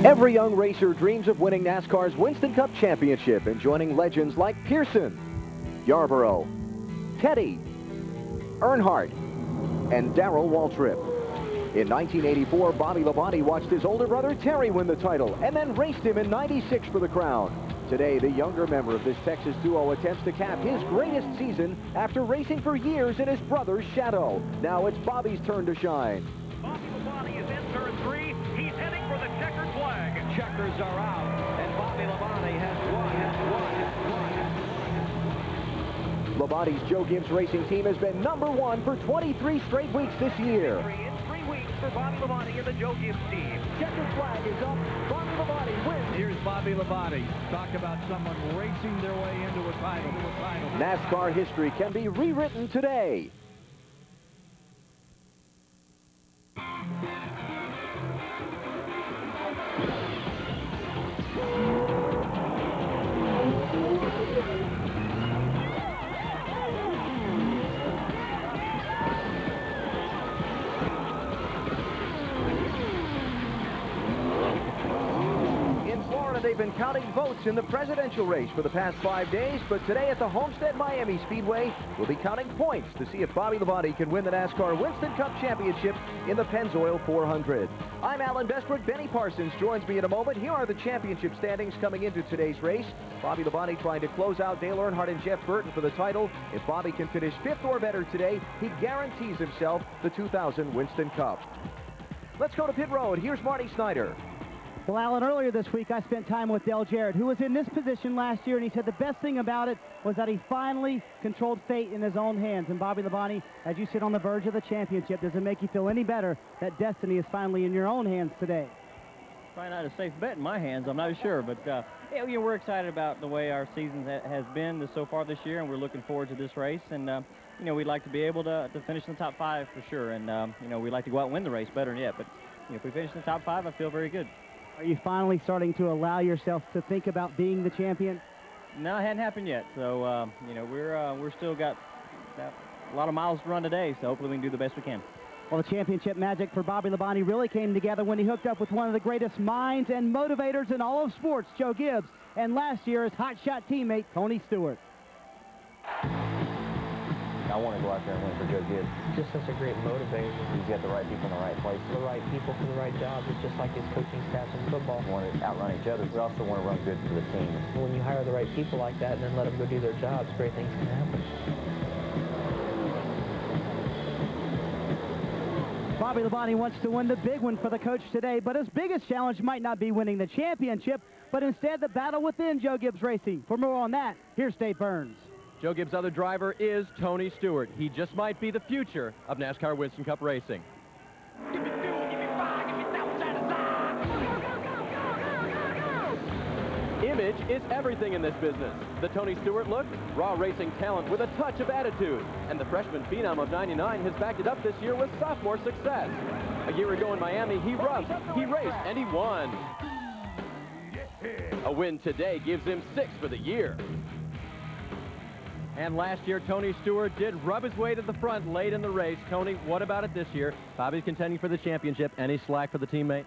Every young racer dreams of winning NASCAR's Winston Cup Championship and joining legends like Pearson, Yarborough, Teddy, Earnhardt, and Darrell Waltrip. In 1984, Bobby Labonte watched his older brother Terry win the title and then raced him in '96 for the crown. Today, the younger member of this Texas duo attempts to cap his greatest season after racing for years in his brother's shadow. Now it's Bobby's turn to shine. Bobby Labonte is in turn 3. He's heading for the checkered flag. Checkers are out, and Bobby Labonte has won. Labonte's Joe Gibbs Racing Team has been #1 for 23 straight weeks this year. In 3 weeks for Bobby Labonte and the Joe Gibbs team. Checkered flag is up. Bobby Labonte wins. Here's Bobby Labonte. Talk about someone racing their way into a title. NASCAR history can be rewritten today. They've been counting votes in the presidential race for the past 5 days, but today at the Homestead Miami Speedway, we'll be counting points to see if Bobby Labonte can win the NASCAR Winston Cup Championship in the Pennzoil 400. I'm Alan Bestbrook. Benny Parsons joins me in a moment. Here are the championship standings coming into today's race. Bobby Labonte trying to close out Dale Earnhardt and Jeff Burton for the title. If Bobby can finish 5th or better today, he guarantees himself the 2000 Winston Cup. Let's go to pit road. Here's Marty Snyder. Well, Alan, earlier this week I spent time with Dale Jarrett, who was in this position last year, and he said the best thing about it was that he finally controlled fate in his own hands. And Bobby Labonte, as you sit on the verge of the championship, does it make you feel any better that destiny is finally in your own hands today? Probably not a safe bet in my hands, I'm not sure, but yeah, we're excited about the way our season has been so far this year, and we're looking forward to this race. And we'd like to be able to finish in the top 5 for sure, and we'd like to go out and win the race better than yet. But if we finish in the top 5, I feel very good. Are you finally starting to allow yourself to think about being the champion? No, it hadn't happened yet. So, we're still got a lot of miles to run today, so hopefully we can do the best we can. Well, the championship magic for Bobby Labonte really came together when he hooked up with one of the greatest minds and motivators in all of sports, Joe Gibbs, and last year his hotshot teammate, Tony Stewart. I want to go out there and win for Joe Gibbs. Just such a great motivator. He's got the right people in the right place. The right people for the right jobs. It's just like his coaching staff in football. We want to outrun each other. We also want to run good for the team. When you hire the right people like that and then let them go do their jobs, great things can happen. Bobby Labonte wants to win the big one for the coach today, but his biggest challenge might not be winning the championship, but instead the battle within Joe Gibbs Racing. For more on that, here's Dave Burns. Joe Gibbs' other driver is Tony Stewart. He just might be the future of NASCAR Winston Cup racing. Give me fuel, give me fire, give me south side of side. Image is everything in this business. The Tony Stewart look, raw racing talent with a touch of attitude. And the freshman phenom of '99 has backed it up this year with sophomore success. A year ago in Miami, he roughed, he raced, and he won. A win today gives him 6 for the year. And last year, Tony Stewart did rub his way to the front late in the race. Tony, what about it this year? Bobby's contending for the championship. Any slack for the teammate?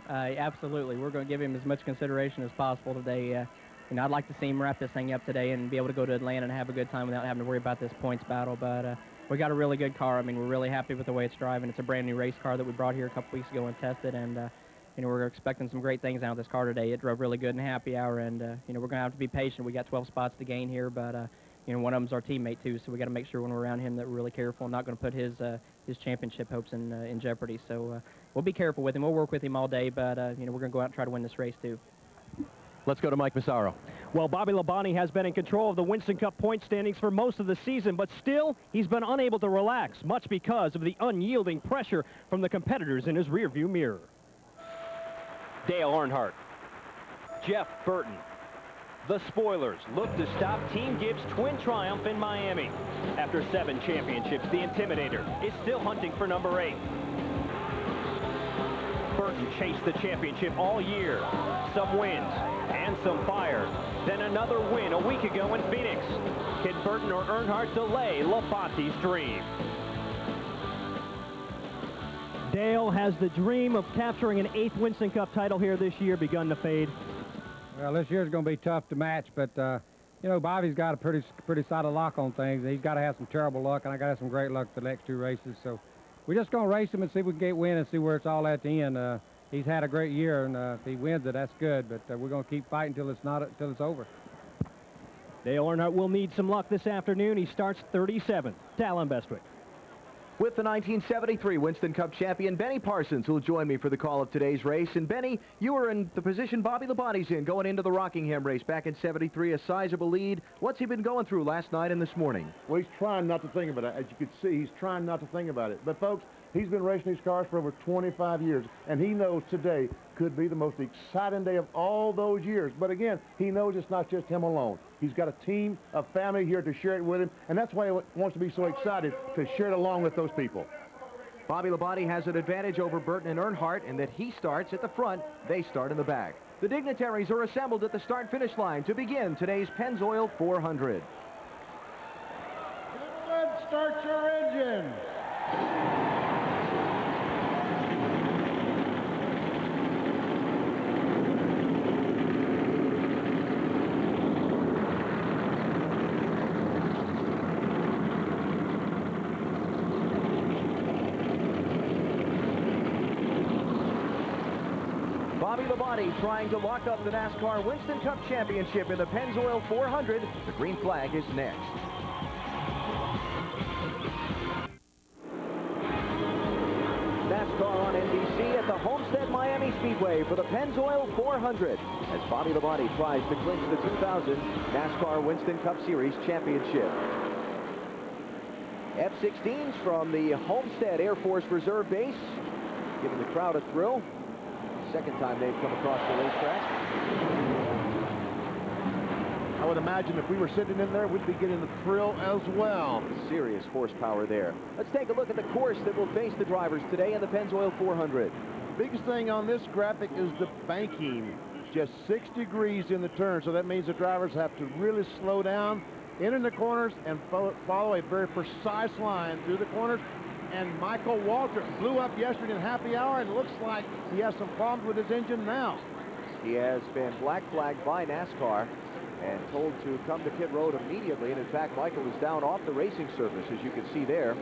Absolutely. We're going to give him as much consideration as possible today. I'd like to see him wrap this thing up today and be able to go to Atlanta and have a good time without having to worry about this points battle. But we got a really good car. I mean, we're really happy with the way it's driving. It's a brand new race car that we brought here a couple weeks ago and tested, and we're expecting some great things out of this car today. It drove really good in happy hour, and we're going to have to be patient. We got 12 spots to gain here, but one of them's our teammate too, so we got to make sure when we're around him that we're really careful and not going to put his championship hopes in jeopardy. So we'll be careful with him. We'll work with him all day, but we're going to go out and try to win this race too. Let's go to Mike Massaro. Well, Bobby Labonte has been in control of the Winston Cup point standings for most of the season, but still, he's been unable to relax, much because of the unyielding pressure from the competitors in his rearview mirror. Dale Earnhardt, Jeff Burton. The spoilers look to stop Team Gibbs' twin triumph in Miami. After 7 championships, the Intimidator is still hunting for number 8. Burton chased the championship all year. Some wins and some fire. Then another win a week ago in Phoenix. Can Burton or Earnhardt delay Labonte's dream? Dale, has the dream of capturing an 8th Winston Cup title here this year begun to fade? Well, this year's going to be tough to match, but you know, Bobby's got a pretty solid lock on things. He's got to have some terrible luck, and I got to have some great luck the next 2 races. So we're just going to race him and see if we can get win and see where it's all at the end. He's had a great year, and if he wins it, that's good. But we're going to keep fighting till it's over. Dale Earnhardt will need some luck this afternoon. He starts 37th. Alan Bestwick. With the 1973 Winston Cup champion, Benny Parsons, who will join me for the call of today's race. And Benny, you were in the position Bobby Labonte's in going into the Rockingham race back in '73, a sizable lead. What's he been going through last night and this morning? Well, he's trying not to think about it. As you can see, he's trying not to think about it. But, folks, he's been racing these cars for over 25 years, and he knows today could be the most exciting day of all those years. But, again, he knows it's not just him alone. He's got a team, a family here to share it with him, and that's why he wants to be so excited to share it along with those people. Bobby Labonte has an advantage over Burton and Earnhardt in that he starts at the front, they start in the back. The dignitaries are assembled at the start-finish line to begin today's Pennzoil 400. Let's start your engine. Bobby Labonte trying to lock up the NASCAR Winston Cup Championship in the Pennzoil 400. The green flag is next. NASCAR on NBC at the Homestead Miami Speedway for the Pennzoil 400 as Bobby Labonte tries to clinch the 2000 NASCAR Winston Cup Series Championship. F-16s from the Homestead Air Force Reserve Base, giving the crowd a thrill. Second time they've come across the racetrack. I would imagine if we were sitting in there, we'd be getting the thrill as well. Serious horsepower there. Let's take a look at the course that will face the drivers today in the Pennzoil 400. Biggest thing on this graphic is the banking. Just 6 degrees in the turn, so that means the drivers have to really slow down, enter the corners, and follow a very precise line through the corners. And Michael Waltrip blew up yesterday in happy hour, and it looks like he has some problems with his engine now. He has been black flagged by NASCAR and told to come to pit road immediately. And in fact, Michael is down off the racing surface, as you can see there.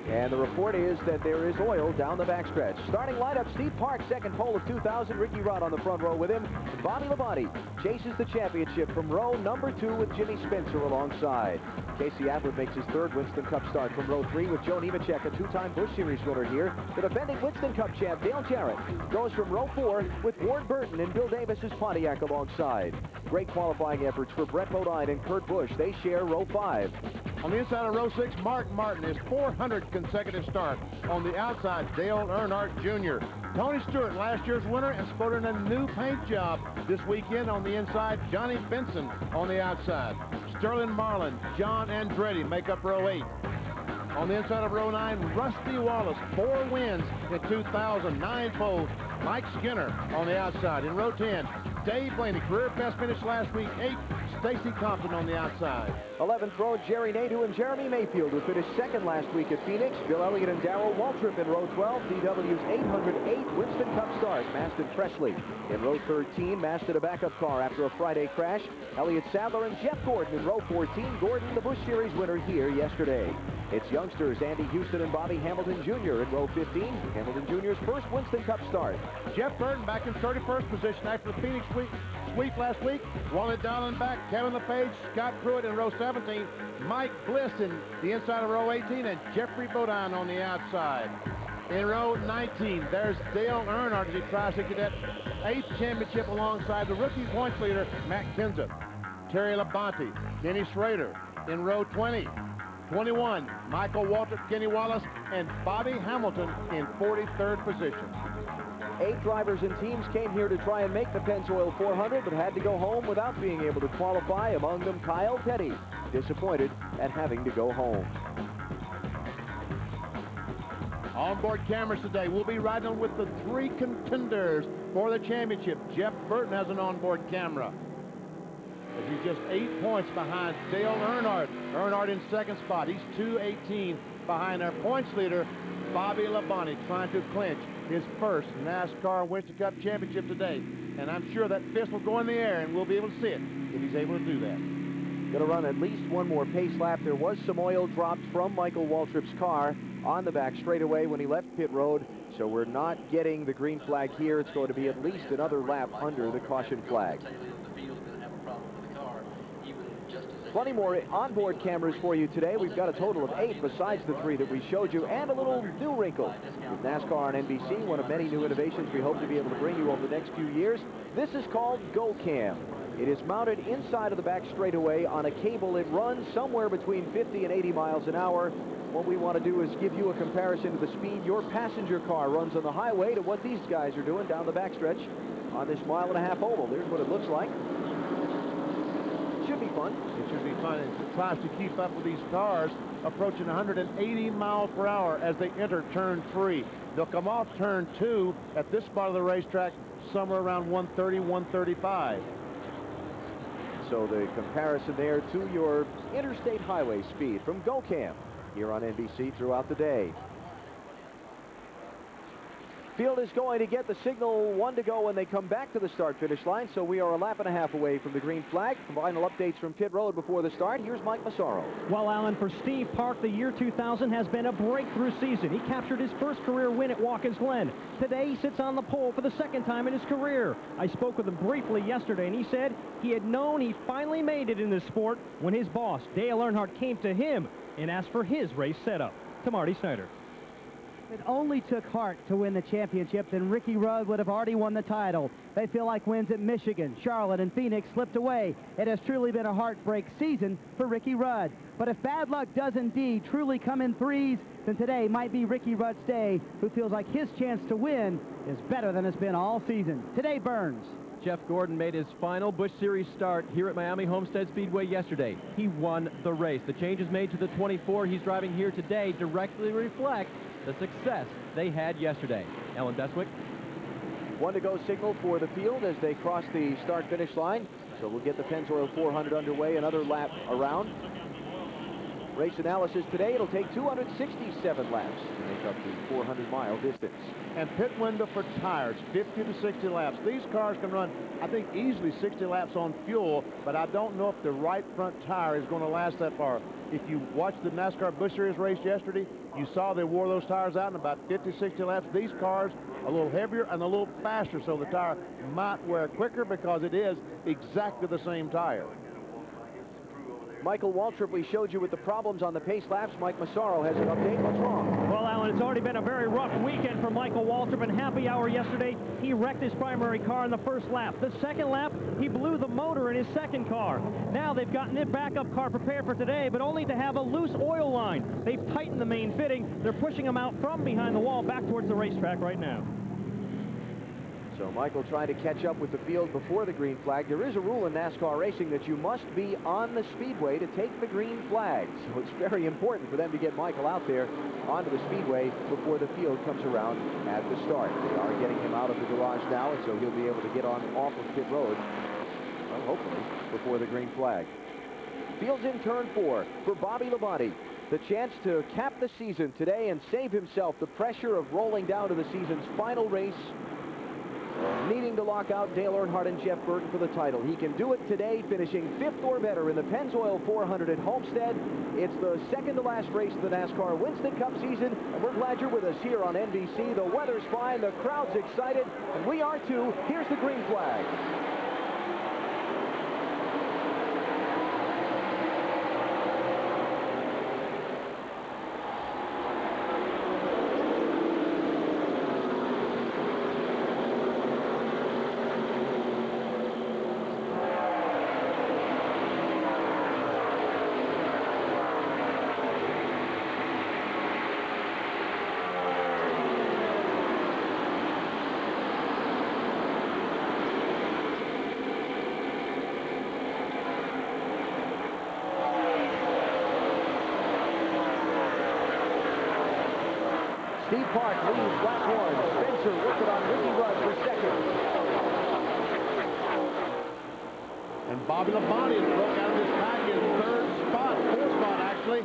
And the report is that there is oil down the backstretch. Starting lineup, Steve Park, second pole of 2000. Ricky Rudd on the front row with him. And Bobby Labonte chases the championship from row number 2 with Jimmy Spencer alongside. Casey Atwood makes his third Winston Cup start from row 3 with Joe Nemechek, a 2-time Busch Series winner here. The defending Winston Cup champ, Dale Jarrett, goes from row 4 with Ward Burton and Bill Davis's Pontiac alongside. Great qualifying efforts for Brett Bodine and Kurt Busch. They share row 5. On the inside of row 6, Mark Martin, his 400th consecutive start. On the outside, Dale Earnhardt Jr. Tony Stewart, last year's winner, and sporting a new paint job this weekend. On the inside, Johnny Benson on the outside. Sterling Marlin, John Andretti make up row 8. On the inside of row 9, Rusty Wallace, 4 wins in 2000, 9 poles. Mike Skinner on the outside. In row 10, Dave Blaney, career best finish last week, 8. Stacy Compton on the outside. 11th row, Jerry Nadeau and Jeremy Mayfield, who finished second last week at Phoenix. Bill Elliott and Darrell Waltrip in row 12. DW's 808 Winston Cup start. Masted Presley in row 13. Masted a backup car after a Friday crash. Elliott Sadler and Jeff Gordon in row 14. Gordon, the Busch Series winner here yesterday. It's youngsters Andy Houston and Bobby Hamilton Jr. in row 15. Hamilton Jr.'s first Winston Cup start. Jeff Burton back in 31st position after the Phoenix sweep last week. Wally Dowling back, Kevin LePage, Scott Pruitt in row 17. Mike Bliss in the inside of row 18, and Jeffrey Bodine on the outside. In row 19, there's Dale Earnhardt as he tries to get that 8th championship alongside the rookie points leader, Matt Kenseth. Terry Labonte, Kenny Schrader in row 20. 21, Michael Waltrip, Kenny Wallace, and Bobby Hamilton in 43rd position. 8 drivers and teams came here to try and make the Pennzoil 400, but had to go home without being able to qualify. Among them, Kyle Petty, disappointed at having to go home. Onboard cameras today. We'll be riding with the 3 contenders for the championship. Jeff Burton has an onboard camera. As he's just 8 points behind Dale Earnhardt. Earnhardt in second spot. He's 2:18 behind our points leader, Bobby Labonte trying to clinch his first NASCAR Winston Cup championship today. And I'm sure that fist will go in the air, and we'll be able to see it if he's able to do that. Going to run at least one more pace lap. There was some oil dropped from Michael Waltrip's car on the back straightaway when he left pit road. So we're not getting the green flag here. It's going to be at least another lap under the caution flag. Plenty more onboard cameras for you today. We've got a total of 8 besides the 3 that we showed you, and a little new wrinkle with NASCAR on NBC, one of many new innovations we hope to be able to bring you over the next few years. This is called GoCam. It is mounted inside of the back straightaway on a cable. It runs somewhere between 50 and 80 miles an hour. What we want to do is give you a comparison to the speed your passenger car runs on the highway to what these guys are doing down the backstretch on this mile-and-a-half oval. There's what it looks like. Should be fun. It should be fun. It tries to keep up with these cars approaching 180 miles per hour as they enter turn 3. They'll come off turn 2 at this spot of the racetrack somewhere around 130, 135. So the comparison there to your interstate highway speed from GoCam here on NBC throughout the day. Field is going to get the signal 1 to go when they come back to the start-finish line, so we are a lap and a half away from the green flag. Final updates from pit road before the start. Here's Mike Massaro. Well, Alan, for Steve Park, the year 2000 has been a breakthrough season. He captured his first career win at Watkins Glen. Today, he sits on the pole for the second time in his career. I spoke with him briefly yesterday, and he said he had known he finally made it in this sport when his boss, Dale Earnhardt, came to him and asked for his race setup. To Marty Snyder. It only took Hart to win the championship, then Ricky Rudd would have already won the title. They feel like wins at Michigan, Charlotte, and Phoenix slipped away. It has truly been a heartbreak season for Ricky Rudd. But if bad luck does indeed truly come in threes, then today might be Ricky Rudd's day, who feels like his chance to win is better than it's been all season. Today, Burns. Jeff Gordon made his final Busch Series start here at Miami Homestead Speedway yesterday. He won the race. The changes made to the 24 he's driving here today directly reflect the success they had yesterday. Ellen Beswick. 1 to go signal for the field as they cross the start-finish line. So we'll get the Pennzoil 400 underway, another lap around. Race analysis today, it'll take 267 laps to make up the 400-mile distance. And pit window for tires, 50 to 60 laps. These cars can run, I think, easily 60 laps on fuel, but I don't know if the right front tire is going to last that far. If you watched the NASCAR Busch Series race yesterday, you saw they wore those tires out in about 50, 60 laps. These cars are a little heavier and a little faster, so the tire might wear quicker because it is exactly the same tire. Michael Waltrip, we showed you with the problems on the pace laps. Mike Massaro has an update. What's wrong? Well, Alan, it's already been a very rough weekend for Michael Waltrip. In happy hour yesterday, he wrecked his primary car in the first lap. The second lap, he blew the motor in his second car. Now they've gotten their backup car prepared for today, but only to have a loose oil line. They've tightened the main fitting. They're pushing him out from behind the wall back towards the racetrack right now. So Michael trying to catch up with the field before the green flag. There is a rule in NASCAR racing that you must be on the speedway to take the green flag. So it's very important for them to get Michael out there onto the speedway before the field comes around at the start. They are getting him out of the garage now, and so he'll be able to get on off of pit road, well, hopefully, before the green flag. Field's in turn 4 for Bobby Labonte. The chance to cap the season today and save himself the pressure of rolling down to the season's final race, needing to lock out Dale Earnhardt and Jeff Burton for the title. He can do it today, finishing 5th or better in the Pennzoil 400 at Homestead. It's the second-to-last race of the NASCAR Winston Cup season, and we're glad you're with us here on NBC. The weather's fine, the crowd's excited, and we are too. Here's the green flag. Steve Park leads lap 1. Spencer working on Ricky Rudd for second. And Bobby Labonte has broke out of this pack in 3rd spot, 4th spot actually.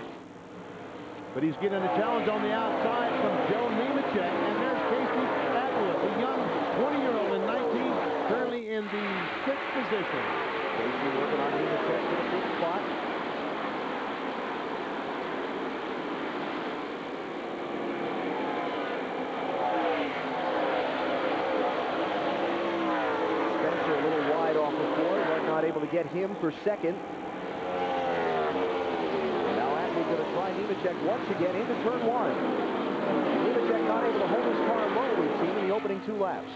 But he's getting a challenge on the outside from Joe position. Casey working on Nemechek for the 5th spot. Spencer a little wide off the floor, but not able to get him for 2nd. And now Atwood going to try Nemechek once again into turn 1. Nemechek not able to hold his car low, we've seen in the opening 2 laps.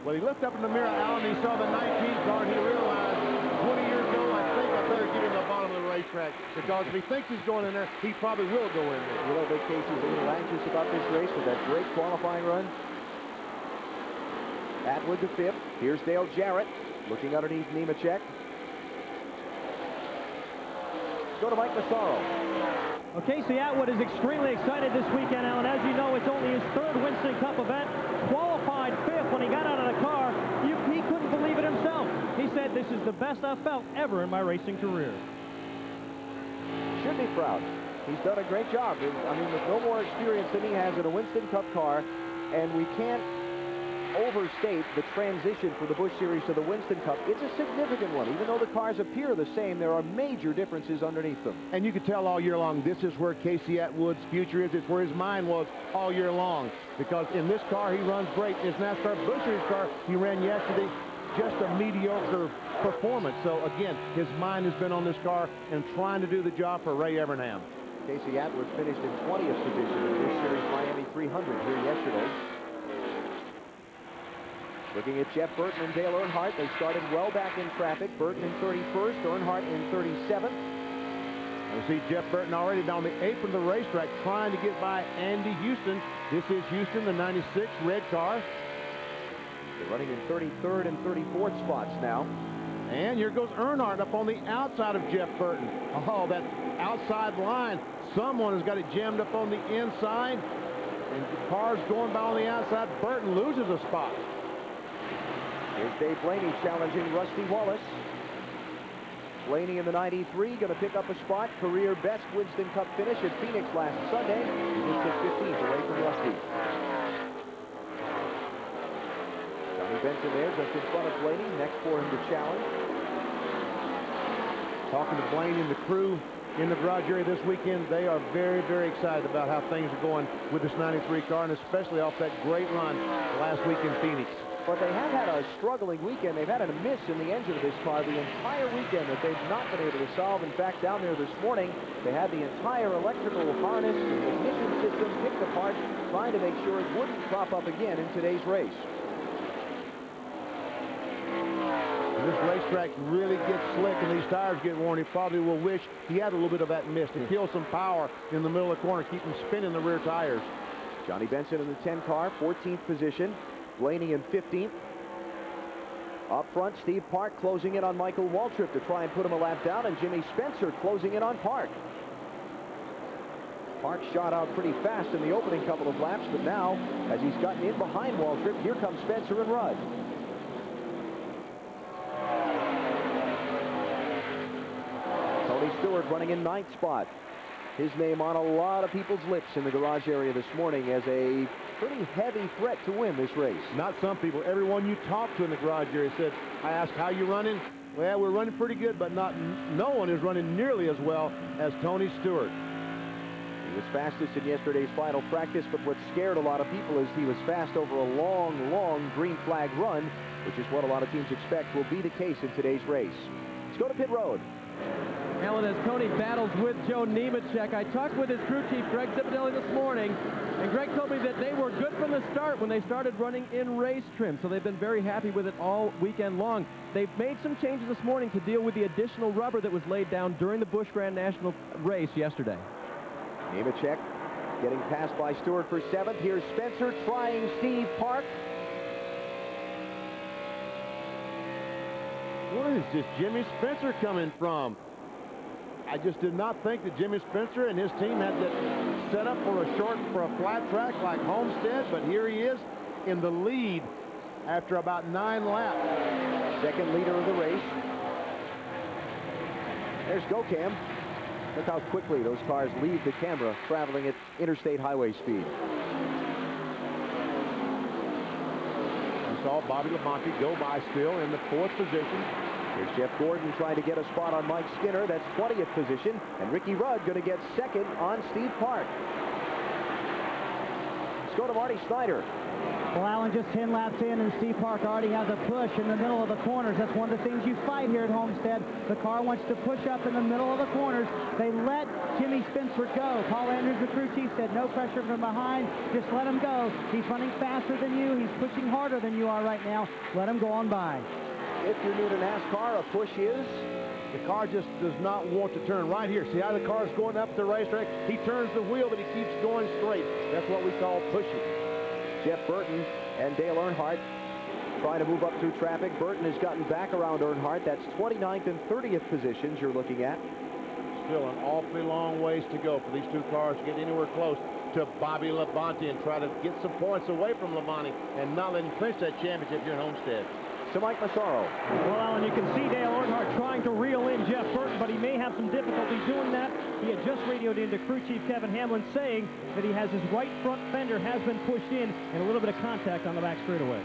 Well, he looked up in the mirror, Alan, he saw the 19 car, and he realized 20 years ago, I think I better get him to the bottom of the racetrack, because if he thinks he's going in there, he probably will go in there. You know, Big Casey's a little anxious about this race with that great qualifying run. Atwood to 5th. Here's Dale Jarrett looking underneath Nemechek. Let's go to Mike Massaro. Well, Casey Atwood is extremely excited this weekend, Alan. As you know, it's only his 3rd Winston Cup event. Qualified 5th when he got out of the car. He couldn't believe it himself. He said, "This is the best I've felt ever in my racing career." Should be proud. He's done a great job. I mean, with no more experience than he has in a Winston Cup car, and we can't overstate the transition for the Busch Series to the Winston Cup. It's a significant one. Even though the cars appear the same, there are major differences underneath them. And you can tell all year long, this is where Casey Atwood's future is. It's where his mind was all year long. Because in this car, he runs great. In his NASCAR Busch Series car he ran yesterday, just a mediocre performance. So, again, his mind has been on this car and trying to do the job for Ray Evernham. Casey Atwood finished in 20th position in the Busch Series Miami 300 here yesterday. Looking at Jeff Burton and Dale Earnhardt, they started well back in traffic. Burton in 31st, Earnhardt in 37th. We see Jeff Burton already down the apron of the racetrack trying to get by Andy Houston. This is Houston, the 96 red car. They're running in 33rd and 34th spots now. And here goes Earnhardt up on the outside of Jeff Burton. Oh, that outside line. Someone has got it jammed up on the inside. And the car's going by on the outside. Burton loses a spot. Here's Dave Blaney challenging Rusty Wallace. Blaney in the 93 going to pick up a spot. Career best Winston Cup finish at Phoenix last Sunday. He just took 15th away from Rusty. Johnny Benson there just in front of Blaney. Next for him to challenge. Talking to Blaney and the crew in the garage area this weekend, they are very, very excited about how things are going with this 93 car, and especially off that great run last week in Phoenix. But they have had a struggling weekend. They've had a miss in the engine of this car the entire weekend that they've not been able to solve. In fact, down there this morning, they had the entire electrical harness and ignition system picked apart, trying to make sure it wouldn't crop up again in today's race. This racetrack really gets slick and these tires get worn. He probably will wish he had a little bit of that mist to kill some power in the middle of the corner, keep him spinning the rear tires. Johnny Benson in the 10 car, 14th position. Blaney in 15th. Up front, Steve Park closing in on Michael Waltrip to try and put him a lap down, and Jimmy Spencer closing in on Park. Park shot out pretty fast in the opening couple of laps, but now, as he's gotten in behind Waltrip, here comes Spencer and Rudd. Tony Stewart running in 9th spot. His name on a lot of people's lips in the garage area this morning as a pretty heavy threat to win this race. Not some people. Everyone you talked to in the garage area said, I asked, how you running? Well, we're running pretty good, but no one is running nearly as well as Tony Stewart. He was fastest in yesterday's final practice, but what scared a lot of people is he was fast over a long, long green flag run, which is what a lot of teams expect will be the case in today's race. Let's go to pit road. Alan, as Tony battles with Joe Nemechek, I talked with his crew chief, Greg Zipadelli, this morning, and Greg told me that they were good from the start when they started running in race trim, so they've been very happy with it all weekend long. They've made some changes this morning to deal with the additional rubber that was laid down during the Busch Grand National race yesterday. Nemechek getting passed by Stewart for 7th. Here's Spencer trying Steve Park. Where is this Jimmy Spencer coming from? I just did not think that Jimmy Spencer and his team had that set up for a flat track like Homestead, but here he is in the lead after about 9 laps. Second leader of the race. There's GoCam. Look how quickly those cars leave the camera traveling at interstate highway speed. We saw Bobby Labonte go by still in the 4th position. Here's Jeff Gordon trying to get a spot on Mike Skinner. That's 20th position. And Ricky Rudd going to get second on Steve Park. Let's go to Marty Snyder. Well, Alan, just 10 laps in, and Steve Park already has a push in the middle of the corners. That's one of the things you fight here at Homestead. The car wants to push up in the middle of the corners. They let Jimmy Spencer go. Paul Andrews, the crew chief, said no pressure from behind. Just let him go. He's running faster than you. He's pushing harder than you are right now. Let him go on by. If you're new to NASCAR, a push is? The car just does not want to turn. Right here, see how the car's going up the racetrack? He turns the wheel, but he keeps going straight. That's what we call pushing. Jeff Burton and Dale Earnhardt trying to move up through traffic. Burton has gotten back around Earnhardt. That's 29th and 30th positions you're looking at. Still an awfully long ways to go for these two cars to get anywhere close to Bobby Labonte and try to get some points away from Labonte and not let him clinch that championship here in Homestead. So Mike Massaro. Well, Alan, you can see Dale Earnhardt trying to reel in Jeff Burton, but he may have some difficulty doing that. He had just radioed into crew chief Kevin Hamlin saying that he has his right front fender has been pushed in and a little bit of contact on the back straightaway.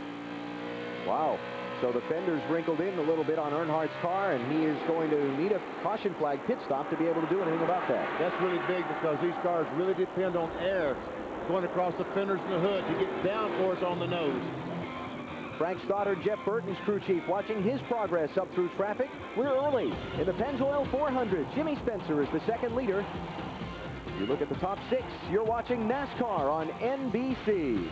Wow. So the fender's wrinkled in a little bit on Earnhardt's car, and he is going to need a caution flag pit stop to be able to do anything about that. That's really big because these cars really depend on air going across the fenders and the hood to get downforce on the nose. Frank Stoddard, Jeff Burton's crew chief, watching his progress up through traffic. We're early in the Pennzoil 400. Jimmy Spencer is the second leader. You look at the top six. You're watching NASCAR on NBC.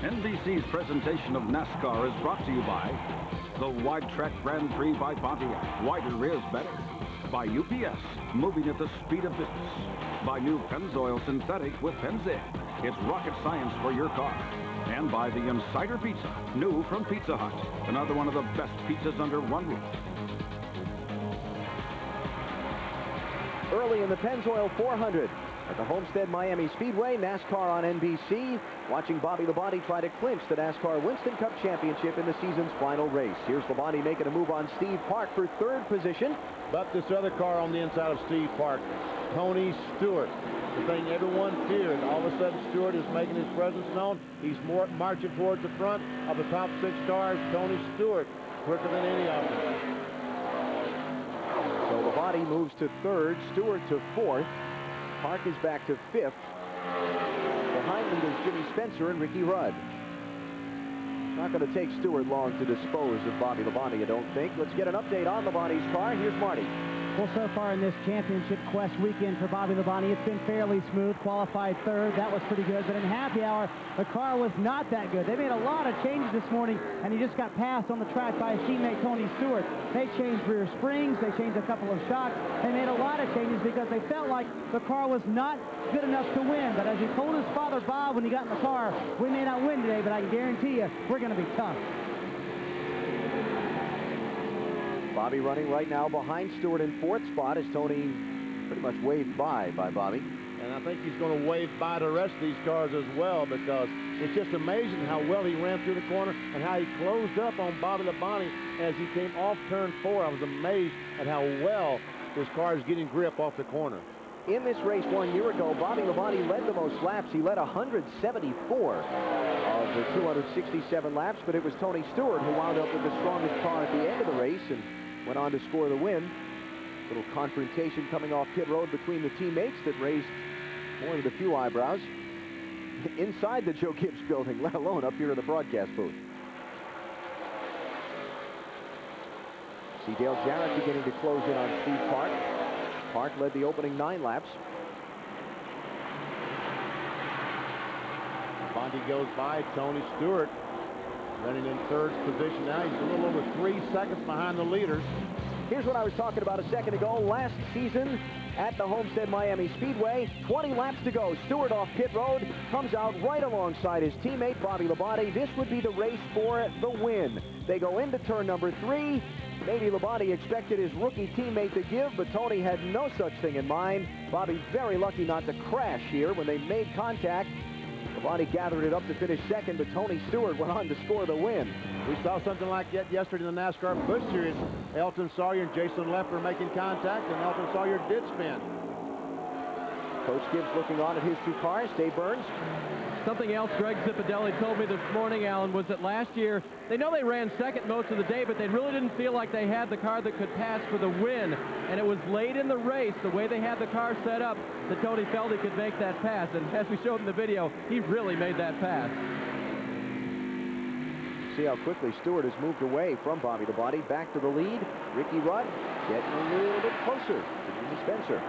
NBC's presentation of NASCAR is brought to you by the Wide Track Grand Prix by Pontiac. Wider is better. By UPS, moving at the speed of business. By new Pennzoil Synthetic with Pennzoil. It's rocket science for your car. And by the Insider Pizza, new from Pizza Hut. Another one of the best pizzas under one roof. Early in the Pennzoil 400 at the Homestead Miami Speedway, NASCAR on NBC. Watching Bobby Labonte try to clinch the NASCAR Winston Cup Championship in the season's final race. Here's Labonte making a move on Steve Park for third position. But this other car on the inside of Steve Park, Tony Stewart, the thing everyone feared. All of a sudden, Stewart is making his presence known. He's marching towards the front of the top six cars. Tony Stewart, quicker than any of them. So Labonte moves to third, Stewart to fourth. Park is back to fifth. Behind leaders Jimmy Spencer and Ricky Rudd. It's not going to take Stewart long to dispose of Bobby Labonte, I don't think. Let's get an update on Labonte's car. Here's Marty. Well, so far in this championship quest weekend for Bobby Labonte, it's been fairly smooth. Qualified third, that was pretty good. But in happy hour, the car was not that good. They made a lot of changes this morning, and he just got passed on the track by his teammate Tony Stewart. They changed rear springs, they changed a couple of shocks. They made a lot of changes because they felt like the car was not good enough to win. But as he told his father Bob when he got in the car, we may not win today, but I can guarantee you we're going to be tough. Bobby running right now behind Stewart in fourth spot as Tony pretty much waved by Bobby. And I think he's going to wave by the rest of these cars as well because it's just amazing how well he ran through the corner and how he closed up on Bobby Labonte as he came off turn 4. I was amazed at how well this car is getting grip off the corner. In this race 1 year ago, Bobby Labonte led the most laps. He led 174 of the 267 laps, but it was Tony Stewart who wound up with the strongest car at the end of the race and went on to score the win. Little confrontation coming off pit road between the teammates that raised more than a few eyebrows inside the Joe Gibbs building, let alone up here in the broadcast booth. See Dale Jarrett beginning to close in on Steve Park. Park led the opening 9 laps. Labonte goes by Tony Stewart, running in third position now. He's a little over 3 seconds behind the leaders. Here's what I was talking about a second ago. Last season at the Homestead Miami Speedway, 20 laps to go. Stewart off pit road, comes out right alongside his teammate Bobby Labonte. This would be the race for the win. They go into turn number 3. Maybe Labonte expected his rookie teammate to give, but Tony had no such thing in mind. Bobby very lucky not to crash here when they made contact. Labonte gathered it up to finish second, but Tony Stewart went on to score the win. We saw something like that yesterday in the NASCAR Busch Series. Elton Sawyer and Jason Leffler making contact, and Elton Sawyer did spin. Coach Gibbs looking on at his two cars. Dave Burns. Something else Greg Zipadelli told me this morning, Alan, was that last year, they know they ran second most of the day, but they really didn't feel like they had the car that could pass for the win. And it was late in the race, the way they had the car set up, that Tony felt he could make that pass. And as we showed in the video, he really made that pass. See how quickly Stewart has moved away from Bobby Labonte. Back to the lead. Ricky Rudd getting a little bit closer to Jimmy Spencer.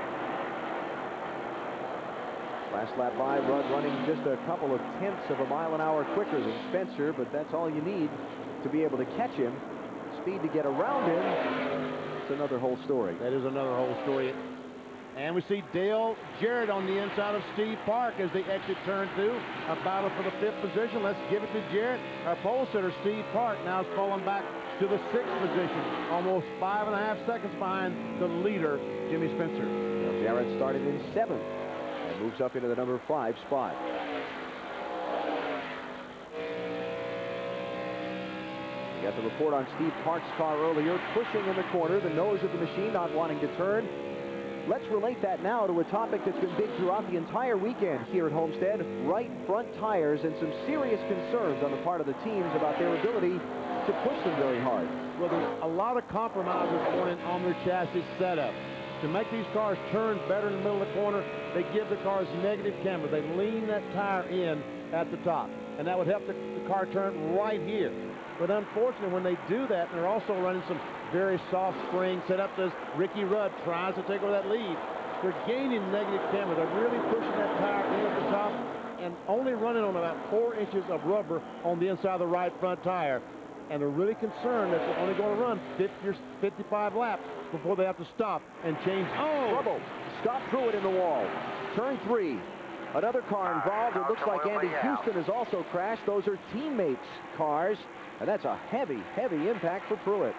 Last lap by, Rudd running just a couple of tenths of a mile an hour quicker than Spencer, but that's all you need to be able to catch him. Speed to get around him. It's another whole story. That is another whole story. And we see Dale Jarrett on the inside of Steve Park as they exit turn 2. A battle for the 5th position. Let's give it to Jarrett. Our pole sitter, Steve Park, now is falling back to the 6th position. Almost 5.5 seconds behind the leader, Jimmy Spencer. Now Jarrett started in 7th. Moves up into the number 5 spot. We got the report on Steve Park's car earlier, pushing in the corner, the nose of the machine not wanting to turn. Let's relate that now to a topic that's been big throughout the entire weekend here at Homestead. Right front tires and some serious concerns on the part of the teams about their ability to push them very hard. Well, there's a lot of compromises going on their chassis setup. To make these cars turn better in the middle of the corner, they give the cars negative camber. They lean that tire in at the top, and that would help the car turn right here. But unfortunately, when they do that, they're also running some very soft springs set up as Ricky Rudd tries to take over that lead. They're gaining negative camber. They're really pushing that tire in at the top and only running on about 4 inches of rubber on the inside of the right front tire. And they're really concerned that they're only going to run 50 or 55 laps before they have to stop and change. Oh! Trouble. Scott Pruitt in the wall. Turn 3. Another car involved. It looks like Andy Houston has also crashed. Those are teammates' cars. And that's a heavy, heavy impact for Pruitt.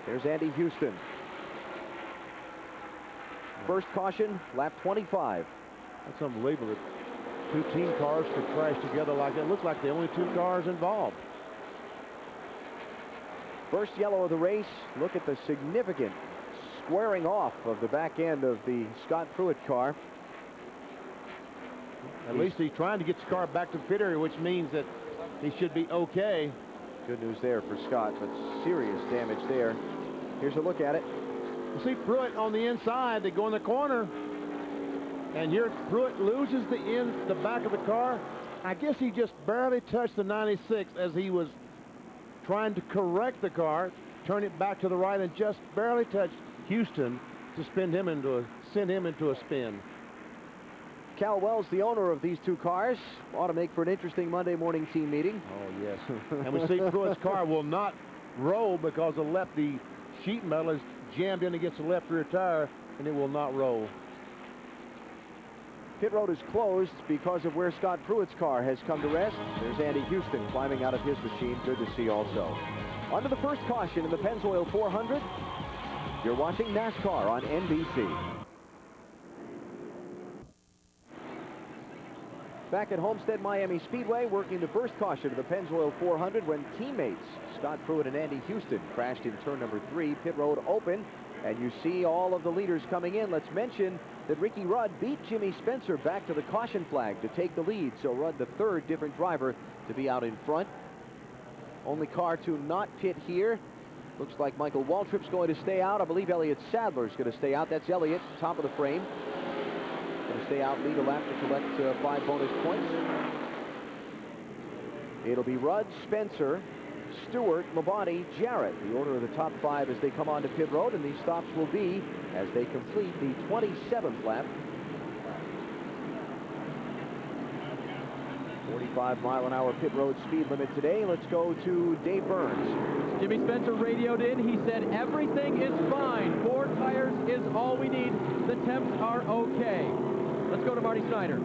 There's Andy Houston. First caution, lap 25. That's unbelievable that 2 team cars could crash together like that. It looks like the only 2 cars involved. First yellow of the race. Look at the significant squaring off of the back end of the Scott Pruitt car. At least he's trying to get the car back to the pit area, which means that he should be okay. Good news there for Scott, but serious damage there. Here's a look at it. You see Pruitt on the inside. They go in the corner. And here Pruitt loses the back of the car. I guess he just barely touched the 96 as he was trying to correct the car, turn it back to the right, and just barely touched Houston to send him into a spin. Cal Wells, the owner of these 2 cars, ought to make for an interesting Monday morning team meeting. Oh, yes. And we see Pruitt's car will not roll because the sheet metal is jammed in against the left rear tire, and it will not roll. Pit road is closed because of where Scott Pruitt's car has come to rest. There's Andy Houston climbing out of his machine. Good to see also. On to the first caution in the Pennzoil 400. You're watching NASCAR on NBC. Back at Homestead Miami Speedway, working the first caution of the Pennzoil 400 when teammates Scott Pruitt and Andy Houston crashed in turn number 3. Pit road open, and you see all of the leaders coming in. Let's mention that Ricky Rudd beat Jimmy Spencer back to the caution flag to take the lead. So Rudd, the 3rd different driver to be out in front. Only car to not pit here. Looks like Michael Waltrip's going to stay out. I believe Elliott Sadler's going to stay out. That's Elliott, top of the frame. Going to stay out, lead a lap to collect 5 bonus points. It'll be Rudd, Spencer, Stewart, Labonte, Jarrett, the order of the top 5 as they come onto pit road, and these stops will be as they complete the 27th lap. 45-mile-an-hour pit road speed limit today. Let's go to Dave Burns. Jimmy Spencer radioed in. He said everything is fine. 4 tires is all we need. The temps are okay. Let's go to Marty Snyder.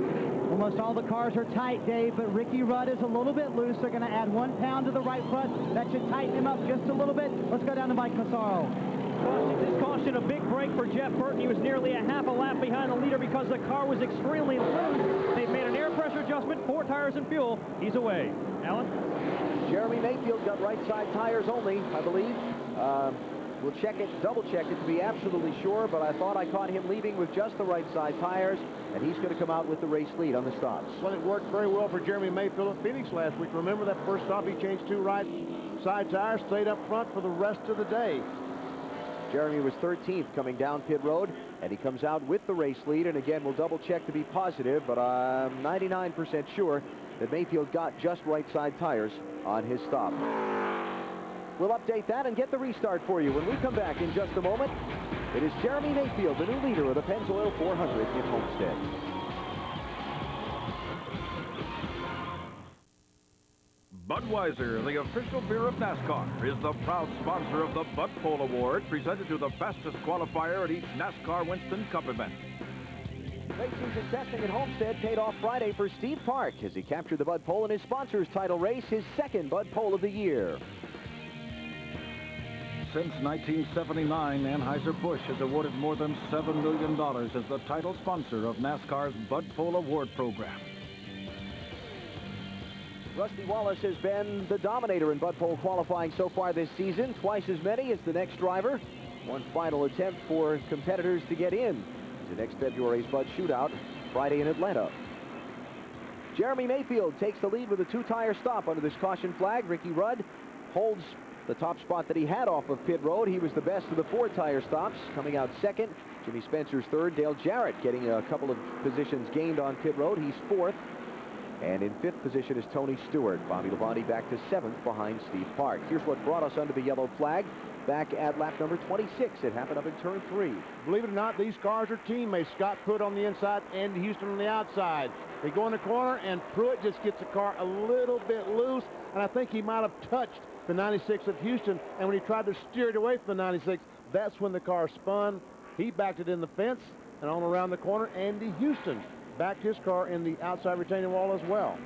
Almost all the cars are tight, Dave, but Ricky Rudd is a little bit loose. They're going to add 1 pound to the right front. That should tighten him up just a little bit. Let's go down to Mike Massaro. This caution, a big break for Jeff Burton. He was nearly a half a lap behind the leader because the car was extremely loose. They've made an air pressure adjustment, 4 tires and fuel. He's away. Alan? Jeremy Mayfield got right side tires only, I believe. We'll check it, double check it to be absolutely sure, but I thought I caught him leaving with just the right side tires, and he's going to come out with the race lead on the stops. Well, it worked very well for Jeremy Mayfield at Phoenix last week. Remember that first stop, he changed 2 right side tires, stayed up front for the rest of the day. Jeremy was 13th coming down pit road, and he comes out with the race lead. And again, we'll double check to be positive, but I'm 99% sure that Mayfield got just right side tires on his stop. We'll update that and get the restart for you when we come back in just a moment. It is Jeremy Mayfield, the new leader of the Pennzoil 400 in Homestead. Budweiser, the official beer of NASCAR, is the proud sponsor of the Bud Pole Award, presented to the fastest qualifier at each NASCAR Winston Cup event. Late season testing at Homestead paid off Friday for Steve Park as he captured the Bud Pole in his sponsor's title race, his second Bud Pole of the year. Since 1979, Anheuser-Busch has awarded more than $7 million as the title sponsor of NASCAR's Bud Pole Award program. Rusty Wallace has been the dominator in Bud Pole qualifying so far this season, twice as many as the next driver. One final attempt for competitors to get in to next February's Bud Shootout, Friday in Atlanta. Jeremy Mayfield takes the lead with a 2-tire stop under this caution flag. Ricky Rudd holds the top spot that he had off of pit road. He was the best of the 4-tire stops, coming out second. Jimmy Spencer's third. Dale Jarrett getting a couple of positions gained on pit road. He's fourth. And in 5th position is Tony Stewart. Bobby Labonte back to 7th behind Steve Park. Here's what brought us under the yellow flag back at lap number 26. It happened up in turn 3. Believe it or not, these cars are teammates. Scott Pruitt on the inside and Houston on the outside. They go in the corner, and Pruitt just gets the car a little bit loose, and I think he might have touched the 96 of Houston, and when he tried to steer it away from the 96, that's when the car spun. He backed it in the fence and on around the corner. Andy Houston backed his car in the outside retaining wall as well.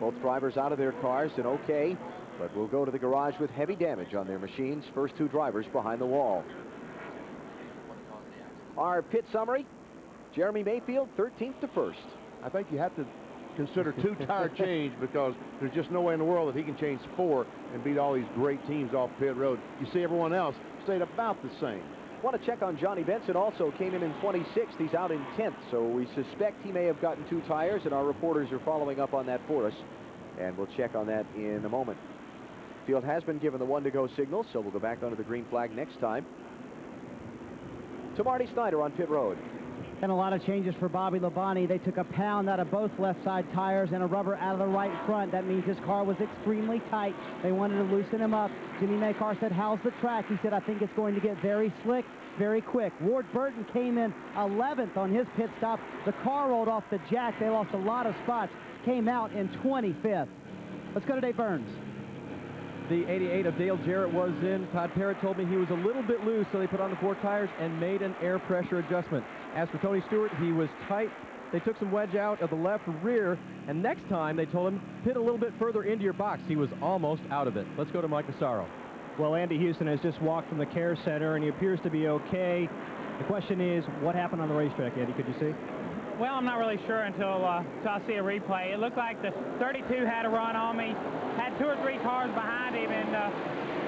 Both drivers out of their cars and okay, but will go to the garage with heavy damage on their machines. First 2 drivers behind the wall. Our pit summary, Jeremy Mayfield 13th to 1st. I think you have to consider 2-tire change, because there's just no way in the world that he can change 4 and beat all these great teams off pit road. You see everyone else stayed about the same. Want to check on Johnny Benson, also came in 26th. He's out in 10th, so we suspect he may have gotten 2 tires, and our reporters are following up on that for us, and we'll check on that in a moment. Field has been given the 1-to-go signal, so we'll go back under the green flag next time. To Marty Snyder on pit road. And a lot of changes for Bobby Labonte. They took a pound out of both left side tires and a rubber out of the right front. That means his car was extremely tight. They wanted to loosen him up. Jimmy Makar said, how's the track? He said, I think it's going to get very slick, very quick. Ward Burton came in 11th on his pit stop. The car rolled off the jack. They lost a lot of spots. Came out in 25th. Let's go to Dave Burns. The 88 of Dale Jarrett was in. Todd Parrott told me he was a little bit loose, so they put on the 4 tires and made an air pressure adjustment. As for Tony Stewart, he was tight. They took some wedge out of the left rear, and next time they told him, pit a little bit further into your box. He was almost out of it. Let's go to Mike Massaro. Well, Andy Houston has just walked from the care center, and he appears to be okay. The question is, what happened on the racetrack, Andy? Could you see? Well, I'm not really sure until I see a replay. It looked like the 32 had a run on me, had 2 or 3 cars behind him, and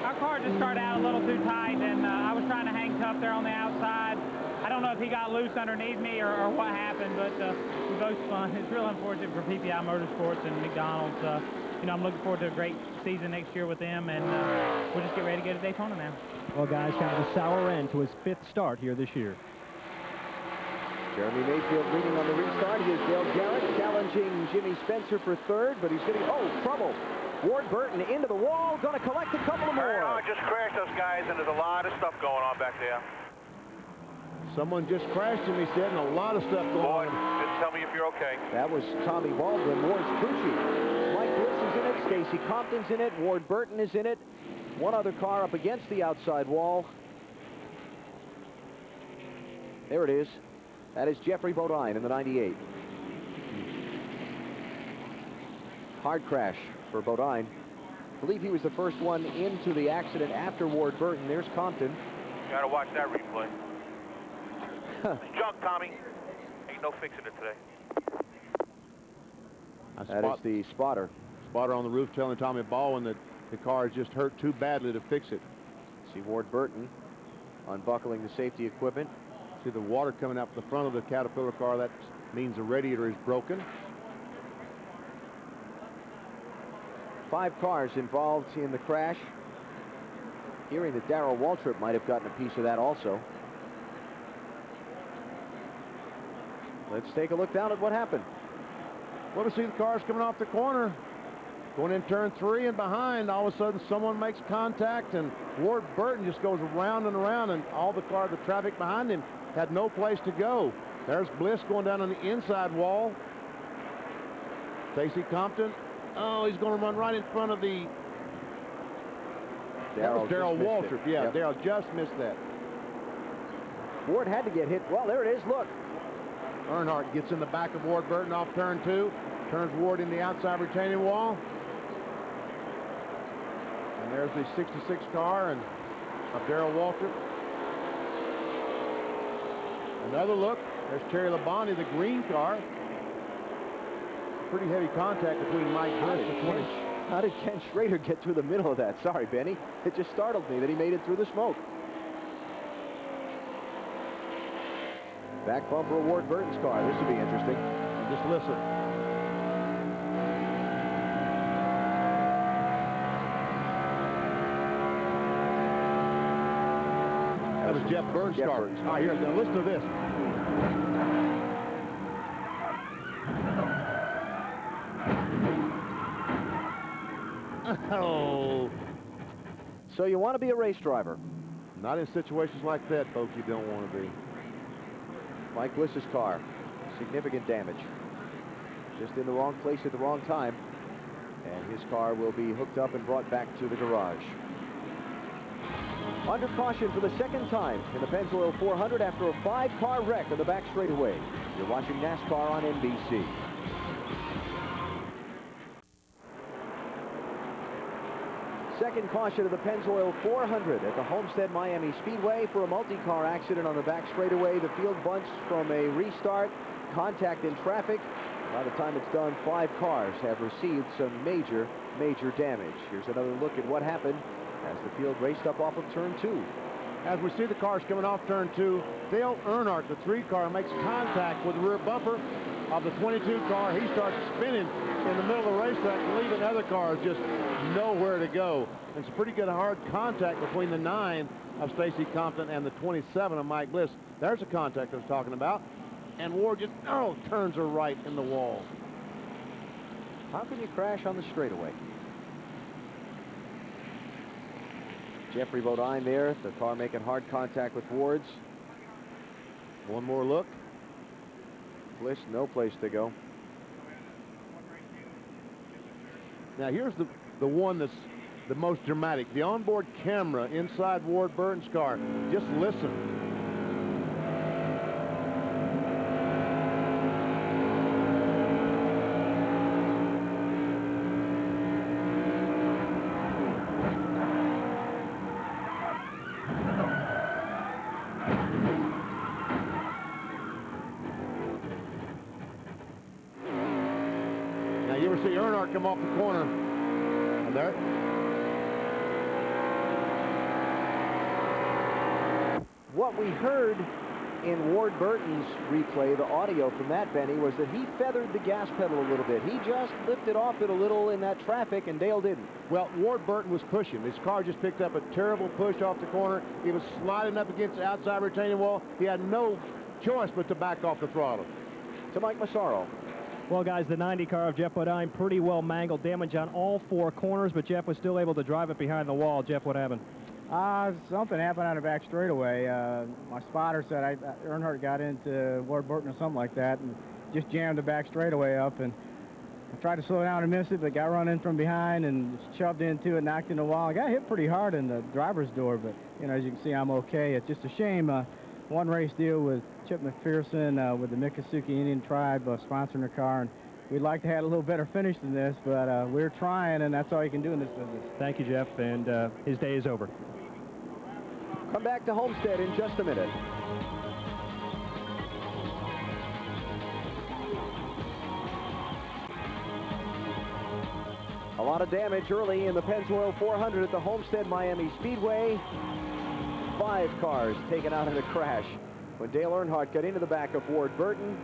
our car just started out a little too tight, and I was trying to hang tough there on the outside. I don't know if he got loose underneath me or what happened, but we both spun. It's real unfortunate for PPI Motorsports and McDonald's. You know, I'm looking forward to a great season next year with them, and we'll just get ready to get to Daytona now. Well, guys, kind of a sour end to his 5th start here this year. Jeremy Mayfield leading on the restart. Here's Dale Jarrett challenging Jimmy Spencer for 3rd, but he's getting, trouble. Ward Burton into the wall, going to collect a couple of more. I just crashed those guys, and there's a lot of stuff going on back there. Someone just crashed him, he said, and a lot of stuff going on. Just tell me if you're okay. That was Tommy Baldwin, Morris Pucci. Mike Bliss is in it, Stacy Compton's in it, Ward Burton is in it. One other car up against the outside wall. There it is. That is Jeffrey Bodine in the 98. Hard crash for Bodine. I believe he was the first one into the accident after Ward Burton. There's Compton. You gotta watch that replay. Junk, Tommy. Ain't no fixing it today. That is the spotter. Spotter on the roof telling Tommy Baldwin that the car is just hurt too badly to fix it. See Ward Burton unbuckling the safety equipment. See the water coming out the front of the Caterpillar car. That means the radiator is broken. 5 cars involved in the crash. Hearing that Darrell Waltrip might have gotten a piece of that also. Let's take a look down at what happened. Well, to see the cars coming off the corner, going in turn 3 and behind, all of a sudden someone makes contact, and Ward Burton just goes around and around, and all the traffic behind him had no place to go. There's Bliss going down on the inside wall. Stacy Compton, oh, he's going to run right in front of the... That was Darrell Waltrip. Yeah, yep. Darrell just missed that. Ward had to get hit. Well, there it is. Look. Earnhardt gets in the back of Ward Burton off turn 2. Turns Ward in the outside retaining wall. And there's the 66 car and of Darrell Waltrip. Another look. There's Terry Labonte, the green car. Pretty heavy contact between Mike Bliss and 20. How did Ken Schrader get through the middle of that? Sorry, Benny. It just startled me that he made it through the smoke. Back bumper of Ward Burton's car. This will be interesting. Just listen. That was Jeff Burton's car. All right, here, now listen to this. Oh. So you want to be a race driver? Not in situations like that, folks. You don't want to be. Mike Bliss's car, significant damage. Just in the wrong place at the wrong time. And his car will be hooked up and brought back to the garage. Under caution for the second time in the Pennzoil 400 after a 5-car wreck on the back straightaway. You're watching NASCAR on NBC. Second caution of the Pennzoil 400 at the Homestead Miami Speedway for a multi-car accident on the back straightaway. The field bunched from a restart, contact in traffic. By the time it's done, 5 cars have received some major damage. Here's another look at what happened as the field raced up off of turn 2. As we see the cars coming off turn 2, Dale Earnhardt, the 3 car, makes contact with the rear bumper of the 22 car. He starts spinning in the middle of the racetrack, leaving other cars just nowhere to go. It's a pretty good hard contact between the 9 of Stacy Compton and the 27 of Mike Bliss. There's a contact I was talking about. And Ward just, turns her right in the wall. How can you crash on the straightaway? Jeffrey Bodine there, the car making hard contact with Ward's. One more look. Bliss, no place to go. Now here's the one that's the most dramatic. The onboard camera inside Ward Burton's car. Just listen. Now you ever see Earnhardt come off the corner? And there. What we heard in Ward Burton's replay, the audio from that, Benny, was that he feathered the gas pedal a little bit. He just lifted off it a little in that traffic, and Dale didn't. Well, Ward Burton was pushing. His car just picked up a terrible push off the corner. He was sliding up against the outside retaining wall. He had no choice but to back off the throttle. To Mike Massaro. Well, guys, the 90 car of Jeff Bodine pretty well mangled, damage on all 4 corners, but Jeff was still able to drive it behind the wall. Jeff, what happened? Something happened on the back straightaway. My spotter said Earnhardt got into Ward Burton or something like that and just jammed the back straightaway up. And I tried to slow down and miss it, but got run in from behind and shoved into it, knocked in the wall. I got hit pretty hard in the driver's door, but, you know, as you can see, I'm okay. It's just a shame. One race deal with Chip McPherson with the Miccosukee Indian Tribe sponsoring the car. And we'd like to have a little better finish than this, but we're trying, and that's all you can do in this business. Thank you, Jeff, and his day is over. Come back to Homestead in just a minute. A lot of damage early in the Pennzoil 400 at the Homestead Miami Speedway. 5 cars taken out in the crash when Dale Earnhardt got into the back of Ward Burton,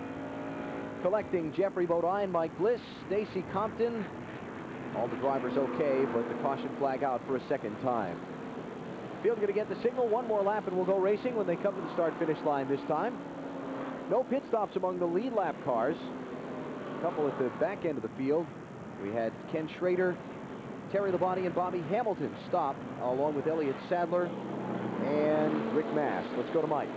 collecting Jeffrey Bodine, Mike Bliss, Stacy Compton. All the drivers okay, but the caution flag out for a second time. Field's going to get the signal. One more lap and we'll go racing when they come to the start-finish line this time. No pit stops among the lead lap cars. A couple at the back end of the field. We had Ken Schrader, Terry Labonte, and Bobby Hamilton stop, along with Elliott Sadler and Rick Mast. Let's go to Mike.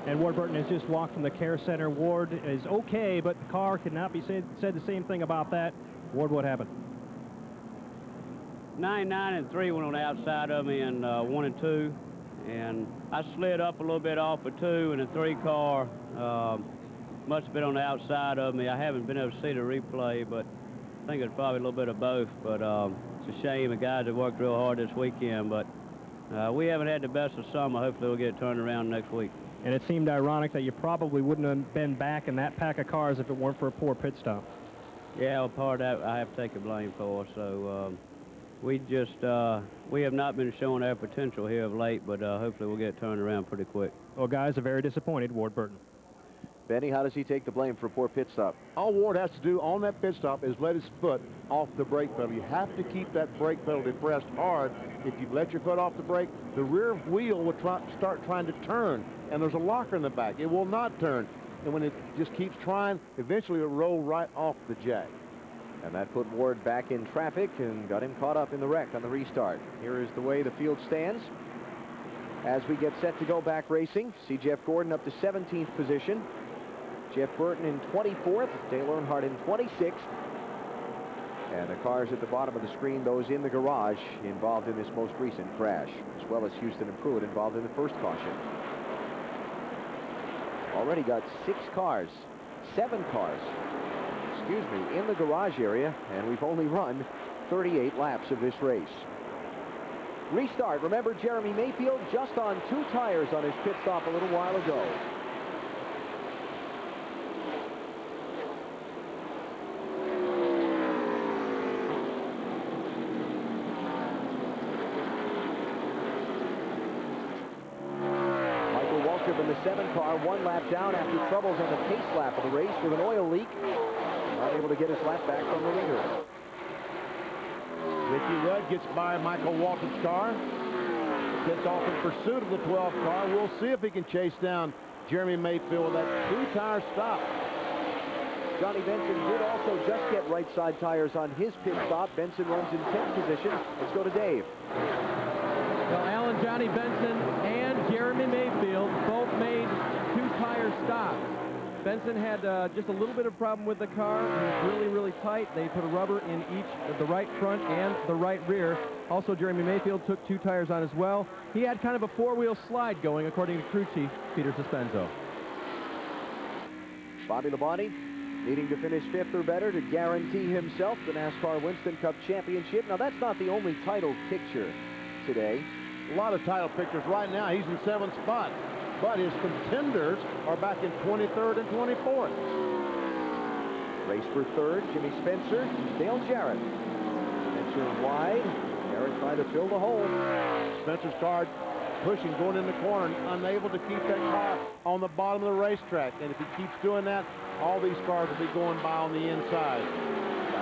And Ward Burton has just walked from the care center. Ward is okay, but the car cannot be said the same thing about that. Ward, what happened? 9, 9, and 3 went on the outside of me, and 1 and 2. And I slid up a little bit off of 2, and the 3 car must have been on the outside of me. I haven't been able to see the replay, but I think it's probably a little bit of both. But it's a shame. The guys have worked real hard this weekend, but we haven't had the best of summer. Hopefully we'll get it turned around next week. And it seemed ironic that you probably wouldn't have been back in that pack of cars if it weren't for a poor pit stop. Yeah, well, part of that I have to take the blame for. So we have not been showing our potential here of late, but hopefully we'll get it turned around pretty quick. Well, guys, are very disappointed, Ward Burton. Benny, how does he take the blame for a poor pit stop? All Ward has to do on that pit stop is let his foot off the brake pedal. You have to keep that brake pedal depressed hard. If you let your foot off the brake, the rear wheel will start trying to turn, and there's a locker in the back. It will not turn, and when it just keeps trying, eventually it'll roll right off the jack. And that put Ward back in traffic and got him caught up in the wreck on the restart. Here is the way the field stands. As we get set to go back racing, see Jeff Gordon up to 17th position. Jeff Burton in 24th, Dale Earnhardt in 26th. And the cars at the bottom of the screen, those in the garage involved in this most recent crash, as well as Houston and Pruitt involved in the first caution. Already got 7 cars, in the garage area, and we've only run 38 laps of this race. Restart. Remember, Jeremy Mayfield just on 2 tires on his pit stop a little while ago. In the 7 car, 1 lap down after troubles on the pace lap of the race with an oil leak. Not able to get his lap back from the leader. Ricky Rudd gets by Michael Walton's car. Gets off in pursuit of the 12 car. We'll see if he can chase down Jeremy Mayfield with that 2-tire stop. Johnny Benson did also just get right side tires on his pit stop. Benson runs in 10th position. Let's go to Dave. Well, Alan, Johnny Benson and Jeremy Mayfield both made 2-tire stops. Benson had just a little bit of problem with the car. It was really, really tight. They put a rubber in each of the right front and the right rear. Also, Jeremy Mayfield took 2 tires on as well. He had kind of a 4-wheel slide going, according to crew chief Peter Suspenzo. Bobby Labonte needing to finish 5th or better to guarantee himself the NASCAR Winston Cup Championship. Now, that's not the only title picture today. A lot of title pictures right now. He's in 7th spot, but his contenders are back in 23rd and 24th. Race for 3rd, Jimmy Spencer, Dale Jarrett. Spencer wide. Jarrett trying to fill the hole. Spencer's car pushing, going in the corner, unable to keep that car on the bottom of the racetrack. And if he keeps doing that, all these cars will be going by on the inside.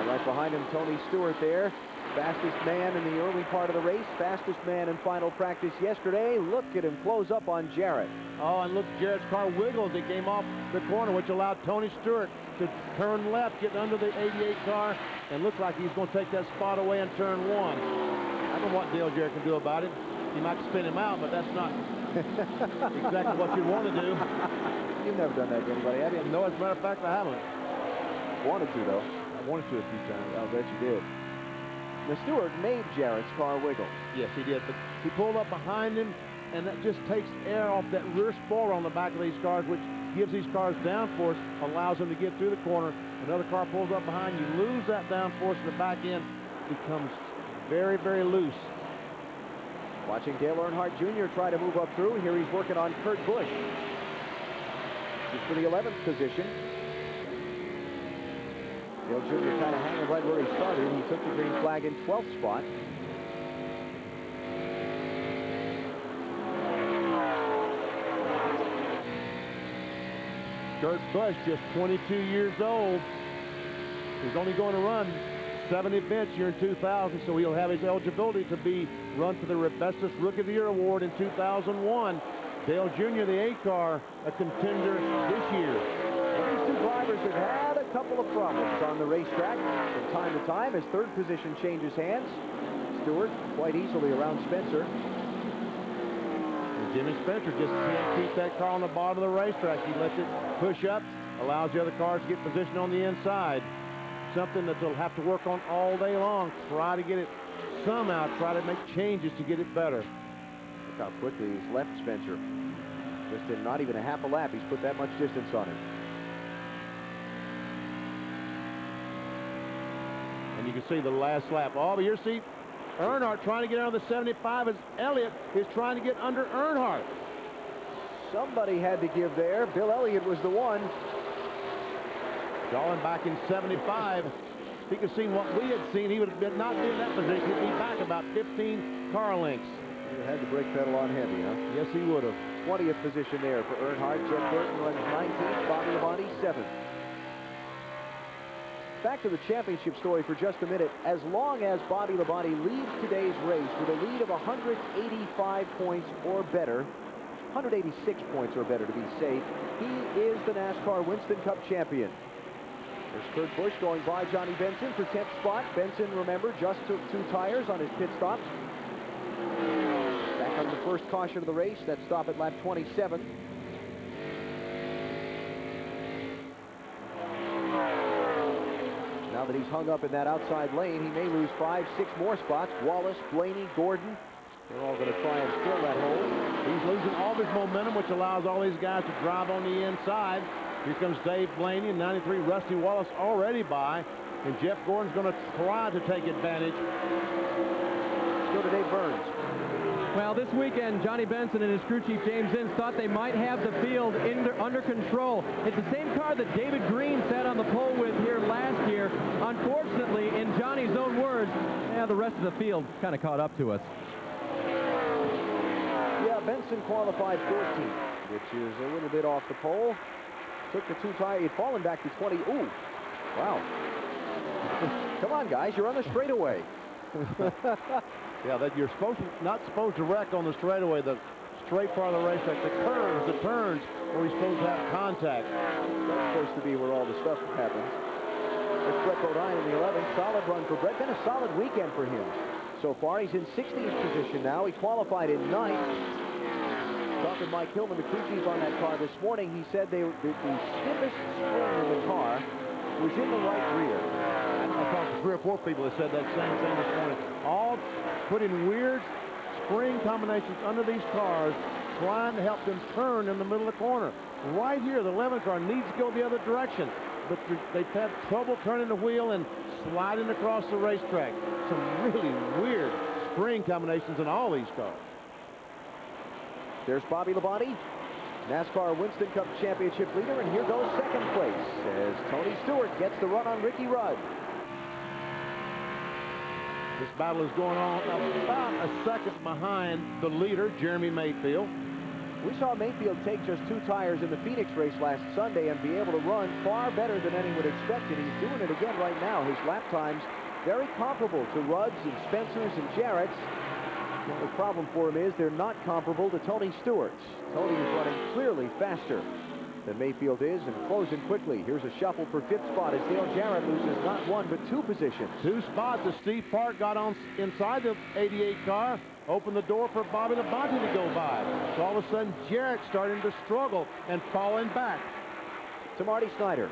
Right behind him, Tony Stewart there. Fastest man in the early part of the race, fastest man in final practice yesterday. Look at him close up on Jarrett. Oh, and look, Jarrett's car wiggled. It came off the corner, which allowed Tony Stewart to turn left, get under the 88 car, and looked like he's going to take that spot away in turn 1. I don't know what Dale Jarrett can do about it. He might spin him out, but that's not exactly what you want to do. You've never done that to anybody, have you? No, as a matter of fact, I haven't. Wanted to, though. I wanted to a few times. I'll bet you did. The Stewart made Jarrett's car wiggle. Yes, he did. But he pulled up behind him, and that just takes air off that rear spoiler on the back of these cars, which gives these cars downforce, allows them to get through the corner. Another car pulls up behind you, lose that downforce, and the back end becomes very, very loose. Watching Dale Earnhardt Jr. try to move up through. Here he's working on Kurt Busch. He's for the 11th position. Dale Jr. kind of hanging right where he started. He took the green flag in 12th spot. Kurt Busch, just 22 years old. He's only going to run 7 events here in 2000, so he'll have his eligibility to be run for the Bestest Rookie of the Year award in 2001. Dale Jr., the 8-car, a contender this year. These two drivers have had a couple of problems on the racetrack from time to time as third position changes hands. Stewart quite easily around Spencer. And Jimmy Spencer just can't keep that car on the bottom of the racetrack. He lets it push up, allows the other cars to get position on the inside. Something that they'll have to work on all day long. Try to get it somehow, try to make changes to get it better. Look how quickly he's left Spencer. Just in not even a half a lap, he's put that much distance on him. And you can see the last lap. Oh, but you see Earnhardt trying to get out of the 75 as Elliott is trying to get under Earnhardt. Somebody had to give there. Bill Elliott was the one. Darling back in 75. If he could have seen what we had seen, he would have not been in that position. He'd be back about 15 car lengths. He had the brake pedal on heavy, huh? Yes, he would have. 20th position there for Earnhardt. Jeff Burton runs 19th. Bobby Labonte 7th. Back to the championship story for just a minute. As long as Bobby Labonte leads today's race with a lead of 185 points or better, 186 points or better to be safe, he is the NASCAR Winston Cup champion. There's Kurt Busch going by Johnny Benson for 10th spot. Benson, remember, just took 2 tires on his pit stop. Back on the first caution of the race, that stop at lap 27. Now that he's hung up in that outside lane, he may lose 5, 6 more spots. Wallace, Blaney, Gordon, they're all going to try and fill that hole. He's losing all of his momentum, which allows all these guys to drive on the inside. Here comes Dave Blaney and 93. Rusty Wallace already by. And Jeff Gordon's going to try to take advantage. Let's go to Dave Burns. Well, this weekend, Johnny Benson and his crew chief James Inns thought they might have the field under control. It's the same car that David Green sat on the pole with here last year. Unfortunately, in Johnny's own words, the rest of the field kind of caught up to us. Yeah, Benson qualified 14th, which is a little bit off the pole. Took the 2 tire. He'd fallen back to 20. Ooh, wow. Come on, guys, you're on the straightaway. Yeah, that you're not supposed to wreck on the straightaway, the straight part of the racetrack, the curves, the turns, where you're supposed to have contact. That's supposed to be where all the stuff happens. It's Brett Bodine in the 11th. Solid run for Brett. Been a solid weekend for him. So far, he's in 16th position now. He qualified in 9th. Talking to Mike Hillman, the crew chief on that car this morning, he said the stiffest spring in the car was in the right rear. I talked to 3 or 4 people that said that same thing this morning. All put in weird spring combinations under these cars, trying to help them turn in the middle of the corner. Right here, the 11 car needs to go the other direction, but they've had trouble turning the wheel and sliding across the racetrack. Some really weird spring combinations in all these cars. There's Bobby Labonte, NASCAR Winston Cup Championship leader, and here goes second place as Tony Stewart gets the run on Ricky Rudd. This battle is going on about a second behind the leader, Jeremy Mayfield. We saw Mayfield take just 2 tires in the Phoenix race last Sunday and be able to run far better than anyone expected. He's doing it again right now. His lap times very comparable to Rudd's and Spencer's and Jarrett's. The problem for him is they're not comparable to Tony Stewart's. Tony is running clearly faster than Mayfield is and closing quickly. Here's a shuffle for 5th spot as Dale Jarrett loses not 1 but 2 positions. 2 spots as Steve Park got on inside the 88 car, opened the door for Bobby Labonte to go by. So all of a sudden Jarrett starting to struggle and falling back. To Marty Snyder.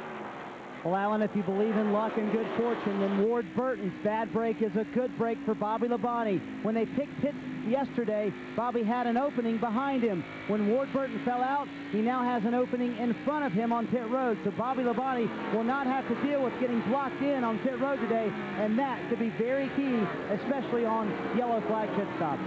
Well, Alan, if you believe in luck and good fortune, then Ward Burton's bad break is a good break for Bobby Labonte. When they picked pits yesterday, Bobby had an opening behind him. When Ward Burton fell out, he now has an opening in front of him on pit road. So Bobby Labonte will not have to deal with getting blocked in on pit road today, and that could be very key, especially on yellow flag pit stops.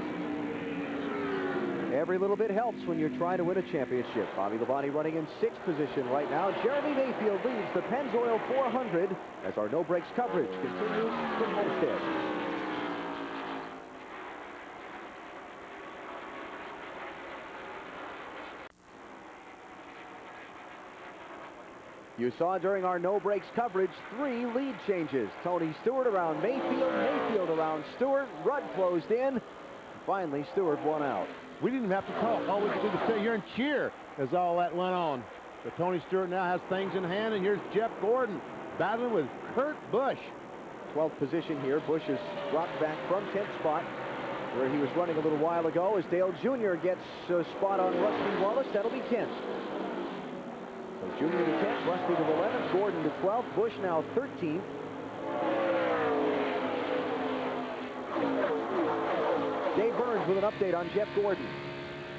Every little bit helps when you're trying to win a championship. Bobby Labonte running in 6th position right now. Jeremy Mayfield leads the Pennzoil 400 as our no brakes coverage continues from Homestead. You saw during our no breaks coverage 3 lead changes. Tony Stewart around Mayfield, Mayfield around Stewart, Rudd closed in. Finally, Stewart won out. We didn't even have to talk. All we could do was sit here and cheer as all that went on. So Tony Stewart now has things in hand, and here's Jeff Gordon battling with Kurt Busch. 12th position here. Busch is dropped back from 10th spot, where he was running a little while ago, as Dale Jr. gets a spot on Rusty Wallace. That'll be 10th. So Jr. to 10th, Rusty to 11th, Gordon to 12th, Busch now 13th. Dave Burns with an update on Jeff Gordon.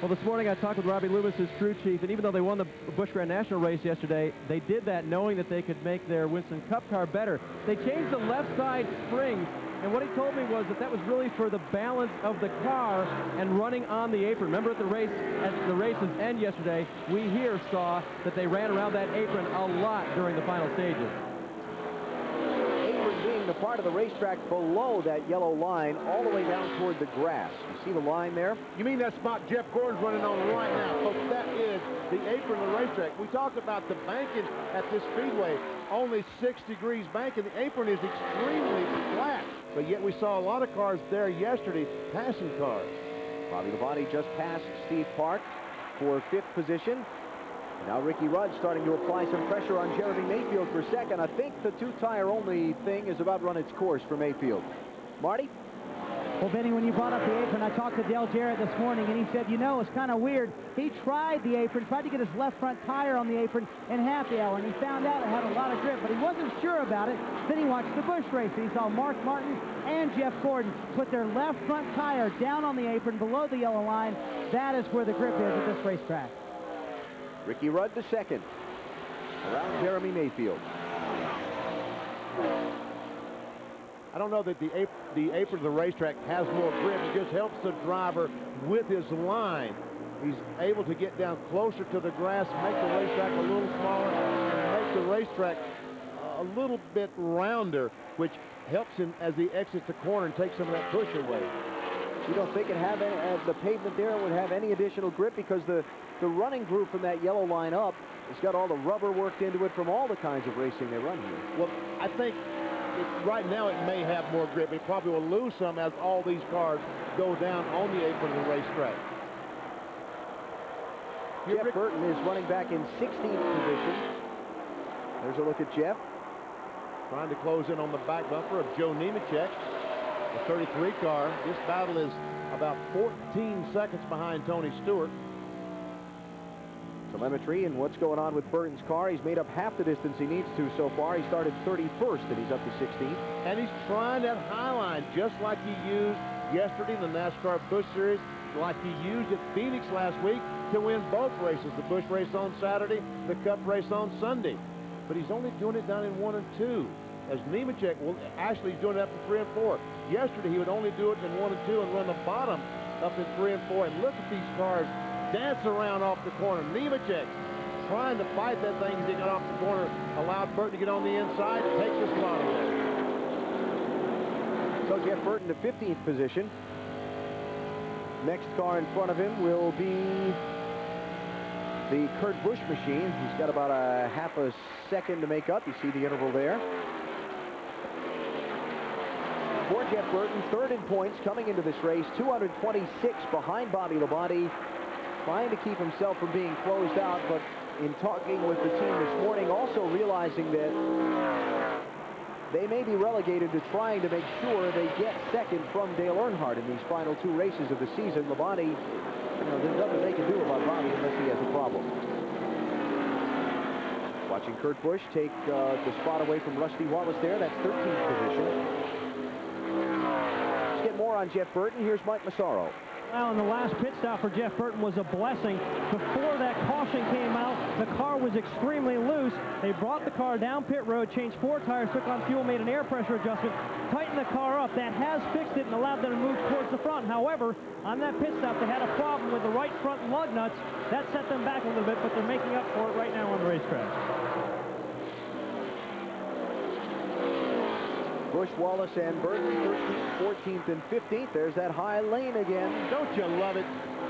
Well, this morning I talked with Robbie Loomis, his crew chief, and even though they won the Busch Grand National race yesterday, they did that knowing that they could make their Winston Cup car better. They changed the left side springs, and what he told me was that was really for the balance of the car and running on the apron. Remember at the race's end yesterday, we here saw that they ran around that apron a lot during the final stages. The part of the racetrack below that yellow line all the way down toward the grass. You see the line there? You mean that spot Jeff Gordon's running on right now? Folks, that is the apron of the racetrack. We talked about the banking at this speedway. Only 6 degrees banking. The apron is extremely flat. But yet we saw a lot of cars there yesterday, passing cars. Bobby Labonte just passed Steve Park for 5th position. Now Ricky Rudd starting to apply some pressure on Jeremy Mayfield for 2nd. I think the 2-tire only thing is about run its course for Mayfield. Marty? Well, Benny, when you brought up the apron, I talked to Dale Jarrett this morning, and he said, you know, it's kind of weird. He tried the apron, tried to get his left front tire on the apron in happy hour, and he found out it had a lot of grip, but he wasn't sure about it. Then he watched the Busch race, and he saw Mark Martin and Jeff Gordon put their left front tire down on the apron below the yellow line. That is where the grip is at this racetrack. Ricky Rudd to 2nd, around Jeremy Mayfield. I don't know that the apron of the racetrack has more grip. It just helps the driver with his line. He's able to get down closer to the grass, make the racetrack a little smaller, and make the racetrack a little bit rounder, which helps him as he exits the corner and takes some of that push away. You don't think the pavement there would have any additional grip, because the running groove from that yellow line up has got all the rubber worked into it from all the kinds of racing they run here. Well, I think right now it may have more grip. It probably will lose some as all these cars go down on the apron of the racetrack. Jeff Burton is running back in 16th position. There's a look at Jeff. Trying to close in on the back bumper of Joe Nemechek, the 33 car. This battle is about 14 seconds behind Tony Stewart. Telemetry and what's going on with Burton's car. He's made up half the distance he needs to so far. He started 31st, and he's up to 16th. And he's trying that high line just like he used yesterday in the NASCAR Busch Series, like he used at Phoenix last week to win both races, the Busch race on Saturday, the Cup race on Sunday. But he's only doing it down in 1 and 2. As Nemechek, well, actually he's doing it up in 3 and 4. Yesterday he would only do it in 1 and 2 and run the bottom up in 3 and 4. And look at these cars dance around off the corner. Nemechek trying to fight that thing as he got off the corner, allowed Burton to get on the inside, takes the spot away. So Jeff Burton to 15th position. Next car in front of him will be the Kurt Busch machine. He's got about a half a second to make up. You see the interval there. For Jeff Burton, 3rd in points coming into this race, 226 behind Bobby Labonte, trying to keep himself from being closed out, but in talking with the team this morning, also realizing that they may be relegated to trying to make sure they get 2nd from Dale Earnhardt in these final 2 races of the season. Labonte, you know, there's nothing they can do about Bobby unless he has a problem. Watching Kurt Busch take the spot away from Rusty Wallace there. That's 13th position. Let's get more on Jeff Burton. Here's Mike Massaro. Well, and the last pit stop for Jeff Burton was a blessing. Before that caution came out, the car was extremely loose. They brought the car down pit road, changed 4 tires, took on fuel, made an air pressure adjustment, tightened the car up. That has fixed it and allowed them to move towards the front. However, on that pit stop, they had a problem with the right front lug nuts. That set them back a little bit, but they're making up for it right now on the racetrack. Busch, Wallace, and Burton, 13th, 14th, and 15th. There's that high lane again. Don't you love it?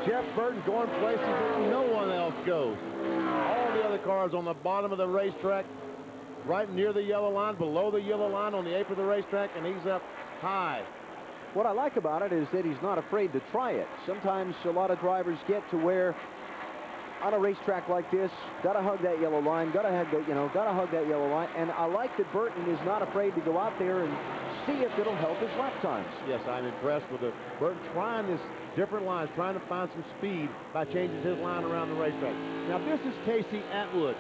Jeff Burton going places that no one else goes. All the other cars on the bottom of the racetrack, right near the yellow line, below the yellow line on the apron of the racetrack, and he's up high. What I like about it is that he's not afraid to try it. Sometimes a lot of drivers get to where on a racetrack like this, gotta hug that yellow line, gotta hug that yellow line. And I like that Burton is not afraid to go out there and see if it'll help his lap times. Yes, I'm impressed with Burton trying this different lines, trying to find some speed by changing his line around the racetrack. Now, this is Casey Atwood.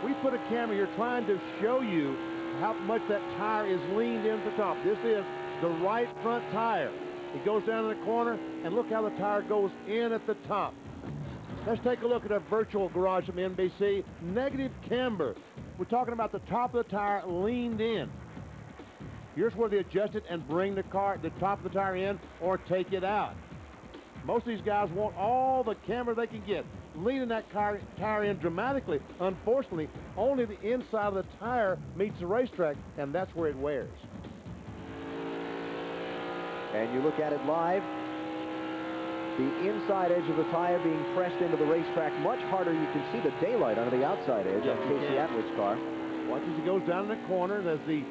We put a camera here trying to show you how much that tire is leaned in at the top. This is the right front tire. It goes down in the corner, and look how the tire goes in at the top. Let's take a look at a virtual garage from NBC. Negative camber. We're talking about the top of the tire leaned in. Here's where they adjust it and bring the top of the tire in or take it out. Most of these guys want all the camber they can get, leaning that tire in dramatically. Unfortunately, only the inside of the tire meets the racetrack, and that's where it wears. And you look at it live, the inside edge of the tire being pressed into the racetrack much harder. You can see the daylight under the outside edge of Casey Atwood's car. Watch as he goes down in the corner, and as the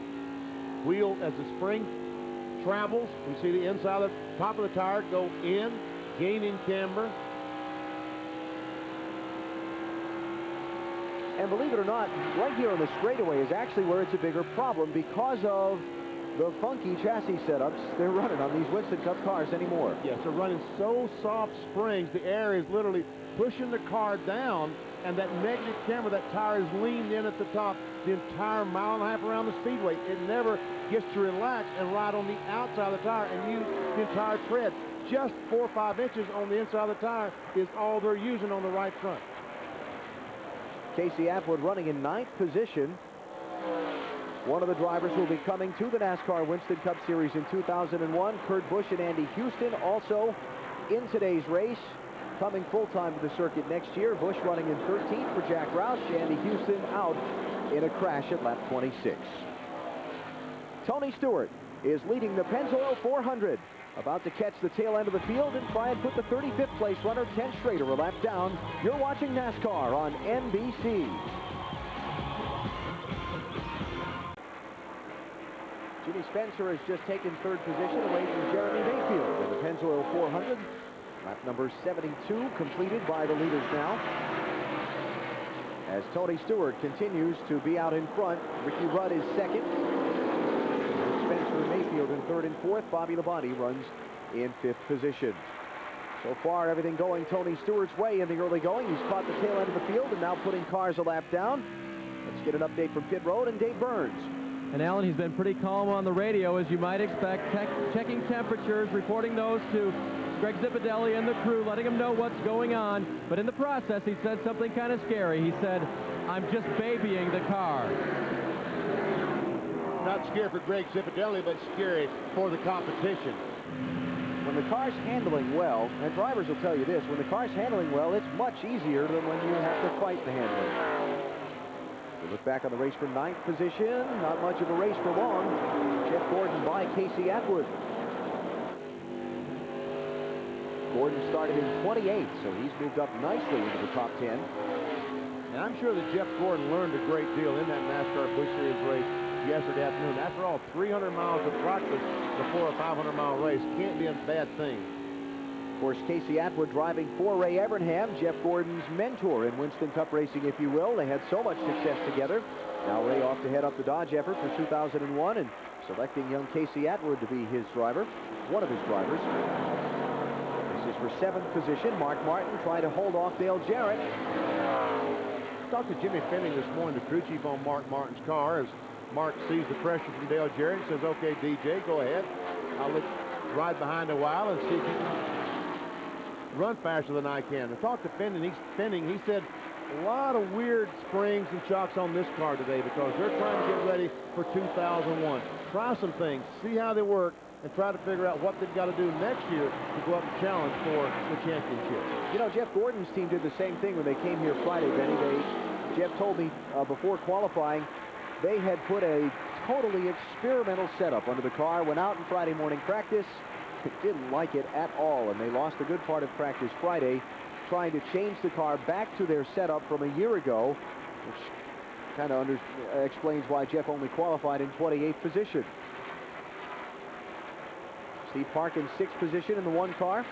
spring travels, we see the inside of the top of the tire go in, gaining camber. And believe it or not, right here on the straightaway is actually where it's a bigger problem because of the funky chassis setups they're running on these Winston Cup cars anymore. Yes, they're running so soft springs, the air is literally pushing the car down, and that negative camber, that tire is leaned in at the top the entire mile and a half around the speedway. It never gets to relax and ride on the outside of the tire and use the entire tread. Just 4 or 5 inches on the inside of the tire is all they're using on the right front. Casey Atwood running in 9th position. One of the drivers will be coming to the NASCAR Winston Cup Series in 2001. Kurt Busch and Andy Houston also in today's race, coming full-time to the circuit next year. Busch running in 13th for Jack Roush. Andy Houston out in a crash at lap 26. Tony Stewart is leading the Pennzoil 400. About to catch the tail end of the field and try and put the 35th place runner, Ken Schrader, a lap down. You're watching NASCAR on NBC. Jimmy Spencer has just taken 3rd position away from Jeremy Mayfield in the Pennzoil 400. Lap number 72 completed by the leaders now. As Tony Stewart continues to be out in front, Ricky Rudd is 2nd. Spencer and Mayfield in 3rd and 4th. Bobby Labonte runs in 5th position. So far, everything going Tony Stewart's way in the early going. He's caught the tail end of the field and now putting cars a lap down. Let's get an update from pit road and Dave Burns. And Alan, he's been pretty calm on the radio, as you might expect, checking temperatures, reporting those to Greg Zipadelli and the crew, letting him know what's going on. But in the process, he said something kind of scary. He said, "I'm just babying the car." Not scary for Greg Zipadelli, but scary for the competition. When the car's handling well, and drivers will tell you this, when the car's handling well, it's much easier than when you have to fight the handling. We look back on the race for 9th position. Not much of a race for long. Jeff Gordon by Casey Atwood. Gordon started in 28th, so he's moved up nicely into the top 10. And I'm sure that Jeff Gordon learned a great deal in that NASCAR Busch Series race yesterday afternoon. After all, 300 miles of practice before a 500-mile race can't be a bad thing. Of course, Casey Atwood driving for Ray Evernham, Jeff Gordon's mentor in Winston Cup racing, if you will. They had so much success together. Now Ray off to head up the Dodge effort for 2001 and selecting young Casey Atwood to be his driver, one of his drivers. This is for 7th position. Mark Martin trying to hold off Dale Jarrett. Talked to Jimmy Fenning this morning, the crew chief on Mark Martin's car, as Mark sees the pressure from Dale Jarrett and says, "Okay, DJ, go ahead. I'll let you ride behind a while and see if you can run faster than I can." I talked to Fenning. He said a lot of weird springs and shocks on this car today because they're trying to get ready for 2001. Try some things, see how they work, and try to figure out what they've got to do next year to go up and challenge for the championship. You know, Jeff Gordon's team did the same thing when they came here Friday, Benny. Jeff told me before qualifying they had put a totally experimental setup under the car, went out in Friday morning practice, didn't like it at all, and they lost a good part of practice Friday trying to change the car back to their setup from a year ago, which kind of explains why Jeff only qualified in 28th position. Steve Park in 6th position in the 1 car.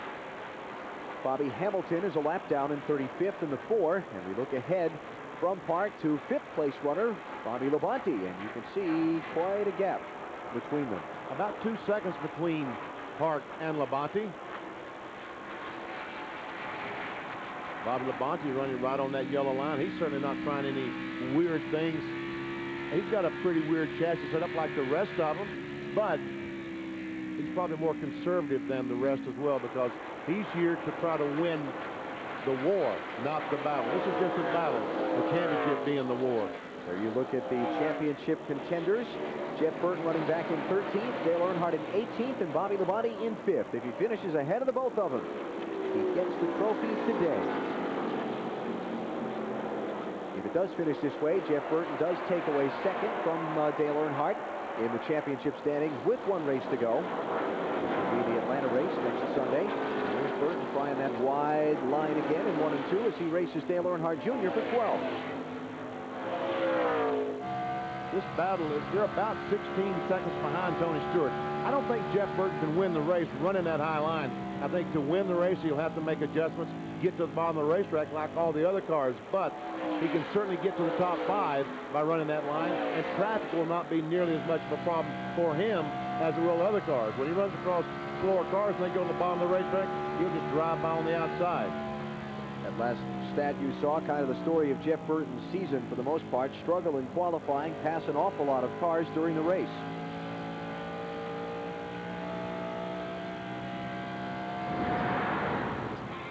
Bobby Hamilton is a lap down in 35th in the 4, and we look ahead from Park to 5th place runner Bobby Labonte, and you can see quite a gap between them. About 2 seconds between Park and Labonte. Bobby Labonte running right on that yellow line. He's certainly not trying any weird things. He's got a pretty weird chassis set up like the rest of them, but he's probably more conservative than the rest as well, because he's here to try to win the war, not the battle. This is just a battle, the championship being the war. There you look at the championship contenders. Jeff Burton running back in 13th, Dale Earnhardt in 18th, and Bobby Labonte in 5th. If he finishes ahead of the both of them, he gets the trophy today. If it does finish this way, Jeff Burton does take away second from Dale Earnhardt in the championship standings with 1 race to go. This will be the Atlanta race next Sunday. Here's Burton trying that wide line again in 1 and 2 as he races Dale Earnhardt Jr. for 12. This battle is, they're about 16 seconds behind Tony Stewart. I don't think Jeff Burton can win the race running that high line. I think to win the race, he'll have to make adjustments, get to the bottom of the racetrack like all the other cars, but he can certainly get to the top 5 by running that line, and traffic will not be nearly as much of a problem for him as it will other cars. When he runs across slower cars and they go to the bottom of the racetrack, he'll just drive by on the outside. That last stat you saw, kind of the story of Jeff Burton's season for the most part. Struggle in qualifying, pass an awful lot of cars during the race.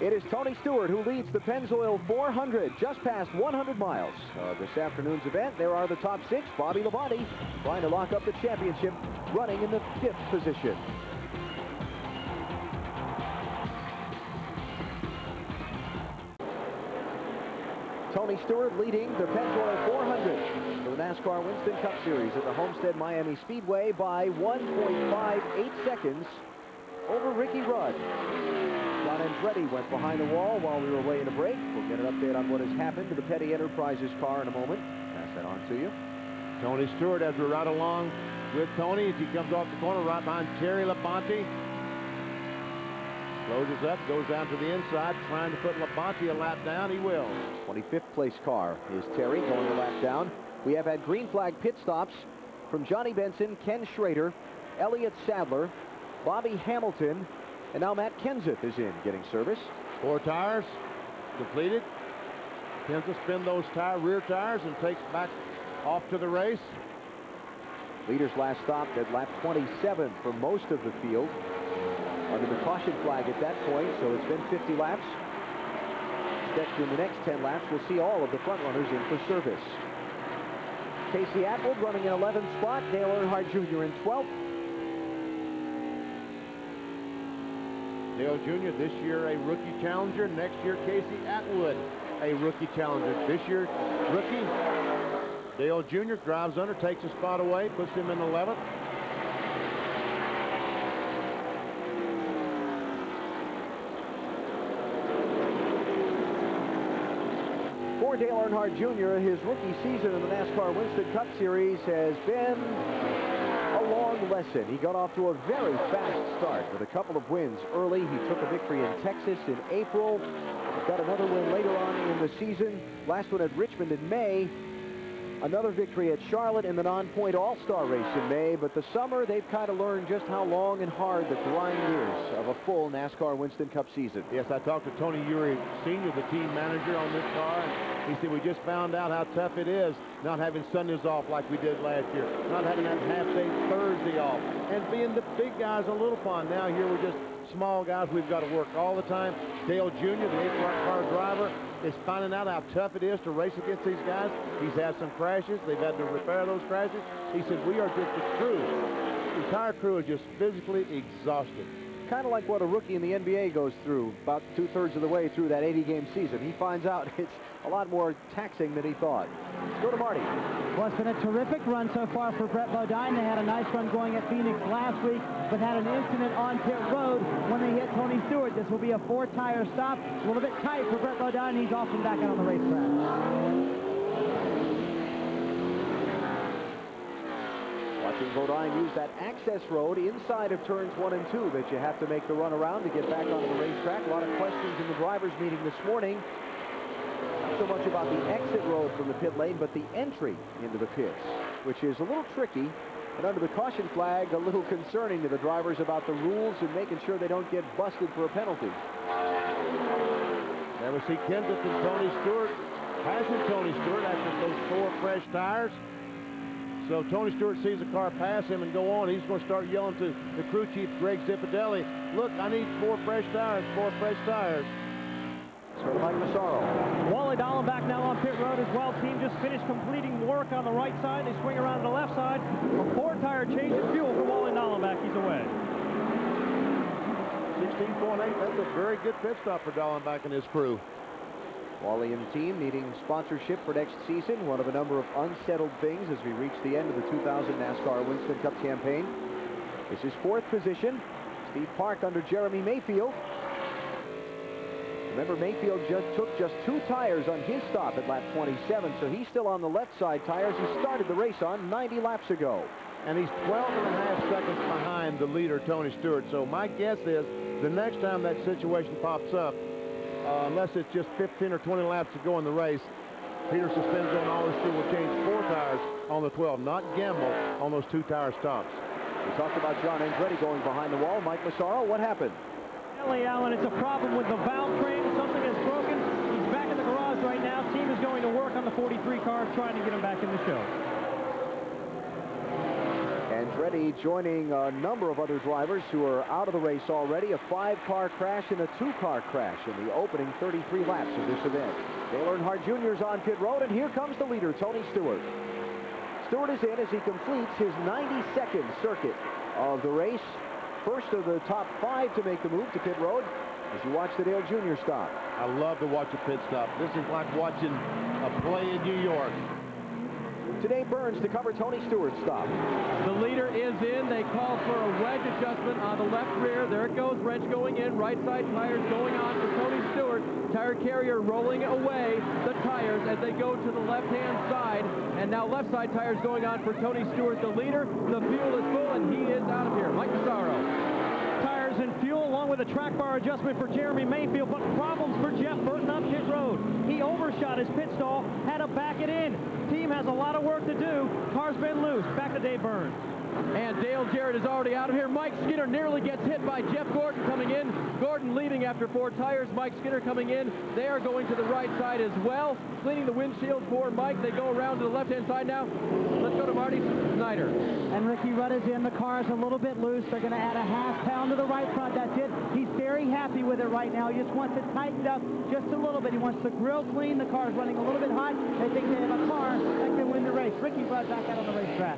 It is Tony Stewart who leads the Pennzoil 400, just past 100 miles. This afternoon's event, there are the top 6. Bobby Labonte trying to lock up the championship, running in the 5th position. Tony Stewart leading the Pennzoil 400 for the NASCAR Winston Cup Series at the Homestead Miami Speedway by 1.58 seconds over Ricky Rudd. John Andretti went behind the wall while we were away in a break. We'll get an update on what has happened to the Petty Enterprises car in a moment. Pass that on to you. Tony Stewart, as we're right along with Tony, as he comes off the corner right behind Terry Labonte. Closes up, goes down to the inside, trying to put Labonte a lap down. He will. 25th place car is Terry going a lap down. We have had green flag pit stops from Johnny Benson, Ken Schrader, Elliott Sadler, Bobby Hamilton, and now Matt Kenseth is in getting service. 4 tires completed. Kenseth spin those rear tires and takes back off to the race. Leaders last stopped at lap 27 for most of the field, under the caution flag at that point, so it's been 50 laps. Next, in the next 10 laps, we'll see all of the front runners in for service. Casey Atwood running in 11th spot, Dale Earnhardt Jr. in 12th. Dale Jr. this year a rookie challenger. Next year, Casey Atwood, a rookie challenger. This year, rookie Dale Jr. drives under, takes a spot away, puts him in 11th. For Dale Earnhardt Jr., his rookie season in the NASCAR Winston Cup Series has been a long lesson. He got off to a very fast start with a couple of wins early. He took a victory in Texas in April. Got another win later on in the season. Last one at Richmond in May. Another victory at Charlotte in the non-point All-Star race in May. But the summer, they've kind of learned just how long and hard the grind is of a full NASCAR Winston Cup season. Yes, I talked to Tony Uri Sr., the team manager on this car, and he said, we just found out how tough it is not having Sundays off like we did last year, not having that half-day Thursday off, and being the big guys on Little Pond. Now here we're just small guys. We've got to work all the time. Dale Jr., the 8-car driver, is finding out how tough it is to race against these guys. He's had some crashes. They've had to repair those crashes. He said, we are just a crew. The entire crew is just physically exhausted. kind of like what a rookie in the NBA goes through about 2/3 of the way through that 80-game season. He finds out it's a lot more taxing than he thought. Let's go to Marty. Well, it's been a terrific run so far for Brett Bodine. They had a nice run going at Phoenix last week, but had an incident on pit road when they hit Tony Stewart. This will be a 4-tire stop. A little bit tight for Brett Bodine. He's off and back out on the racetrack. Watching Bodine use that access road inside of turns 1 and 2 that you have to make the run around to get back onto the racetrack. A lot of questions in the drivers' meeting this morning. Not so much about the exit road from the pit lane, but the entry into the pits, which is a little tricky. And under the caution flag, a little concerning to the drivers about the rules and making sure they don't get busted for a penalty. There we see Kenseth and Tony Stewart passing Tony Stewart after those 4 fresh tires. So Tony Stewart sees the car pass him and go on. He's going to start yelling to the crew chief, Greg Zippodelli, look, I need 4 fresh tires, 4 fresh tires. So Mike Massaro. Wally Dallenbach now on pit road as well. Team just finished completing work on the right side. They swing around to the left side. A 4-tire change of fuel for Wally Dallenbach. He's away. 16.8. That's a very good pit stop for Dallenbach and his crew. Wally and team needing sponsorship for next season. One of a number of unsettled things as we reach the end of the 2000 NASCAR Winston Cup campaign. This is 4th position. Steve Park under Jeremy Mayfield. Remember, Mayfield took just 2 tires on his stop at lap 27, so he's still on the left side tires he started the race on 90 laps ago. And he's 12.5 seconds behind the leader, Tony Stewart. So my guess is the next time that situation pops up, unless it's just 15 or 20 laps to go in the race, Peter Suspensio and all his crew will change 4 tires on the 12, not gamble on those 2-tire stops. We talked about John Andretti going behind the wall. Mike Massaro, what happened? Ellie Allen, it's a problem with the valve train. Something is broken. He's back in the garage right now. Team is going to work on the 43 car, trying to get him back in the show. Andretti joining a number of other drivers who are out of the race already. A 5-car crash and a 2-car crash in the opening 33 laps of this event. Dale Earnhardt Jr. is on pit road, and here comes the leader, Tony Stewart. Stewart is in as he completes his 92nd circuit of the race. First of the top 5 to make the move to pit road as you watch the Dale Jr. stop. I love to watch a pit stop. This is like watching a play in New York. Today Burns to cover Tony Stewart's stop. The leader is in. They call for a wedge adjustment on the left rear. There it goes. Wrench going in. Right side tires going on for Tony Stewart. Tire carrier rolling away the tires as they go to the left-hand side. And now left side tires going on for Tony Stewart, the leader. The fuel is full, and he is out of here. Mike Massaro. Tires and fuel, along with a track bar adjustment for Jeremy Mayfield, but problems for Jeff Burton on pit road. He overshot his pit stall, had to back it in. Team has a lot of work to do. Car's been loose. Back to Dave Burns. And Dale Jarrett is already out of here. Mike Skinner nearly gets hit by Jeff Gordon coming in. Gordon leading after 4 tires. Mike Skinner coming in. They are going to the right side as well. Cleaning the windshield for Mike. They go around to the left-hand side now. Let's go to Marty Snyder. And Ricky Rudd is in. The car is a little bit loose. They're going to add a ½ pound to the right front. That's it. He's very happy with it right now. He just wants it tightened up just a little bit. He wants the grill clean. The car's running a little bit hot. They think they have a car that can win the race. Ricky Rudd back out on the racetrack.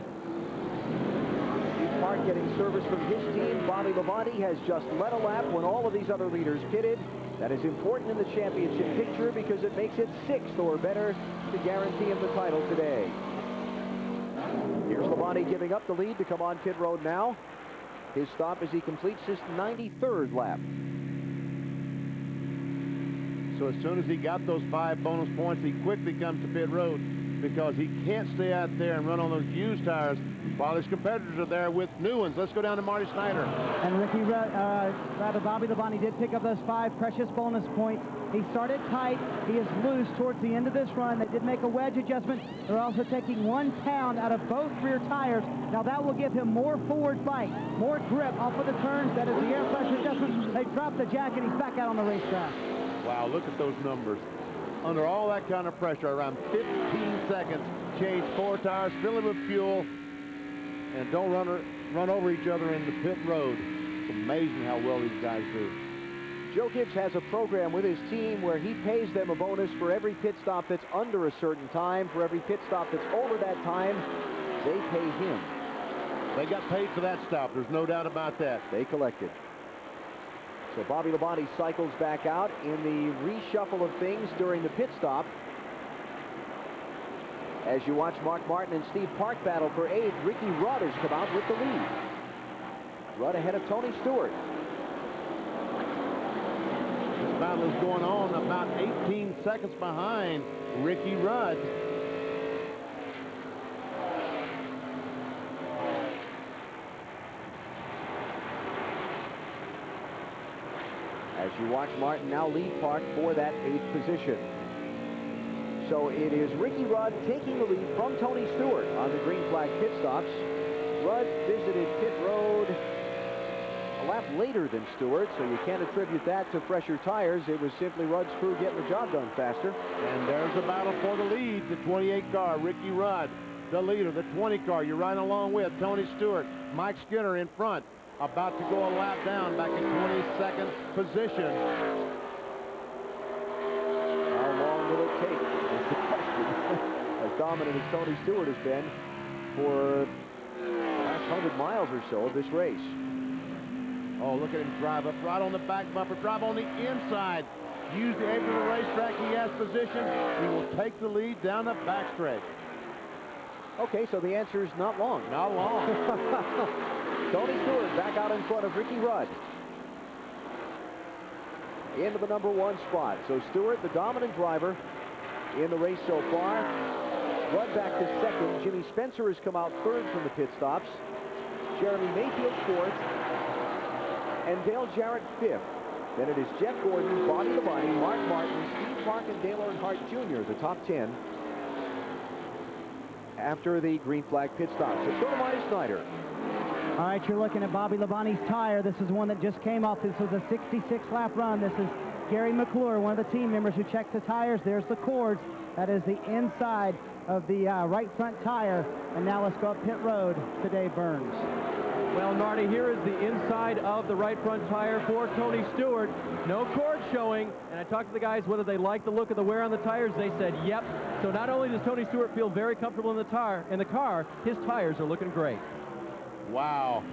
Park getting service from his team. Bobby Labonte has just led a lap when all of these other leaders pitted. That is important in the championship picture because it makes it 6th or better to guarantee him the title today. Here's Labonte giving up the lead to come on pit road now. His stop as he completes his 93rd lap. So as soon as he got those 5 bonus points, he quickly comes to pit road because he can't stay out there and run on those used tires while his competitors are there with new ones. Let's go down to Marty Snyder. And Ricky Bobby Labonte did pick up those 5 precious bonus points. He started tight. He is loose towards the end of this run. They did make a wedge adjustment. They're also taking 1 pound out of both rear tires. Now that will give him more forward bite, more grip off of the turns. That is the air pressure adjustment. They dropped the jack and he's back out on the racetrack. Wow, look at those numbers. Under all that kind of pressure, around 15 seconds, change 4 tires, fill it with fuel, and don't run over each other in the pit road. It's amazing how well these guys do. Joe Gibbs has a program with his team where he pays them a bonus for every pit stop that's under a certain time. For every pit stop that's over that time, they pay him. They got paid for that stop. There's no doubt about that. They collected. So Bobby Labonte cycles back out in the reshuffle of things during the pit stop. As you watch Mark Martin and Steve Park battle for 8th, Ricky Rudd has come out with the lead. Rudd ahead of Tony Stewart. This battle is going on about 18 seconds behind Ricky Rudd. As you watch Martin now lead Park for that 8th position. So it is Ricky Rudd taking the lead from Tony Stewart on the green flag pit stops. Rudd visited pit road a lap later than Stewart, so you can't attribute that to fresher tires. It was simply Rudd's crew getting the job done faster. And there's a battle for the lead. The 28 car, Ricky Rudd, the leader. The 20 car, you're right along with Tony Stewart. Mike Skinner in front, about to go a lap down, back in 22nd position. How long will it take? That's the question. As dominant as Tony Stewart has been for the last 100 miles or so of this race. Oh, look at him drive up right on the back bumper, drive on the inside. Use the apron of the racetrack. He has position. He will take the lead down the backstretch. Okay, so the answer is not long. Not long. Tony Stewart back out in front of Ricky Rudd. Into the #1 spot. So Stewart, the dominant driver in the race so far. Rudd back to 2nd. Jimmy Spencer has come out 3rd from the pit stops. Jeremy Mayfield 4th. And Dale Jarrett 5th. Then it is Jeff Gordon, Bobby Labonte, Mark Martin, Steve Park, and Dale Earnhardt Jr., the top 10 after the green flag pit stops. Let's go to Marty Snyder. All right, you're looking at Bobby Labonte's tire. This is one that just came off. This was a 66-lap run. This is Gary McClure, one of the team members who checks the tires. There's the cords. That is the inside of the right front tire. And now let's go up pit road to Dave Burns. Well, Nardi, here is the inside of the right front tire for Tony Stewart. No cord showing, and I talked to the guys whether they liked the look of the wear on the tires. They said, yep. So not only does Tony Stewart feel very comfortable in the car, his tires are looking great. Wow,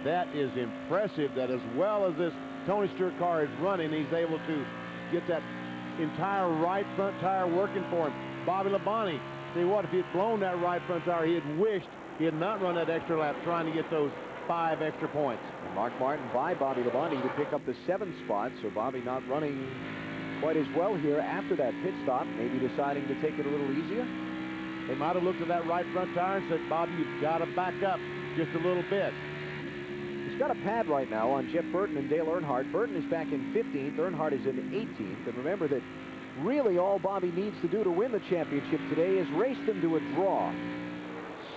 that is impressive that as well as this Tony Stewart car is running, he's able to get that entire right front tire working for him. Bobby Labonte, see what, if he had blown that right front tire, he had wished he had not run that extra lap trying to get those 5 extra points. And Mark Martin by Bobby Labonte to pick up the 7th spot, so Bobby not running quite as well here after that pit stop, maybe deciding to take it a little easier. They might have looked at that right front tire and said, Bobby, you've got to back up just a little bit. He's got a pad right now on Jeff Burton and Dale Earnhardt. Burton is back in 15th, Earnhardt is in 18th, and remember that really all Bobby needs to do to win the championship today is race them to a draw.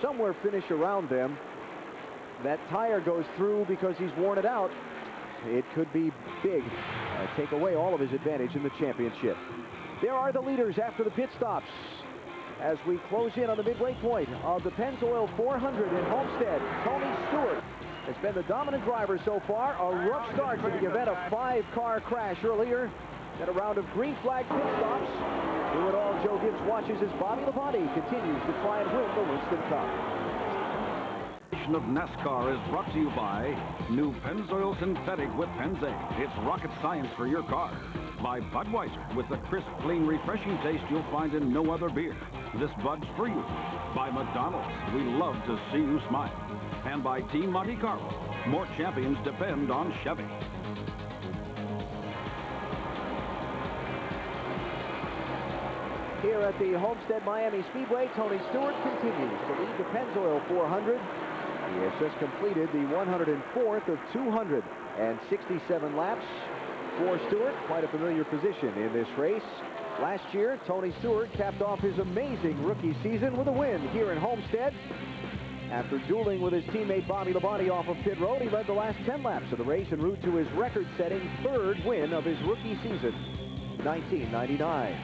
Somewhere finish around them. That tire goes through because he's worn it out. It could be big. Take away all of his advantage in the championship. There are the leaders after the pit stops. As we close in on the midway point of the Pennzoil 400 in Homestead, Tony Stewart has been the dominant driver so far. A rough start to the event, a 5-car crash earlier. Then a round of green flag pit stops. Through it all, Joe Gibbs watches as Bobby Labonte continues to try and win the Winston Cup. Of NASCAR is brought to you by new Pennzoil Synthetic with Pennzoil. It's rocket science for your car. By Budweiser, with the crisp, clean, refreshing taste you'll find in no other beer. This Bud's for you. By McDonald's, we love to see you smile. And by Team Monte Carlo, more champions depend on Chevy. Here at the Homestead Miami Speedway, Tony Stewart continues to lead the Pennzoil 400. He has just completed the 104th of 267 laps for Stewart. Quite a familiar position in this race. Last year, Tony Stewart capped off his amazing rookie season with a win here in Homestead. After dueling with his teammate Bobby Labonte off of pit road, he led the last 10 laps of the race en route to his record-setting 3rd win of his rookie season, 1999.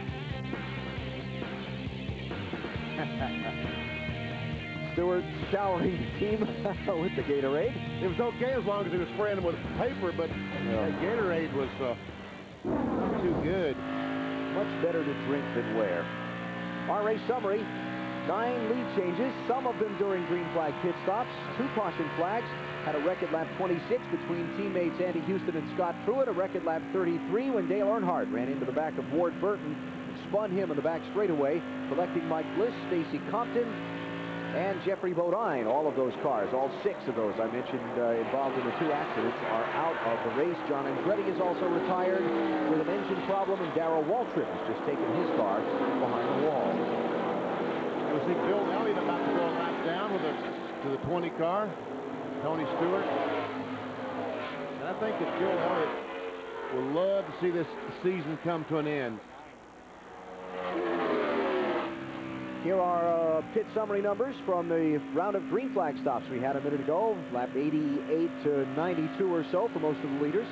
Stewart showering the team with the Gatorade. It was okay as long as he was spraying them with paper, but that Gatorade was not too good. Much better to drink than wear. Our race summary, 9 lead changes, some of them during green flag pit stops, 2 caution flags, had a record lap 26 between teammates Andy Houston and Scott Pruitt, a record lap 33 when Dale Earnhardt ran into the back of Ward Burton and spun him in the back straightaway, collecting Mike Bliss, Stacy Compton, and Jeffrey Bodine. All of those cars, all 6 of those I mentioned involved in the 2 accidents, are out of the race. John Andretti is also retired with an engine problem, and Darrell Waltrip has just taken his car behind the wall. I see Bill Elliott about to go a lap down with to the 20 car. Tony Stewart. And I think that Bill Elliott will love to see this season come to an end. Here are pit summary numbers from the round of green flag stops we had a minute ago. Lap 88 to 92 or so for most of the leaders.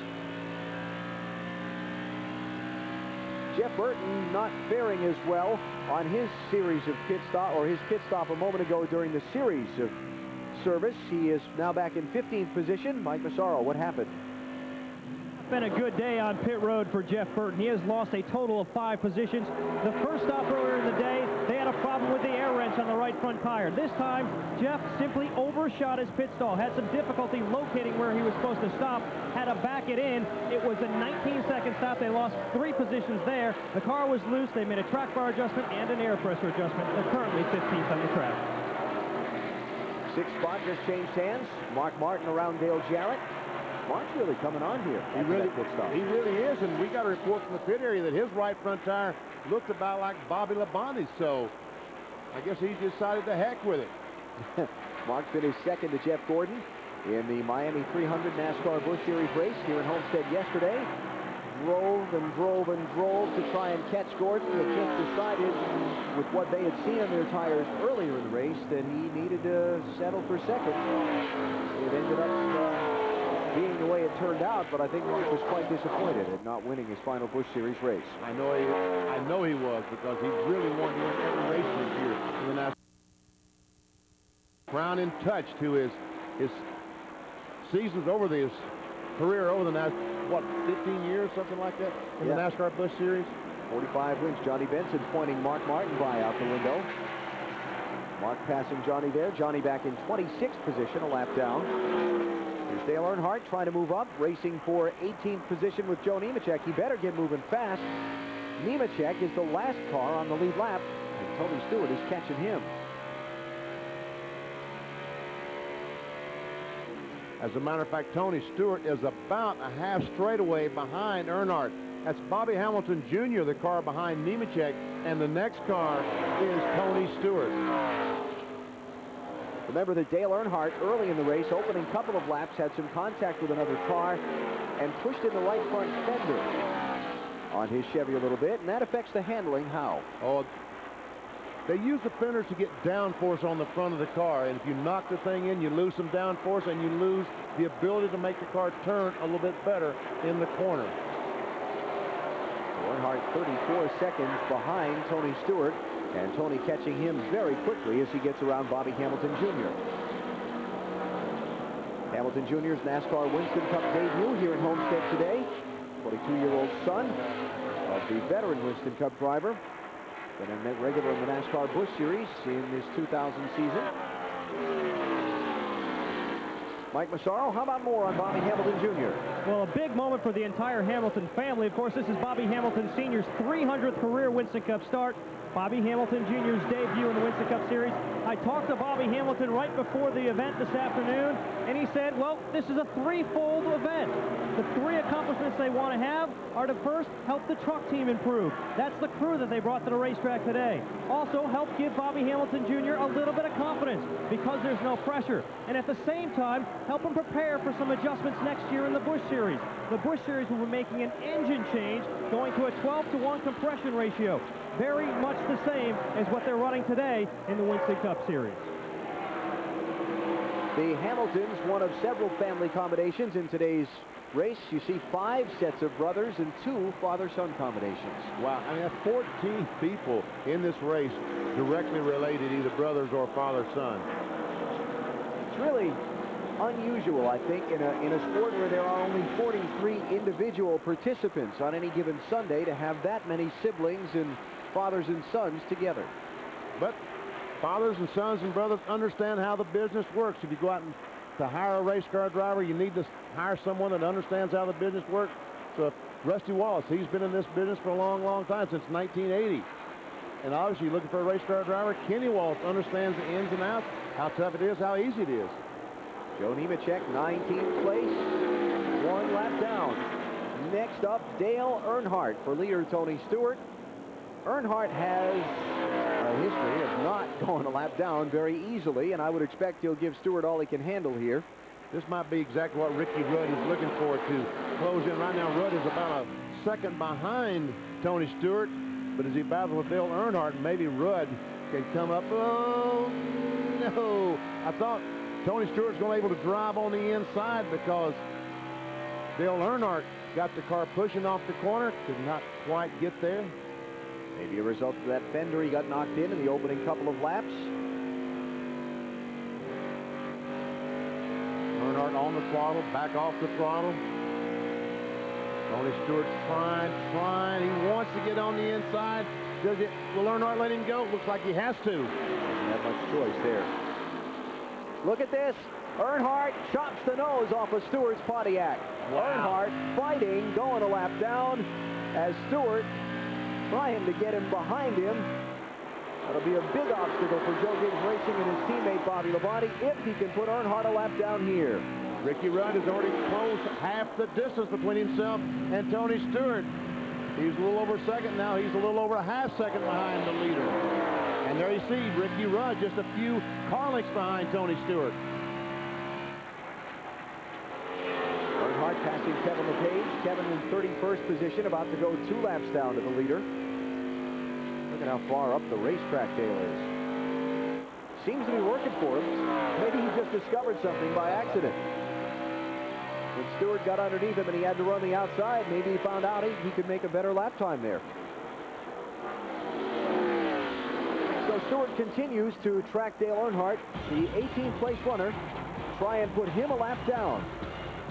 Jeff Burton not faring as well on his series of pit stop, or his pit stop a moment ago during the series of service. He is now back in 15th position. Mike Massaro, what happened? Been a good day on pit road for Jeff Burton. He has lost a total of 5 positions. The first stop earlier in the day, they had a problem with the air wrench on the right front tire. This time, Jeff simply overshot his pit stall, had some difficulty locating where he was supposed to stop, had to back it in. It was a 19-second stop. They lost 3 positions there. The car was loose. They made a track bar adjustment and an air pressure adjustment. They're currently 15th on the track. 6th spot just changed hands. Mark Martin around Dale Jarrett. Mark's really coming on here. He really is, and we got a report from the pit area that his right front tire looked about like Bobby Labonte's, so I guess he decided to heck with it. Mark finished second to Jeff Gordon in the Miami 300 NASCAR Busch Series race here in Homestead yesterday. Drove and drove and drove to try and catch Gordon, but just decided with what they had seen on their tires earlier in the race that he needed to settle for second. It ended up being the way it turned out, but I think Mark was quite disappointed at not winning his final Busch Series race. I know he was, because he really wanted to win every race this year in the NASCAR. Crown in touch to his seasons over his career over the NASCAR, what, 15 years, something like that, in the NASCAR Busch Series? 45 wins. Johnny Benson pointing Mark Martin by out the window. Mark passing Johnny there. Johnny back in 26th position, a lap down. Here's Dale Earnhardt trying to move up, racing for 18th position with Joe Nemechek. He better get moving fast. Nemechek is the last car on the lead lap, and Tony Stewart is catching him. As a matter of fact, Tony Stewart is about a half straightaway behind Earnhardt. That's Bobby Hamilton Jr., the car behind Nemechek, and the next car is Tony Stewart. Remember that Dale Earnhardt, early in the race, opening couple of laps, had some contact with another car and pushed in the right front fender on his Chevy a little bit, and that affects the handling. How? Oh, they use the fenders to get downforce on the front of the car, and if you knock the thing in, you lose some downforce, and you lose the ability to make the car turn a little bit better in the corner. Earnhardt 34 seconds behind Tony Stewart, and Tony catching him very quickly as he gets around Bobby Hamilton Jr. Hamilton Jr.'s NASCAR Winston Cup debut here in Homestead today. 22-year-old son of the veteran Winston Cup driver. Been a regular in the NASCAR Busch Series in this 2000 season. Mike Massaro, how about more on Bobby Hamilton Jr.? Well, a big moment for the entire Hamilton family. Of course, this is Bobby Hamilton Sr.'s 300th career Winston Cup start. Bobby Hamilton Jr.'s debut in the Winston Cup Series. I talked to Bobby Hamilton right before the event this afternoon, and he said, well, this is a threefold event. The 3 accomplishments they want to have are to first help the truck team improve. That's the crew that they brought to the racetrack today. Also, help give Bobby Hamilton Jr. a little bit of confidence because there's no pressure. And at the same time, help him prepare for some adjustments next year in the Busch Series. The Busch Series will be making an engine change, going to a 12-to-1 compression ratio. Very much the same as what they're running today in the Winston Cup Series. The Hamiltons, one of several family combinations in today's race. You see 5 sets of brothers and 2 father-son combinations. Wow, I mean, that's 14 people in this race directly related, either brothers or father-son. It's really unusual, I think, in a sport where there are only 43 individual participants on any given Sunday to have that many siblings and fathers and sons together. But fathers and sons and brothers understand how the business works. If you go out and to hire a race car driver, you need to hire someone that understands how the business works. So Rusty Wallace, he's been in this business for a long, long time, since 1980. And obviously looking for a race car driver. Kenny Wallace understands the ins and outs, how tough it is, how easy it is. Joe Nemechek, 19th place, 1 lap down. Next up, Dale Earnhardt for leader Tony Stewart. Earnhardt has a history of not going a lap down very easily, and I would expect he'll give Stewart all he can handle here. This might be exactly what Ricky Rudd is looking for to close in. Right now, Rudd is about a second behind Tony Stewart, but as he battles with Dale Earnhardt, maybe Rudd can come up. Oh, no. I thought Tony Stewart's going to be able to drive on the inside because Dale Earnhardt got the car pushing off the corner, could not quite get there. Maybe a result of that fender he got knocked in the opening couple of laps. Earnhardt on the throttle, back off the throttle. Tony Stewart trying. He wants to get on the inside. Will Earnhardt let him go? Looks like he has to. Doesn't have much choice there. Look at this. Earnhardt chops the nose off of Stewart's Pontiac. Wow. Earnhardt fighting, going a lap down as Stewart trying to get him behind him. That'll be a big obstacle for Joe Gibbs Racing and his teammate Bobby Labonte if he can put Earnhardt a lap down here. Ricky Rudd has already closed half the distance between himself and Tony Stewart. He's a little over second now. He's a little over a half second behind the leader. And there you see Ricky Rudd just a few car lengths behind Tony Stewart. Earnhardt passing Kevin LePage. Kevin in 31st position, about to go 2 laps down to the leader. Look at how far up the racetrack Dale is. Seems to be working for him. Maybe he just discovered something by accident. When Stewart got underneath him and he had to run the outside, maybe he found out he could make a better lap time there. So Stewart continues to track Dale Earnhardt, the 18th place runner, try and put him a lap down.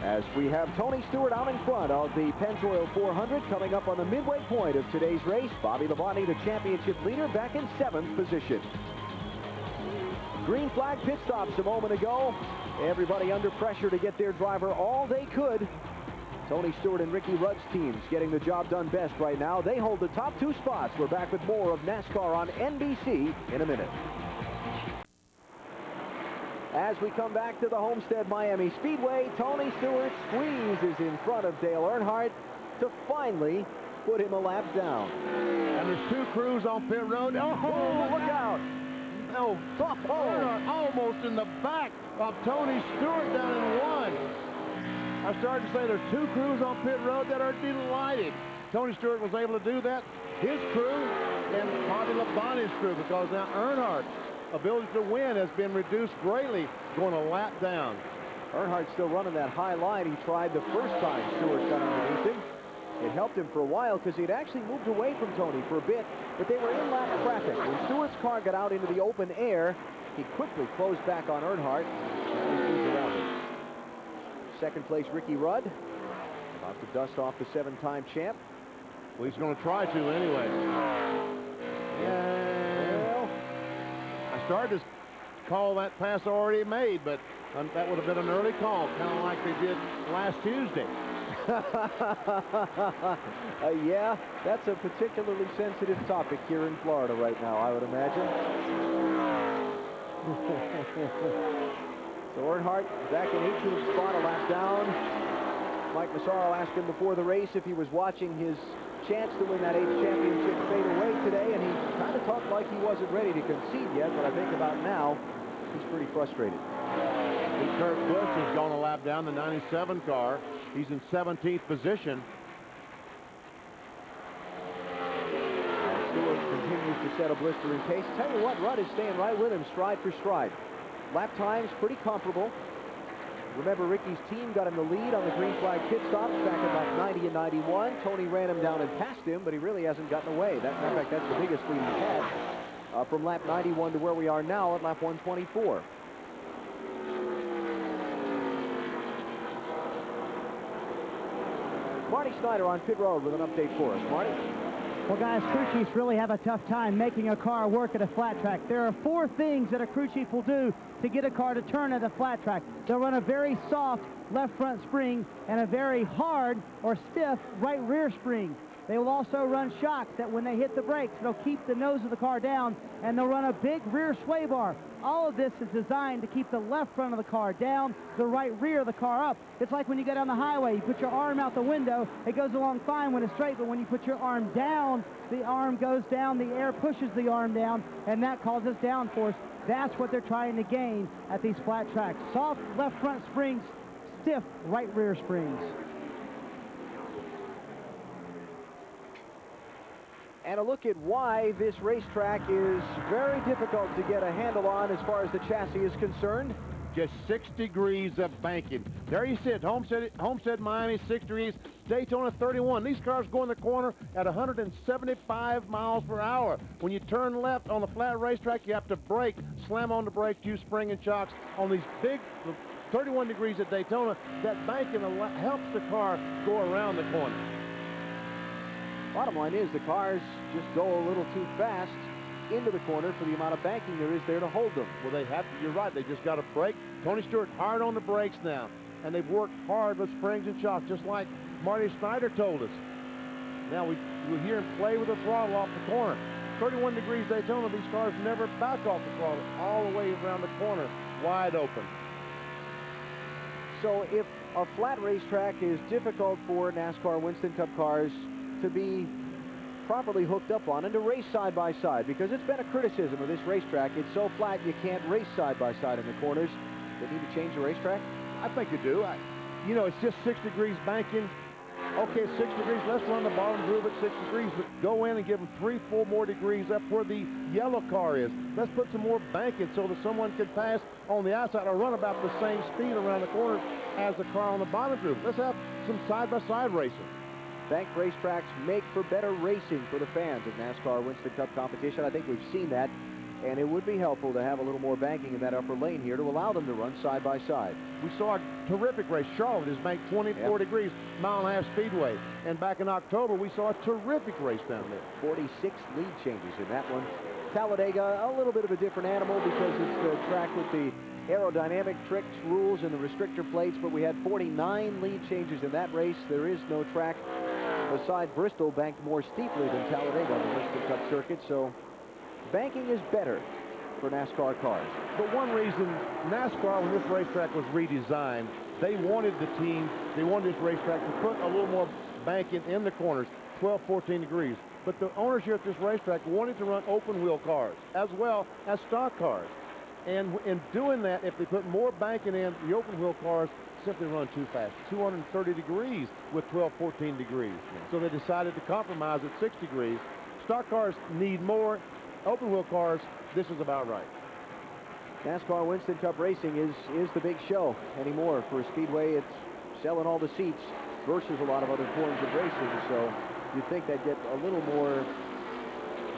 As we have Tony Stewart out in front of the Pennzoil 400 coming up on the midway point of today's race. Bobby Labonte, the championship leader, back in 7th position. Green flag pit stops a moment ago. Everybody under pressure to get their driver all they could. Tony Stewart and Ricky Rudd's teams getting the job done best right now. They hold the top 2 spots. We're back with more of NASCAR on NBC in a minute. As we come back to the Homestead Miami Speedway, Tony Stewart squeezes in front of Dale Earnhardt to finally put him a lap down. And there's 2 crews on pit road. Oh, look out! No, Earnhardt almost in the back of Tony Stewart down in 1. I started to say there's 2 crews on pit road that are delighted. Tony Stewart was able to do that. His crew and Bobby Labonte's crew, because now Earnhardt's ability to win has been reduced greatly, going a lap down. Earnhardt's still running that high line he tried the first time Stewart got underneath him. It helped him for a while because he'd actually moved away from Tony for a bit, but they were in lap traffic. When Stewart's car got out into the open air, he quickly closed back on Earnhardt and he moved around him. 2nd place, Ricky Rudd, about to dust off the 7-time champ. Well, he's going to try to anyway. Well, I started to call that pass already made, but that would have been an early call, kind of like they did last Tuesday. Yeah, that's a particularly sensitive topic here in Florida right now, I would imagine. So Earnhardt back in 18th spot, a lap down. Mike Massaro asked him before the race if he was watching his chance to win that 8th championship fade away today, and he kind of talked like he wasn't ready to concede yet, but I think about now, he's pretty frustrated. Kurt Busch has gone a lap down, the 97 car. He's in 17th position. Stewart continues to set a blistering pace. Tell you what, Rudd is staying right with him, stride for stride. Lap times pretty comparable. Remember, Ricky's team got him the lead on the green flag pit stops back in lap 90 and 91. Tony ran him down and passed him, but he really hasn't gotten away. In fact, that's the biggest lead he's had from lap 91 to where we are now at lap 124. Marty Snyder on pit road with an update for us. Marty? Well, guys, crew chiefs really have a tough time making a car work at a flat track. There are 4 things that a crew chief will do to get a car to turn at a flat track. They'll run a very soft left front spring and a very hard or stiff right rear spring. They will also run shocks that when they hit the brakes, they'll keep the nose of the car down, and they'll run a big rear sway bar. All of this is designed to keep the left front of the car down, the right rear of the car up. It's like when you go down the highway, you put your arm out the window, it goes along fine when it's straight, but when you put your arm down, the arm goes down, the air pushes the arm down, and that causes downforce. That's what they're trying to gain at these flat tracks. Soft left front springs, stiff right rear springs. And a look at why this racetrack is very difficult to get a handle on as far as the chassis is concerned. Just 6 degrees of banking. There you sit, Homestead, Miami, 6 degrees, Daytona 31. These cars go in the corner at 175 miles per hour. When you turn left on the flat racetrack, you have to brake, slam on the brakes, use spring and shocks. On these big 31 degrees at Daytona, that banking helps the car go around the corner. Bottom line is the cars just go a little too fast into the corner for the amount of banking there is there to hold them. Well, they have to, you're right, they just got to brake. Tony Stewart hard on the brakes now, and they've worked hard with springs and shocks, just like Marty Snyder told us. Now we hear him play with the throttle off the corner. 31 degrees Daytona, these cars never back off the throttle, all the way around the corner, wide open. So if a flat racetrack is difficult for NASCAR Winston Cup cars to be properly hooked up on and to race side by side, because it's been a criticism of this racetrack, it's so flat you can't race side by side in the corners. They need to change the racetrack? I think you do. You know, it's just 6 degrees banking. Okay, 6 degrees, let's run the bottom groove at 6 degrees, but go in and give them 3-4 more degrees up where the yellow car is. Let's put some more banking so that someone can pass on the outside or run about the same speed around the corner as the car on the bottom groove. Let's have some side-by-side racing. Banked racetracks make for better racing for the fans of NASCAR Winston Cup competition. I think we've seen that, and it would be helpful to have a little more banking in that upper lane here to allow them to run side by side. We saw a terrific race. Charlotte is banked 24 degrees, mile-and-a-half speedway, and back in October we saw a terrific race down there. 46 lead changes in that one. Talladega, a little bit of a different animal because it's the track with the aerodynamic tricks, rules, and the restrictor plates, but we had 49 lead changes in that race. There is no track beside Bristol banked more steeply than Talladega on the Winston Cup circuit, so banking is better for NASCAR cars. But one reason NASCAR, when this racetrack was redesigned, they wanted this racetrack to put a little more banking in the corners, 12, 14 degrees. But the owners here at this racetrack wanted to run open wheel cars as well as stock cars. And in doing that, if they put more banking in, the open wheel cars simply run too fast. 230 degrees with 12, 14 degrees. So they decided to compromise at 6 degrees. Stock cars need more. Open wheel cars, this is about right. NASCAR Winston Cup racing is the big show anymore. For a speedway, it's selling all the seats versus a lot of other forms of racing. So you'd think they'd get a little more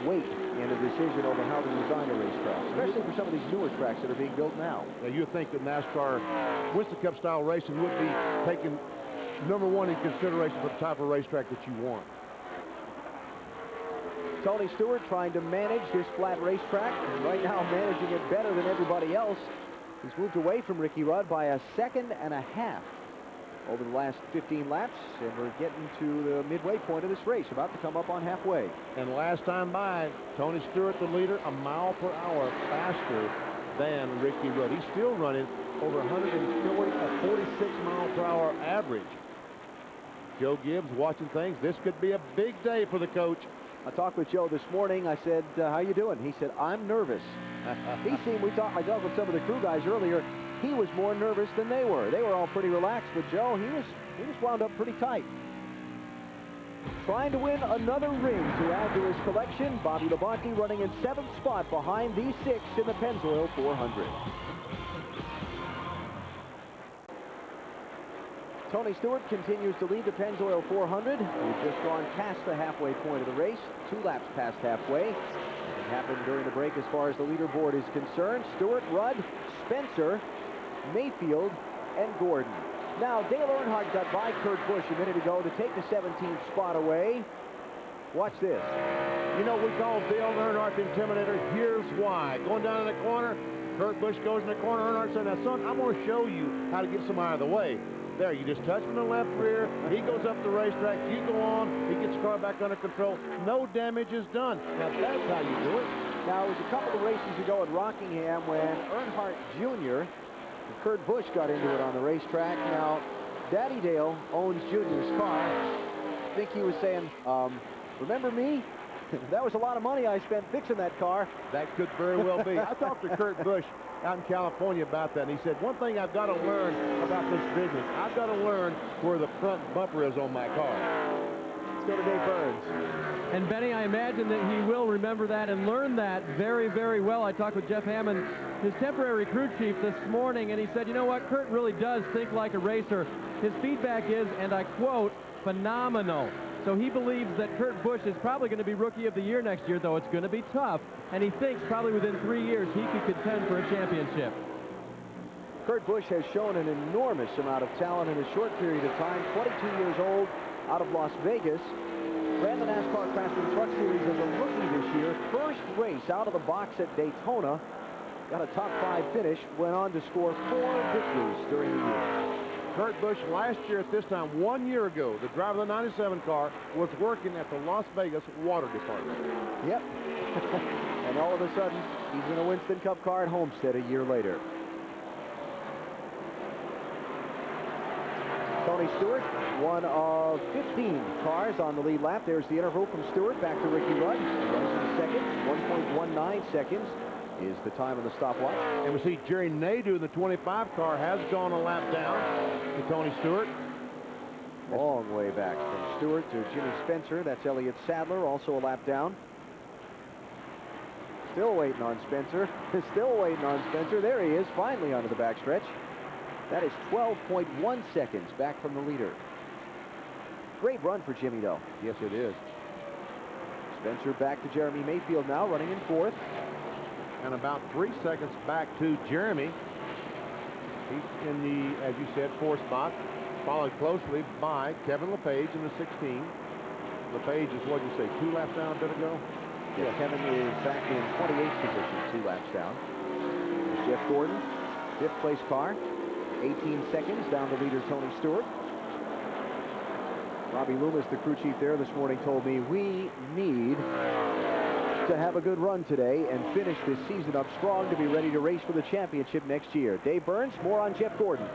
weight in a decision over how to design a racetrack, especially for some of these newer tracks that are being built now. Now you would think that NASCAR Winston Cup style racing would be taken #1 in consideration for the type of racetrack that you want. Tony Stewart trying to manage this flat racetrack, and right now managing it better than everybody else. He's moved away from Ricky Rudd by a 1.5 seconds over the last 15 laps, and we're getting to the midway point of this race, about to come up on halfway. And last time by, Tony Stewart, the leader, a mile per hour faster than Ricky Rudd. He's still running over 140, a 46 mile per hour average. Joe Gibbs watching things. This could be a big day for the coach. I talked with Joe this morning. I said, how you doing? He said, I'm nervous. I talked with some of the crew guys earlier. He was more nervous than they were. They were all pretty relaxed, but Joe, he was wound up pretty tight. Trying to win another ring to add to his collection. Bobby Labonte running in 7th spot behind these 6 in the Pennzoil 400. Tony Stewart continues to lead the Pennzoil 400. We've just gone past the halfway point of the race, 2 laps past halfway. It happened during the break as far as the leaderboard is concerned. Stewart, Rudd, Spencer, Mayfield, and Gordon. Now, Dale Earnhardt got by Kurt Busch a minute ago to take the 17th spot away. Watch this. You know, we call Dale Earnhardt the Intimidator. Here's why. Going down in the corner, Kurt Busch goes in the corner. Earnhardt said, now, son, I'm going to show you how to get some out of the way. There, you just touch him in the left rear. He goes up the racetrack. You go on. He gets the car back under control. No damage is done. Now, that's how you do it. Now, it was a couple of races ago at Rockingham when Earnhardt Jr. and Kurt Busch got into it on the racetrack. Now, Daddy Dale owns Junior's car. I think he was saying, remember me? That was a lot of money I spent fixing that car. That could very well be. I talked to Kurt Busch out in California about that, and he said, one thing I've got to learn about this business, I've got to learn where the front bumper is on my car. Let's go to Dave Burns. And Benny, I imagine that he will remember that and learn that very, very well. I talked with Jeff Hammond, his temporary crew chief, this morning, and he said, you know what, Kurt really does think like a racer. His feedback is, and I quote, phenomenal. So he believes that Kurt Busch is probably going to be Rookie of the Year next year, though it's going to be tough. And he thinks probably within 3 years he could contend for a championship. Kurt Busch has shown an enormous amount of talent in a short period of time. 22 years old, out of Las Vegas. Ran the NASCAR Craftsman Truck Series as a rookie this year. First race out of the box at Daytona. Got a top 5 finish. Went on to score 4 victories during the year. Kurt Busch last year at this time, 1 year ago, the driver of the 97 car was working at the Las Vegas Water Department. Yep. And all of a sudden, he's in a Winston Cup car at Homestead a year later. Tony Stewart, one of 15 cars on the lead lap. There's the interval from Stewart back to Ricky Rudd. Runs in second, 1.19 seconds is the time of the stopwatch. And we see Jerry Nadeau in the 25 car has gone a lap down to Tony Stewart. Long way back from Stewart to Jimmy Spencer. That's Elliott Sadler, also a lap down. Still waiting on Spencer. Still waiting on Spencer. There he is, finally onto the backstretch. That is 12.1 seconds back from the leader. Great run for Jimmy, though. Yes, it is. Spencer back to Jeremy Mayfield now, running in 4th. And about 3 seconds back to Jeremy. He's in the, as you said, 4th spot, followed closely by Kevin LePage in the 16. LePage is, what did you say, 2 laps down a bit ago? Yeah, Kevin is back in 28th position, 2 laps down. There's Jeff Gordon, 5th place car, 18 seconds down to leader Tony Stewart. Robbie Loomis, the crew chief there this morning, told me we need to have a good run today and finish this season up strong to be ready to race for the championship next year. Dave Burns, more on Jeff Gordon.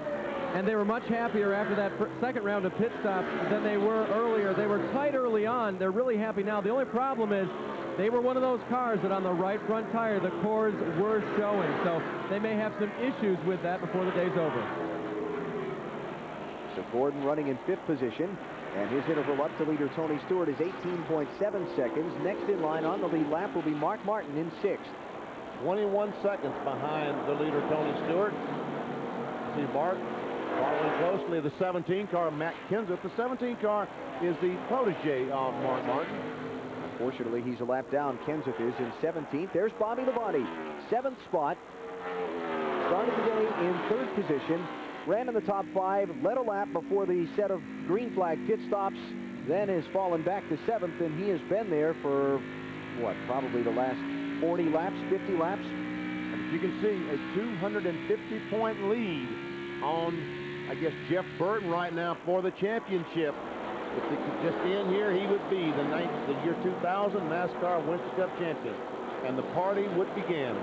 And they were much happier after that second round of pit stops than they were earlier. They were tight early on. They're really happy now. The only problem is they were one of those cars that on the right front tire, the cores were showing. So they may have some issues with that before the day's over. So Gordon running in 5th position. And his interval up to leader Tony Stewart is 18.7 seconds. Next in line on the lead lap will be Mark Martin in 6th. 21 seconds behind the leader Tony Stewart. See Mark following closely the 17 car, Matt Kenseth. The 17 car is the protege of Mark Martin. Unfortunately, he's a lap down. Kenseth is in 17th. There's Bobby Labonte, 7th spot. Started the day in 3rd position. Ran in the top 5, led a lap before the set of green flag pit stops, then has fallen back to 7th, and he has been there for, what, probably the last 40 laps, 50 laps? And you can see a 250-point lead on, I guess, Jeff Burton right now for the championship. If it could just end here, he would be the year 2000 NASCAR Winston Cup champion, and the party would begin.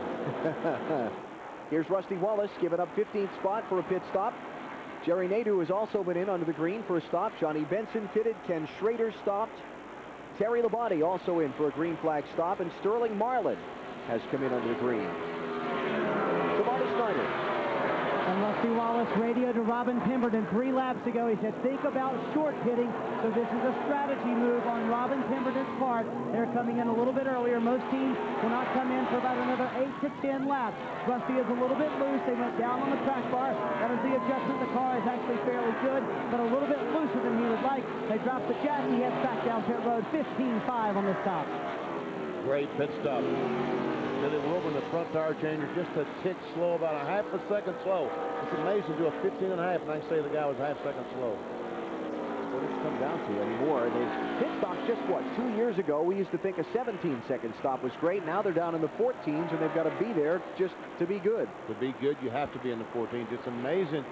Here's Rusty Wallace giving up 15th spot for a pit stop. Jerry Nadeau has also been in under the green for a stop. Johnny Benson pitted. Ken Schrader stopped. Terry Labonte also in for a green flag stop. And Sterling Marlin has come in under the green. So Marty Snyder. And Rusty Wallace radioed to Robin Pemberton 3 laps ago. He said, think about short pitting. So this is a strategy move on Robin Pemberton's part. They're coming in a little bit earlier. Most teams will not come in for about another 8 to 10 laps. Rusty is a little bit loose. They went down on the track bar. That is the adjustment. The car is actually fairly good, but a little bit looser than he would like. They dropped the jack. He heads back down pit road. 15.5 on the stop. Great pit stop. Billy Wilburn, the front tire changer, just a tick slow, about a half a second slow. It's amazing to do a 15.5, and I say the guy was half second slow. what it's come down to anymore. Those pit stops just, what, 2 years ago, we used to think a 17-second stop was great. Now they're down in the 14s, and they've got to be there just to be good. To be good, you have to be in the 14s. It's amazing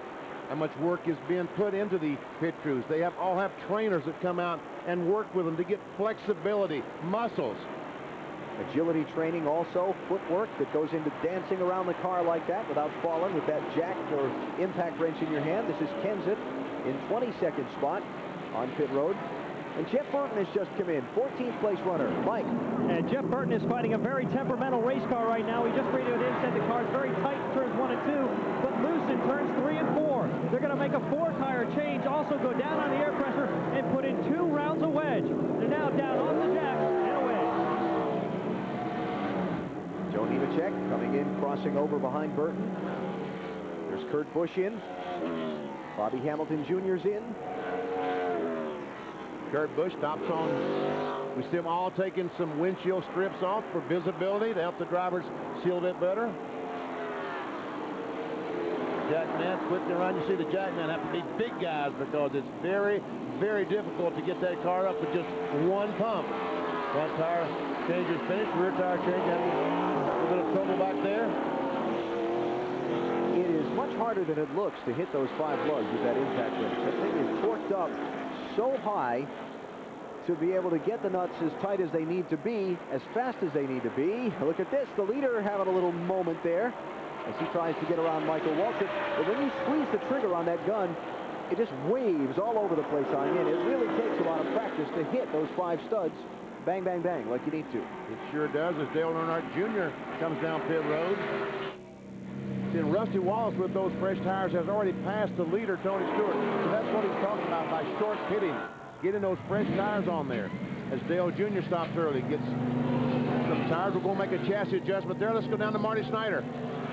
how much work is being put into the pit crews. They all have trainers that come out and work with them to get flexibility, muscles. Agility training also, footwork that goes into dancing around the car like that without falling with that jack or impact wrench in your hand. This is Kenseth in 22nd spot on pit road. And Jeff Burton has just come in, 14th place runner. Mike. And Jeff Burton is fighting a very temperamental race car right now. He just radioed in, said the car is very tight in turns 1 and 2, but loose in turns 3 and 4. They're going to make a 4-tire change, also go down on the air pressure and put in 2 rounds of wedge. They're now down on the jacks and a wedge. Joe Nemechek coming in, crossing over behind Burton. There's Kurt Busch in. Bobby Hamilton Jr.'s in. Kurt Busch stops on. We see them all taking some windshield strips off for visibility to help the drivers see a little bit better. Jackman quickly around. You see the Jackman have to be big guys because it's very, very difficult to get that car up with just one pump. Front tire change is finished. Rear tire change, having a little bit of trouble back there. It is much harder than it looks to hit those 5 lugs with that impact wrench. That thing is torqued up so high to be able to get the nuts as tight as they need to be, as fast as they need to be. Look at this, the leader having a little moment there as he tries to get around Michael Waltrip. But when you squeeze the trigger on that gun, it just waves all over the place on in. It really takes a lot of practice to hit those 5 studs. Bang, bang, bang, like you need to. It sure does, as Dale Earnhardt Jr. comes down pit road. Then Rusty Wallace with those fresh tires has already passed the leader, Tony Stewart. So that's what he's talking about by short pitting, getting those fresh tires on there. As Dale Jr. stops early, gets some tires. We're going to make a chassis adjustment there. Let's go down to Marty Snyder.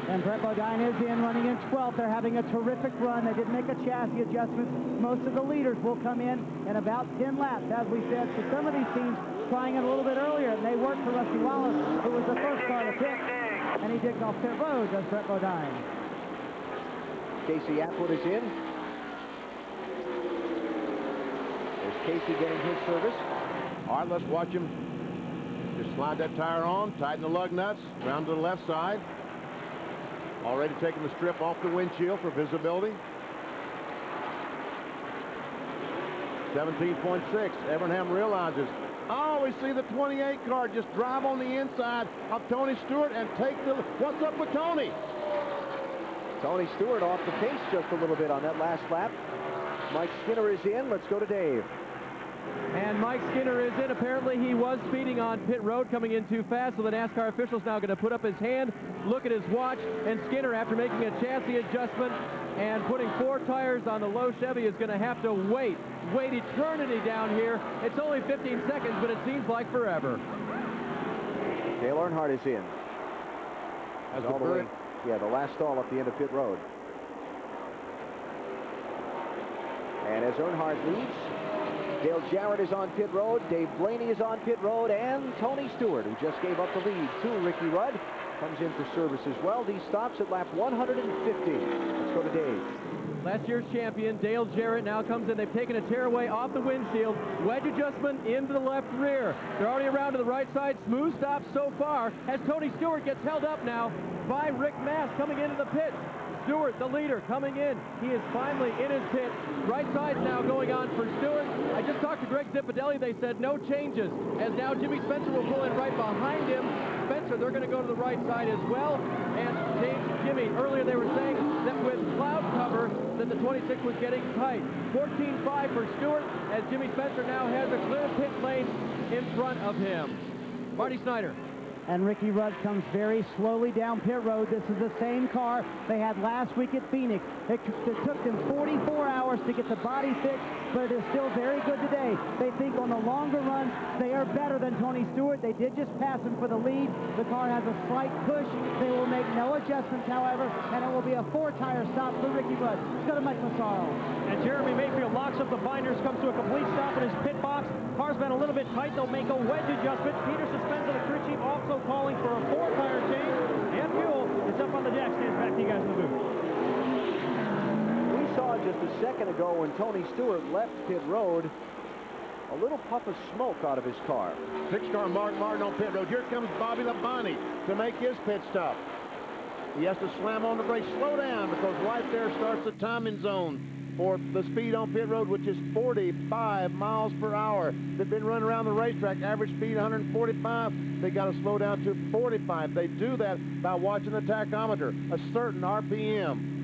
And Brett Bodine is in, running in 12th. They're having a terrific run. They did make a chassis adjustment. Most of the leaders will come in about 10 laps, as we said. So some of these teams trying it a little bit earlier, and they worked for Rusty Wallace, who was the first car to pit. And he digs off pit road, does Brett Bodine. Casey Atwood is in. There's Casey getting his service. All right, let's watch him just slide that tire on, tighten the lug nuts, round to the left side. Already taking the strip off the windshield for visibility. 17.6. Evernham realizes, oh, we see the 28 car just drive on the inside of Tony Stewart and take the... What's up with Tony? Tony Stewart off the pace just a little bit on that last lap. Mike Skinner is in. Let's go to Dave. And Mike Skinner is in. Apparently he was speeding on pit road, coming in too fast, so the NASCAR official's now going to put up his hand, look at his watch, and Skinner, after making a chassis adjustment and putting 4 tires on the low Chevy, is going to have to wait eternity down here. It's only 15 seconds, but it seems like forever. Dale Earnhardt is in. As all the way, yeah, the last stall up the end of pit road. And as Earnhardt leads, Dale Jarrett is on pit road, Dave Blaney is on pit road, and Tony Stewart, who just gave up the lead to Ricky Rudd, comes in for service as well. He stops at lap 150. Let's go to Dave. Last year's champion, Dale Jarrett, now comes in. They've taken a tearaway off the windshield. Wedge adjustment into the left rear. They're already around to the right side. Smooth stop so far as Tony Stewart gets held up now by Rick Mast coming into the pit. Stewart, the leader, coming in. He is finally in his pit. Right side now going on for Stewart. I just talked to Greg Zipadelli. They said no changes, as now Jimmy Spencer will pull in right behind him. Spencer, they're going to go to the right side as well. And Jimmy, earlier they were saying that with cloud cover that the 26 was getting tight. 14.5 for Stewart, as Jimmy Spencer now has a clear pit lane in front of him. Marty Snyder. And Ricky Rudd comes very slowly down pit road. This is the same car they had last week at Phoenix. It took them 44 hours to get the body fixed, but it is still very good today. They think on the longer run, they are better than Tony Stewart. They did just pass him for the lead. The car has a slight push. They will make no adjustments, however, and it will be a 4-tire stop for Ricky Rudd. Let's go to Mike Massaro. And Jeremy Mayfield locks up the binders, comes to a complete stop in his pit box. Car's been a little bit tight. They'll make a wedge adjustment. Peter Suspenza, the crew chief, also calling for a 4-tire change and fuel. It's up on the jack stands. Back to you guys in the booth. We saw just a second ago when Tony Stewart left pit road. A little puff of smoke out of his car. 6-car Mark Martin on pit road. Here comes Bobby Labonte to make his pit stop. He has to slam on the brakes, slow down, because right there starts the timing zone for the speed on pit road, which is 45 miles per hour. They've been running around the racetrack, average speed 145. They got to slow down to 45. They do that by watching the tachometer, a certain RPM.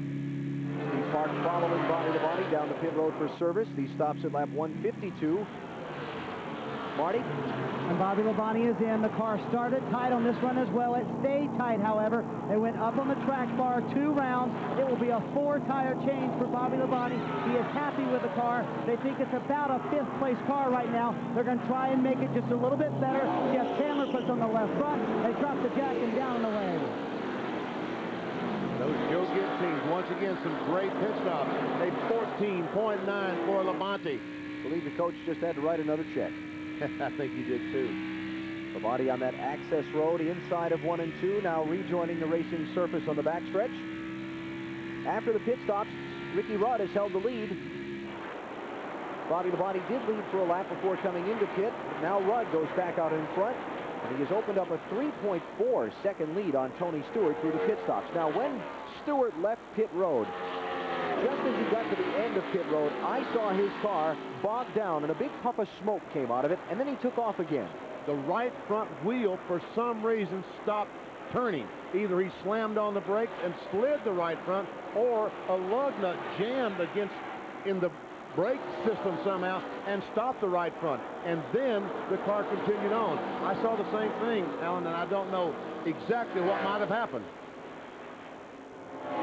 Steve Park following Bobby Labonte down the pit road for service. He stops at lap 152. Marty? And Bobby Labonte is in. The car started tight on this run as well. It stayed tight, however. They went up on the track bar 2 rounds. It will be a 4-tire change for Bobby Labonte. He is happy with the car. They think it's about a 5th-place car right now. They're going to try and make it just a little bit better. Jeff Chandler puts on the left front. They drop the jack and down and away. Those Joe Gibbs teams, once again, some great pit stops. A 14.9 for Labonte. I believe the coach just had to write another check. I think he did too. Labonte on that access road inside of 1 and 2, now rejoining the racing surface on the backstretch. After the pit stops, Ricky Rudd has held the lead. Bobby Labonte did lead for a lap before coming into pit. Now Rudd goes back out in front, and he has opened up a 3.4-second lead on Tony Stewart through the pit stops. Now, when Stewart left pit road, just as he got to the end of pit road, I saw his car bog down, and a big puff of smoke came out of it, and then he took off again. The right front wheel, for some reason, stopped turning. Either he slammed on the brakes and slid the right front, or a lug nut jammed in the brake system somehow and stopped the right front. And then the car continued on. I saw the same thing, Alan, and I don't know exactly what might have happened.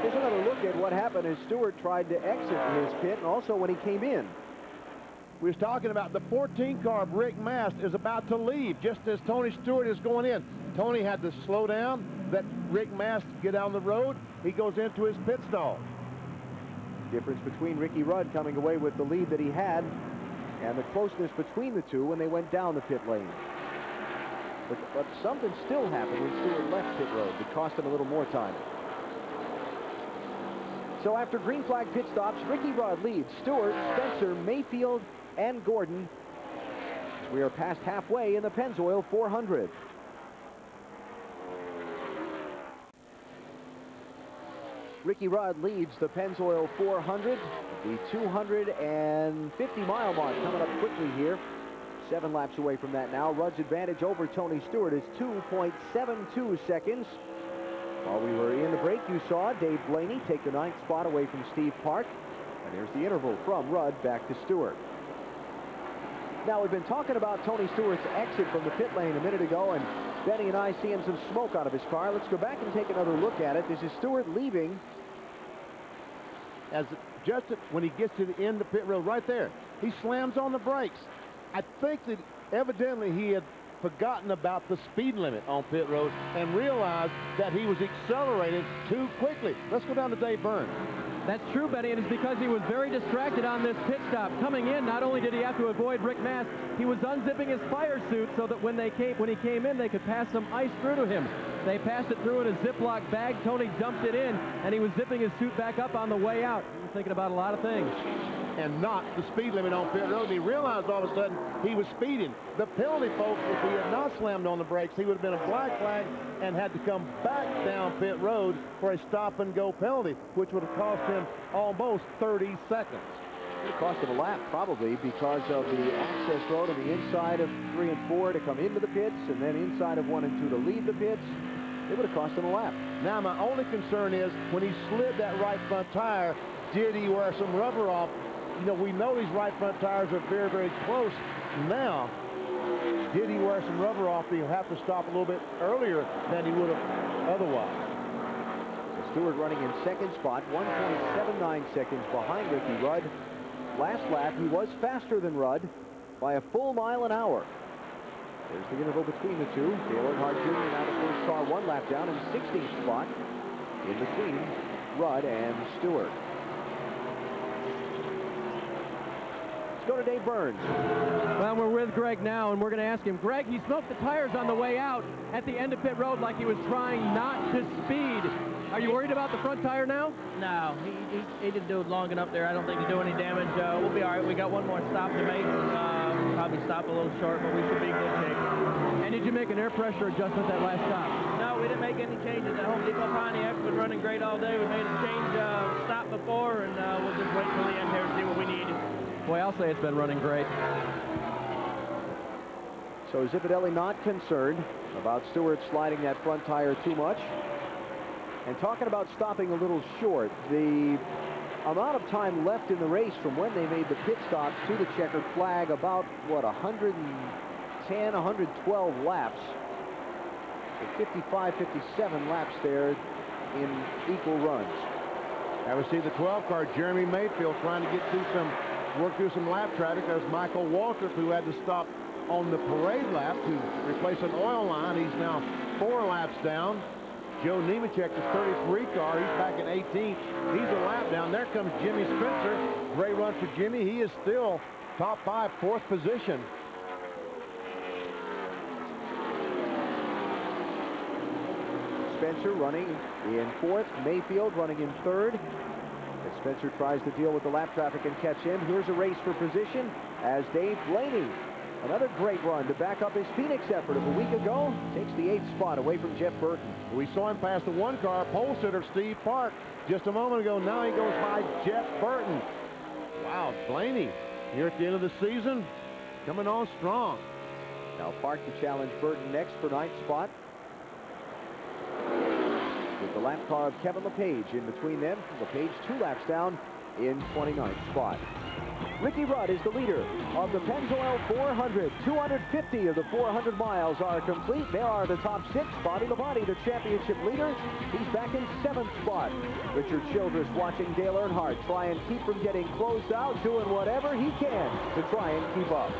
Here's another look at what happened as Stewart tried to exit his pit, and also when he came in. We was talking about the 14-car of Rick Mast is about to leave just as Tony Stewart is going in. Tony had to slow down, let Rick Mast get down the road. He goes into his pit stall. Difference between Ricky Rudd coming away with the lead that he had and the closeness between the two when they went down the pit lane. But something still happened when Stewart left pit road that cost him a little more time. So after green flag pit stops, Ricky Rudd leads Stewart, Spencer, Mayfield, and Gordon. We are past halfway in the Pennzoil 400. Ricky Rudd leads the Pennzoil 400. The 250-mile mark coming up quickly here. 7 laps away from that now. Rudd's advantage over Tony Stewart is 2.72 seconds. While we were in the break, you saw Dave Blaney take the 9th spot away from Steve Park. And there's the interval from Rudd back to Stewart. Now, we've been talking about Tony Stewart's exit from the pit lane a minute ago, and Benny and I seeing some smoke out of his car. Let's go back and take another look at it. This is Stewart leaving. As just when he gets to the end of pit road, right there, he slams on the brakes. I think that evidently he had forgotten about the speed limit on pit road and realized that he was accelerating too quickly. Let's go down to Dave Byrne. That's true, Benny, and it's because he was very distracted on this pit stop. Coming in, not only did he have to avoid Rick Mast, he was unzipping his fire suit so that when he came in, they could pass some ice through to him. They passed it through in a Ziploc bag. Tony dumped it in, and he was zipping his suit back up on the way out. He was thinking about a lot of things. And not the speed limit on pit road. And he realized all of a sudden he was speeding. The penalty, folks, if he had not slammed on the brakes, he would have been a black flag and had to come back down pit road for a stop-and-go penalty, which would have cost him almost 30 seconds. It cost him a lap, probably, because of the access road on the inside of 3 and 4 to come into the pits, and then inside of 1 and 2 to leave the pits. It would have cost him a lap. Now, my only concern is when he slid that right front tire, did he wear some rubber off? You know, we know these right front tires are very, very close. Now, did he wear some rubber off? He'll have to stop a little bit earlier than he would have otherwise. So Stewart running in 2nd spot, 1.79 seconds behind Ricky Rudd. Last lap, he was faster than Rudd by a full mile an hour. There's the interval between the two. Dale Earnhardt Jr. now the first car 1 lap down in 16th spot in between Rudd and Stewart. Let's go to Dave Burns. Well, we're with Greg now, and we're going to ask him. Greg, he smoked the tires on the way out at the end of pit road like he was trying not to speed. Are you worried about the front tire now? No, he didn't do it long enough there. I don't think he'll do any damage. We'll be all right. We got one more stop to make. Probably stop a little short, but we should be in good shape. And did you make an air pressure adjustment that last stop? No, we didn't make any changes. At Home Depot Pontiac's been running great all day. We made a change stop before, and we'll just wait till the end here and see what we need. Boy, I'll say it's been running great. So Zipadelli not concerned about Stewart sliding that front tire too much. And talking about stopping a little short, the amount of time left in the race from when they made the pit stops to the checkered flag, about, what, 110, 112 laps. So 55, 57 laps there in equal runs. And we see the 12 car, Jeremy Mayfield, trying to get work through some lap traffic. There's Michael Waltrip, who had to stop on the parade lap to replace an oil line. He's now 4 laps down. Joe Nemechek, the 33 car, he's back in 18th. He's a lap down. There comes Jimmy Spencer. Great run for Jimmy. He is still top 5, 4th position. Spencer running in 4th. Mayfield running in 3rd. As Spencer tries to deal with the lap traffic and catch him. Here's a race for position as Dave Blaney, another great run to back up his Phoenix effort of a week ago, takes the 8th spot away from Jeff Burton. We saw him pass the 1 car, pole sitter Steve Park, just a moment ago. Now he goes by Jeff Burton. Wow, Blaney here at the end of the season, coming on strong. Now Park to challenge Burton next for 9th spot, with the lap car of Kevin LePage in between them. LePage 2 laps down in 29th spot. Ricky Rudd is the leader of the Pennzoil 400. 250 of the 400 miles are complete. There are the top 6. Bobby Labonte, the championship leader. He's back in 7th spot. Richard Childress watching Dale Earnhardt try and keep from getting closed out, doing whatever he can to try and keep up.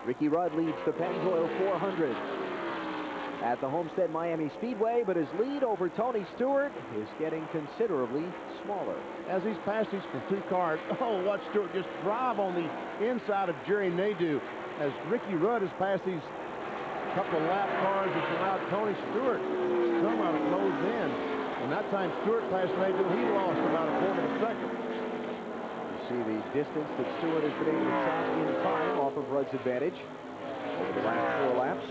Ricky Rudd leads the Pennzoil 400 at the Homestead Miami Speedway, but his lead over Tony Stewart is getting considerably smaller. As he's passed these 2 cars, watch Stewart just drive on the inside of Jerry Nadeau as Ricky Rudd has passed these couple of lap cars. It's allowed Tony Stewart somehow to close in. And that time Stewart passed Nadeau, he lost about a 1/4 of a second. You see the distance that Stewart has been able to track in time off of Rudd's advantage over the last 4 laps.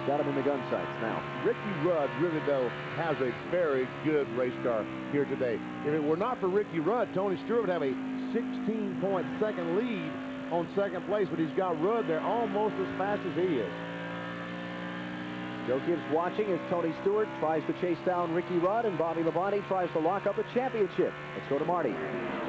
Got him in the gun sights now. Ricky Rudd really, though, has a very good race car here today. If it were not for Ricky Rudd, Tony Stewart would have a 16-point-second lead on 2nd place, but he's got Rudd there almost as fast as he is. Joe Gibbs watching as Tony Stewart tries to chase down Ricky Rudd, and Bobby Labonte tries to lock up a championship. Let's go to Marty.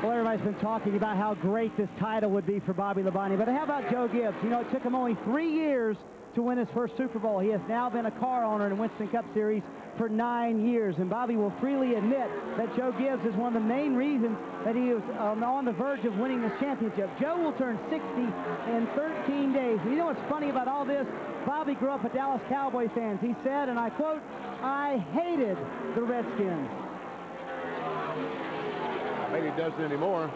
Well, everybody's been talking about how great this title would be for Bobby Labonte, but how about Joe Gibbs? You know, it took him only 3 years to win his first Super Bowl. He has now been a car owner in the Winston Cup Series for 9 years, and Bobby will freely admit that Joe Gibbs is one of the main reasons that he is on the verge of winning this championship. Joe will turn 60 in 13 days. And you know what's funny about all this? Bobby grew up with Dallas Cowboy fans. He said, and I quote, "I hated the Redskins." Maybe he doesn't anymore.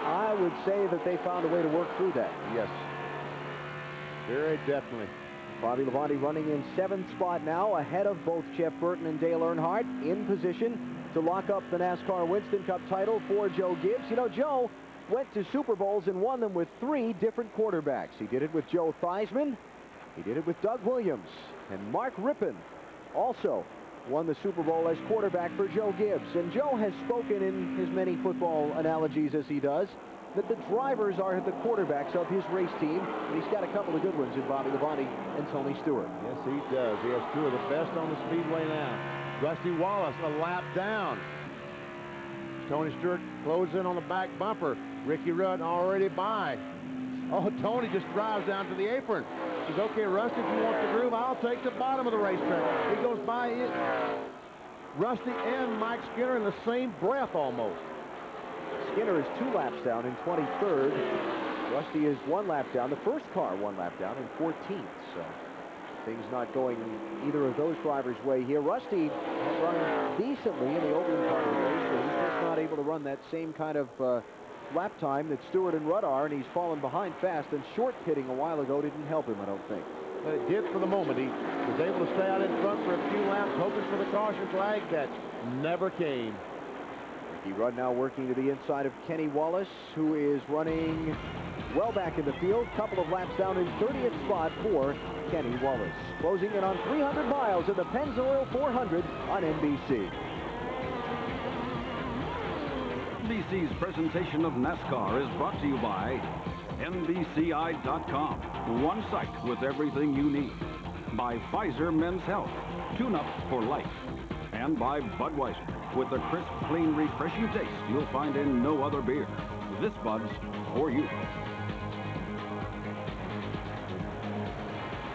I would say that they found a way to work through that. Yes. Very definitely. Bobby Labonte running in 7th spot now, ahead of both Jeff Burton and Dale Earnhardt, in position to lock up the NASCAR Winston Cup title for Joe Gibbs. You know, Joe went to Super Bowls and won them with 3 different quarterbacks. He did it with Joe Theismann, he did it with Doug Williams, and Mark Rippon also won the Super Bowl as quarterback for Joe Gibbs. And Joe has spoken in as many football analogies as he does that the drivers are the quarterbacks of his race team, and he's got a couple of good ones in Bobby Labonte and Tony Stewart. Yes, he does. He has 2 of the best on the speedway now. Rusty Wallace a lap down. Tony Stewart closes in on the back bumper. Ricky Rudd already by. Oh, Tony just drives down to the apron. He says, "Okay, Rusty, if you want the groove, I'll take the bottom of the racetrack." He goes by it. Rusty and Mike Skinner in the same breath almost. Skinner is 2 laps down in 23rd. Rusty is 1 lap down. The first car 1 lap down in 14th. So Things not going either of those drivers' way here. Rusty had run decently in the opening part of the race, but he's just not able to run that same kind of lap time that Stewart and Rudd are, and he's fallen behind fast, and short pitting a while ago didn't help him, I don't think. But it did for the moment. He was able to stay out in front for a few laps, hoping for the caution flag that never came. Ricky Rudd now working to the inside of Kenny Wallace, who is running well back in the field. Couple of laps down in 30th spot for Kenny Wallace. Closing in on 300 miles in the Pennzoil 400 on NBC. NBC's presentation of NASCAR is brought to you by NBCI.com, one site with everything you need. By Pfizer Men's Health, tune-up for life. And by Budweiser, with the crisp, clean, refreshing taste you'll find in no other beer. This Bud's for you.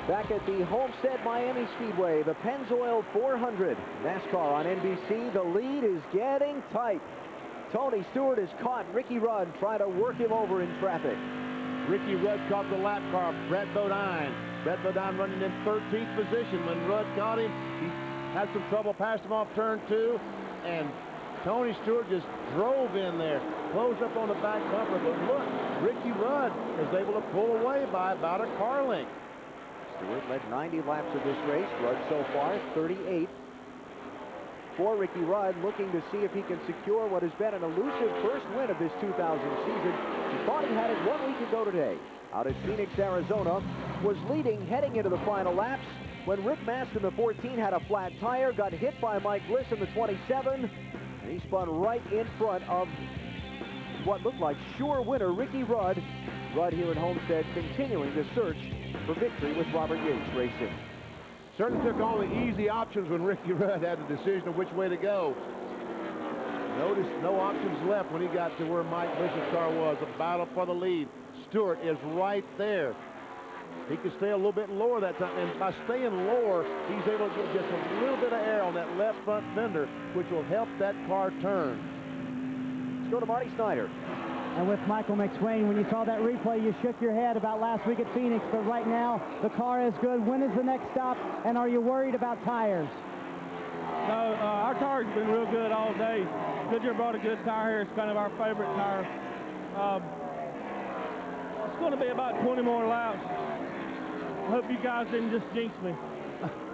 Back at the Homestead Miami Speedway, the Pennzoil 400. NASCAR on NBC. The lead is getting tight. Tony Stewart has caught Ricky Rudd trying to work him over in traffic. Ricky Rudd caught the lap car, Brett Bodine. Brett Bodine running in 13th position. When Rudd caught him, he had some trouble, passed him off turn 2, and Tony Stewart just drove in there, closed up on the back bumper. But look, Ricky Rudd is able to pull away by about a car length. Stewart led 90 laps of this race. Rudd so far 38. For Ricky Rudd, looking to see if he can secure what has been an elusive first win of this 2000 season. He thought he had it 1 week ago today. Out at Phoenix, Arizona, was leading heading into the final laps when Rick Mast in the 14 had a flat tire, got hit by Mike Bliss in the 27, and he spun right in front of what looked like sure winner Ricky Rudd. Rudd here at Homestead continuing to search for victory with Robert Yates Racing. Certainly took all the easy options when Ricky Rudd had the decision of which way to go. Notice no options left when he got to where Mike Bliss's car was. A battle for the lead. Stewart is right there. He could stay a little bit lower that time, and by staying lower, he's able to get just a little bit of air on that left front fender, which will help that car turn. Let's go to Marty Snyder. And with Michael McSwain, when you saw that replay, you shook your head about last week at Phoenix, but right now, the car is good. When is the next stop, and are you worried about tires? No, our car's been real good all day. Goodyear brought a good tire here. It's kind of our favorite tire. It's going to be about 20 more laps. I hope you guys didn't just jinx me.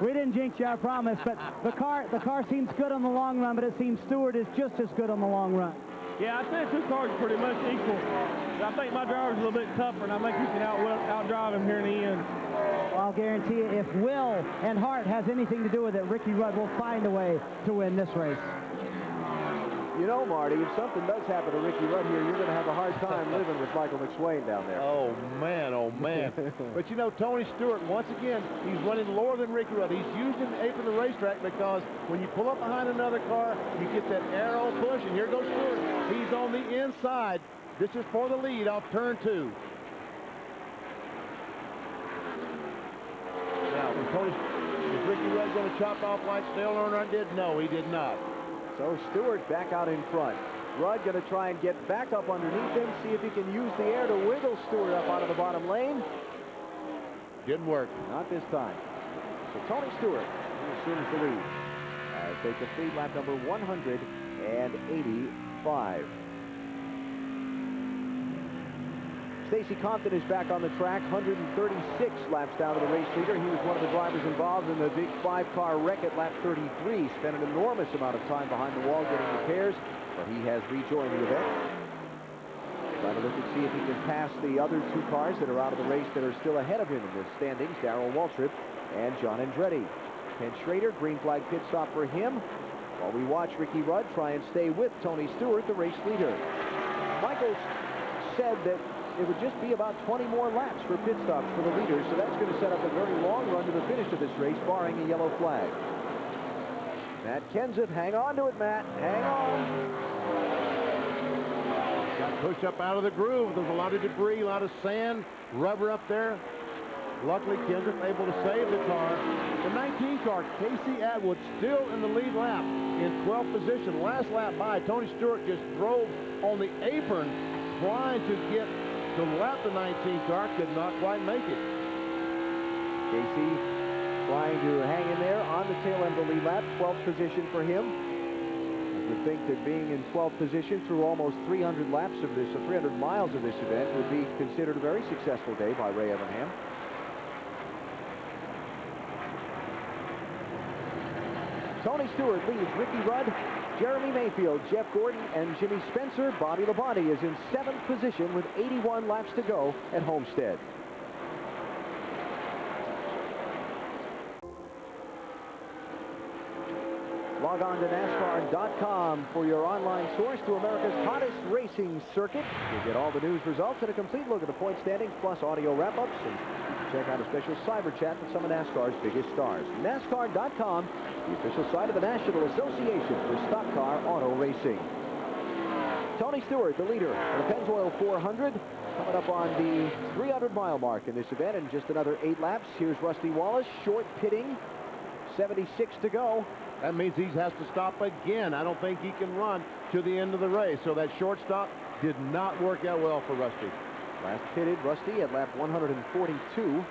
We didn't jinx you, I promise, but the car seems good on the long run, but it seems Stewart is just as good on the long run. Yeah, I think two cars are pretty much equal. I think my driver's a little bit tougher, and I think you can outdrive him here in the end. Well, I'll guarantee you, if Will and Hart has anything to do with it, Ricky Rudd will find a way to win this race. You know, Marty, if something does happen to Ricky Rudd here, you're going to have a hard time living with Michael McSwain down there. Oh, man, oh, man. But, you know, Tony Stewart, once again, he's running lower than Ricky Rudd. He's using the apron of the racetrack because when you pull up behind another car, you get that arrow push, and here goes Stewart. He's on the inside. This is for the lead off turn 2. Now, is Ricky Rudd going to chop off like Dale Earnhardt did? No, he did not. So Stewart back out in front. Rudd going to try and get back up underneath him, see if he can use the air to wiggle Stewart up out of the bottom lane. Didn't work. Not this time. So Tony Stewart assumes the lead as they complete lap number 185. Stacy Compton is back on the track, 136 laps down to the race leader. He was one of the drivers involved in the big 5-car wreck at lap 33. Spent an enormous amount of time behind the wall getting repairs, but he has rejoined the event. Trying to look and see if he can pass the other 2 cars that are out of the race that are still ahead of him in the standings, Darrell Waltrip and John Andretti. Ken Schrader, green flag pit stop for him, while we watch Ricky Rudd try and stay with Tony Stewart, the race leader. Michaels said that it would just be about 20 more laps for pit stops for the leaders, so that's going to set up a very long run to the finish of this race, barring a yellow flag. Matt Kenseth, hang on to it, Matt. Hang on. Got pushed up out of the groove. There's a lot of debris, a lot of sand, rubber up there. Luckily, Kenseth able to save the car. The 19 car, Casey Atwood, still in the lead lap in 12th position. Last lap by, Tony Stewart just drove on the apron trying to get to lap the 19 car, could not quite make it. Casey trying to hang in there on the tail end of the lead lap. 12th position for him. I would think that being in 12th position through almost 300 laps of this, or 300 miles of this event, would be considered a very successful day by Ray Evernham. Tony Stewart leads Ricky Rudd, Jeremy Mayfield, Jeff Gordon, and Jimmy Spencer. Bobby Labonte is in 7th position with 81 laps to go at Homestead. Log on to NASCAR.com for your online source to America's hottest racing circuit. You'll get all the news, results, and a complete look at the point standings, plus audio wrap-ups, and check out a special cyber chat with some of NASCAR's biggest stars. NASCAR.com, the official site of the National Association for Stock Car Auto Racing. Tony Stewart, the leader of the Pennzoil 400, coming up on the 300-mile mark in this event in just another 8 laps. Here's Rusty Wallace, short pitting, 76 to go. That means he has to stop again. I don't think he can run to the end of the race. So that short stop did not work out well for Rusty. Last pitted Rusty at lap 142,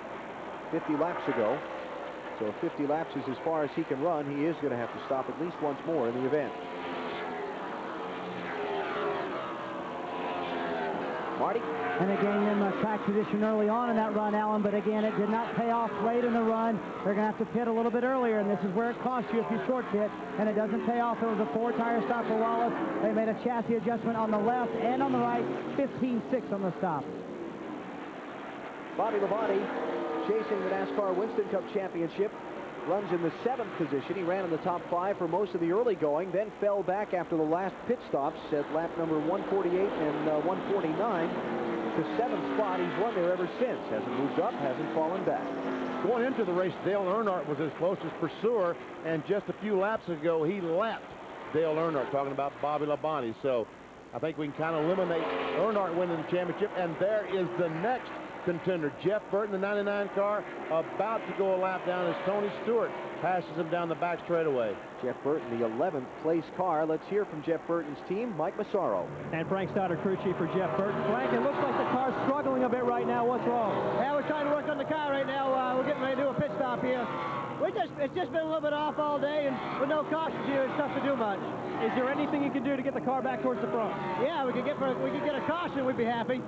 50 laps ago. So if 50 laps is as far as he can run, he is going to have to stop at least once more in the event. Marty? And again, in the track position early on in that run, Alan, but again, it did not pay off late in the run. They're going to have to pit a little bit earlier, and this is where it costs you if you short pit, and it doesn't pay off. It was a 4-tire stop for Wallace. They made a chassis adjustment on the left and on the right, 15-6 on the stop. Bobby Labonte chasing the NASCAR Winston Cup Championship. Runs in the 7th position. He ran in the top 5 for most of the early going, then fell back after the last pit stops at lap number 148 and 149 to 7th spot. He's run there ever since. Hasn't moved up, hasn't fallen back. Going into the race, Dale Earnhardt was his closest pursuer, and just a few laps ago, he lapped Dale Earnhardt, talking about Bobby Labonte. So I think we can kind of eliminate Earnhardt winning the championship, and there is the next contender. Jeff Burton, the 99 car, about to go a lap down as Tony Stewart passes him down the back straightaway. Jeff Burton, the 11th place car. Let's hear from Jeff Burton's team, Mike Massaro. And Frank Stoddard, crew chief for Jeff Burton. Frank, it looks like the car's struggling a bit right now. What's wrong? Yeah, we're trying to work on the car right now. We're getting ready to do a pit stop here. It's just been a little bit off all day, and with no cautions here, it's tough to do much. Is there anything you can do to get the car back towards the front? Yeah, we could get a caution, we'd be happy.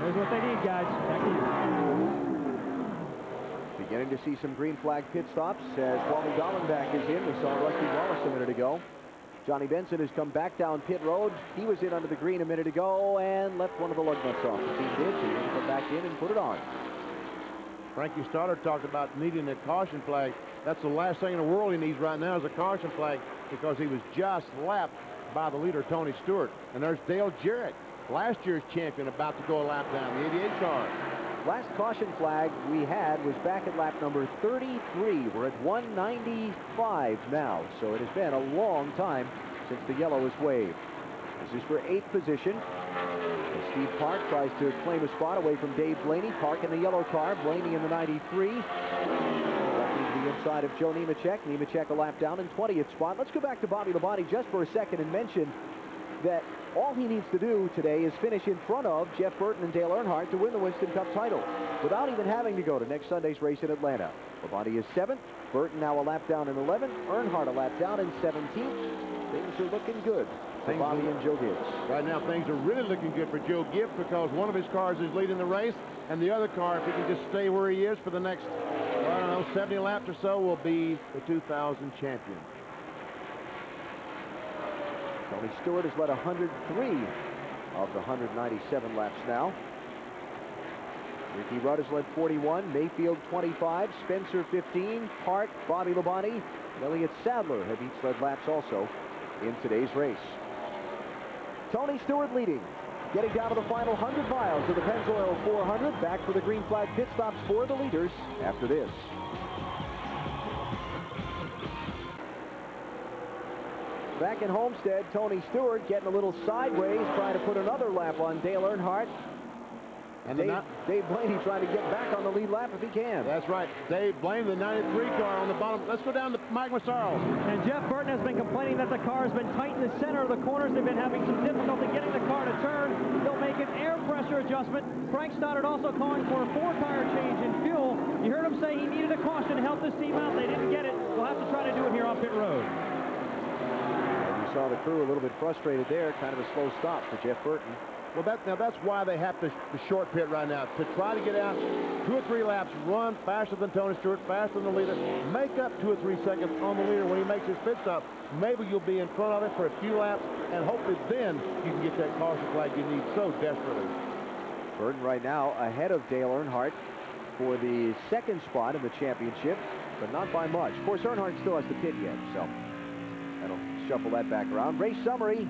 There's what they need, guys. Back to you. Beginning to see some green flag pit stops as Wally Dallenbach is in. We saw Rusty Wallace a minute ago. Johnny Benson has come back down pit road. He was in under the green a minute ago and left one of the lug nuts off. The team did, so he didn't come back in and put it on. Frankie Stoddard talked about needing a caution flag. That's the last thing in the world he needs right now is a caution flag, because he was just lapped by the leader, Tony Stewart. And there's Dale Jarrett, last year's champion, about to go a lap down, the 88 car. Last caution flag we had was back at lap number 33. We're at 195 now, so it has been a long time since the yellow was waved. This is for 8th position. As Steve Park tries to claim a spot away from Dave Blaney. Park in the yellow car, Blaney in the 93. The inside of Joe Nemechek. Nemechek a lap down in 20th spot. Let's go back to Bobby Labonte just for a second and mention that all he needs to do today is finish in front of Jeff Burton and Dale Earnhardt to win the Winston Cup title without even having to go to next Sunday's race in Atlanta. Labonte is 7th, Burton now a lap down in 11th, Earnhardt a lap down in 17th. Things are looking good for Bobby and Joe Gibbs. Right now things are really looking good for Joe Gibbs, because one of his cars is leading the race, and the other car, if he can just stay where he is for the next, I don't know, 70 laps or so, will be the 2000 champion. Tony Stewart has led 103 of the 197 laps now. Ricky Rudd has led 41, Mayfield 25, Spencer 15, Park, Bobby Labonte, and Elliott Sadler have each led laps also in today's race. Tony Stewart leading, getting down to the final 100 miles of the Pennzoil 400. Back for the green flag pit stops for the leaders after this. Back in Homestead, Tony Stewart getting a little sideways, trying to put another lap on Dale Earnhardt. And Dave Blaney trying to get back on the lead lap if he can. That's right. Dave Blaney, the 93 car on the bottom. Let's go down to Mike Massaro. And Jeff Burton has been complaining that the car has been tight in the center of the corners. They've been having some difficulty getting the car to turn. They'll make an air pressure adjustment. Frank Stoddard also calling for a 4-tire change in fuel. You heard him say he needed a caution to help this team out. They didn't get it. We'll have to try to do it here on pit road. And you saw the crew a little bit frustrated there. Kind of a slow stop for Jeff Burton. Well, that's why they have the short pit right now, to try to get out 2 or 3 laps, run faster than Tony Stewart, faster than the leader, make up 2 or 3 seconds on the leader when he makes his pit stop. Maybe you'll be in front of it for a few laps, and hopefully then you can get that caution flag you need so desperately. Burton right now ahead of Dale Earnhardt for the 2nd spot in the championship, but not by much. Of course, Earnhardt still has the pit yet, so that'll shuffle that back around. Race summary.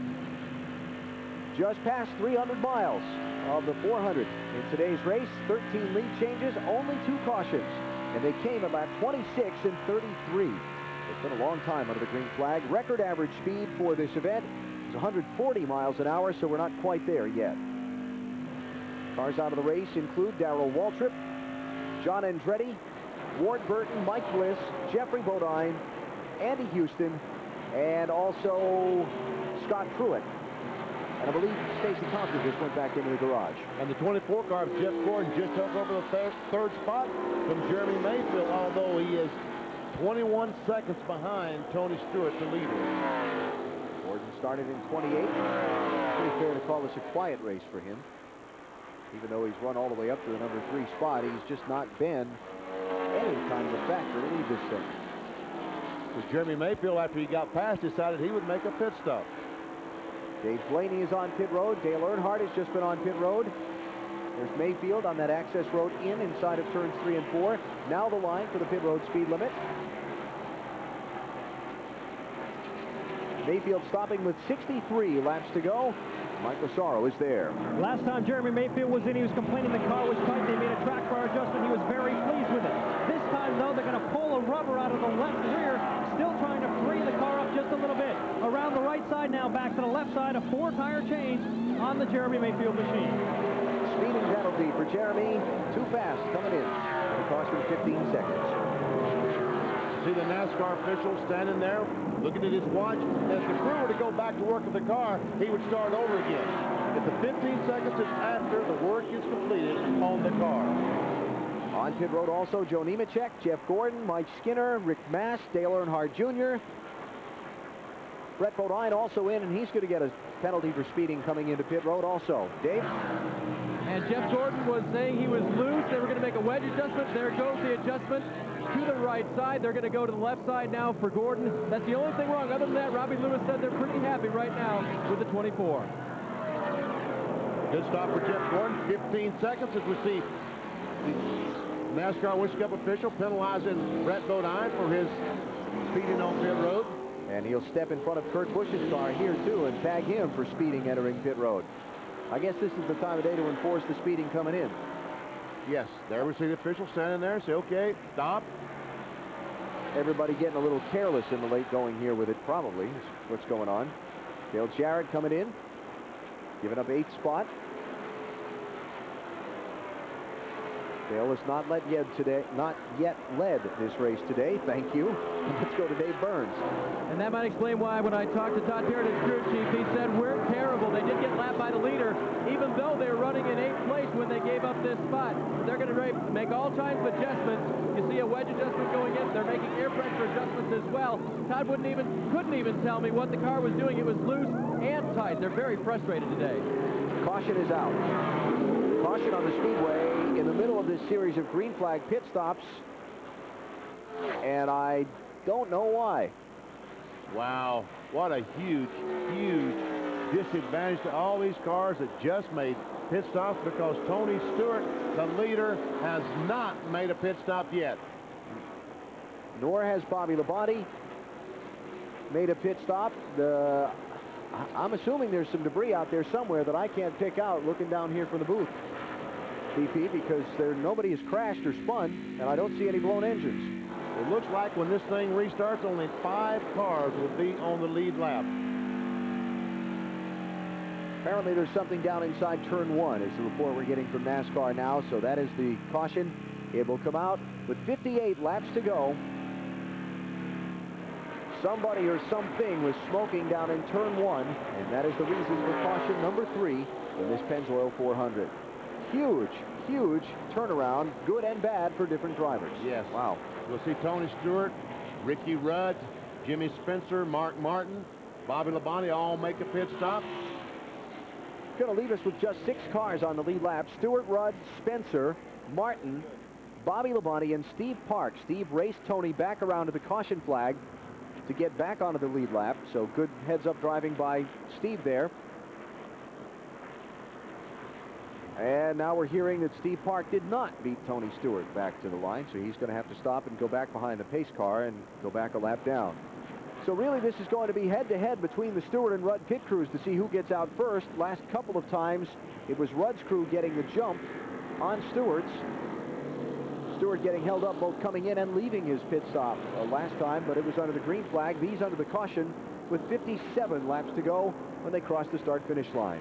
Just past 300 miles of the 400 in today's race. 13 lead changes, only 2 cautions, and they came about 26 and 33. It's been a long time under the green flag. Record average speed for this event is 140 miles an hour, so we're not quite there yet. Cars out of the race include Darrell Waltrip, John Andretti, Ward Burton, Mike Bliss, Jeffrey Bodine, Andy Houston, and also Scott Pruitt. And I believe Stacy Conklin just went back into the garage. And the 24 car of Jeff Gordon just took over the third spot from Jeremy Mayfield, although he is 21 seconds behind Tony Stewart, the leader. Gordon started in 28. Pretty fair to call this a quiet race for him. Even though he's run all the way up to the number 3 spot, he's just not been any kind of a factor to lead this thing. Because Jeremy Mayfield, after he got past, decided he would make a pit stop. Dave Blaney is on pit road. Dale Earnhardt has just been on pit road. There's Mayfield on that access road inside of turns 3 and 4. Now the line for the pit road speed limit. Mayfield stopping with 63 laps to go. Mike Massaro is there. Last time Jeremy Mayfield was in, he was complaining the car was tight. They made a track bar adjustment. He was very pleased with it. This time, though, they're going to pull a rubber out of the left rear, still trying to free the car up just a little bit. Around the right side now, back to the left side, a 4-tire change on the Jeremy Mayfield machine. Speeding penalty for Jeremy. Too fast coming in. It'll cost him 15 seconds. See the NASCAR official standing there looking at his watch. As the crew were to go back to work with the car, he would start over again. If the 15 seconds is after the work is completed on the car. On pit road also Joe Nemechek, Jeff Gordon, Mike Skinner, Rick Mast, Dale Earnhardt Jr. Brett Bodine also in, and he's going to get a penalty for speeding coming into pit road also. Dave? And Jeff Gordon was saying he was loose. They were going to make a wedge adjustment. There goes the adjustment to the right side. They're going to go to the left side now for Gordon. That's the only thing wrong. Other than that, Robbie Lewis said they're pretty happy right now with the 24. Good stop for Jeff Gordon. 15 seconds as we see the NASCAR Winston Cup official penalizing Brett Bodine for his speeding on pit road. And he'll step in front of Kurt Busch's car here, too, and tag him for speeding entering pit road. I guess this is the time of day to enforce the speeding coming in. Yes, there we see the official standing there. Say, okay, stop. Everybody getting a little careless in the late going here with it, probably, is what's going on. Dale Jarrett coming in, giving up 8th spot. Dale has not yet led this race today. Thank you. Let's go to Dave Burns. And that might explain why when I talked to Todd Parrott, his crew chief, he said, we're terrible. They did get lapped by the leader, even though they were running in 8th place when they gave up this spot. They're going to make all kinds of adjustments. You see a wedge adjustment going in. They're making air pressure adjustments as well. Todd couldn't even tell me what the car was doing. It was loose and tight. They're very frustrated today. Caution is out. Caution on the speedway in the middle of this series of green flag pit stops. And I don't know why. Wow, what a huge, huge disadvantage to all these cars that just made pit stops, because Tony Stewart, the leader, has not made a pit stop yet. Nor has Bobby Labonte made a pit stop. I'm assuming there's some debris out there somewhere that I can't pick out looking down here from the booth, BP, because nobody has crashed or spun, and I don't see any blown engines. It looks like when this thing restarts, only 5 cars will be on the lead lap. Apparently there's something down inside turn 1 is the report we're getting from NASCAR now, so that is the caution. It will come out with 58 laps to go. Somebody or something was smoking down in turn 1, and that is the reason for caution number 3 in this Pennzoil 400. huge, huge turnaround, good and bad for different drivers. Yes. Wow. We'll see Tony Stewart, Ricky Rudd, Jimmy Spencer, Mark Martin, Bobby Labonte all make a pit stop. Going to leave us with just 6 cars on the lead lap. Stewart, Rudd, Spencer, Martin, Bobby Labonte, and Steve Park. Steve raced Tony back around to the caution flag to get back onto the lead lap. So good heads-up driving by Steve there. And now we're hearing that Steve Park did not beat Tony Stewart back to the line, so he's going to have to stop and go back behind the pace car and go back a lap down. So really this is going to be head-to-head between the Stewart and Rudd pit crews to see who gets out first. Last couple of times it was Rudd's crew getting the jump on Stewart's. Stewart getting held up both coming in and leaving his pit stop last time, but it was under the green flag. These under the caution with 57 laps to go when they cross the start-finish line.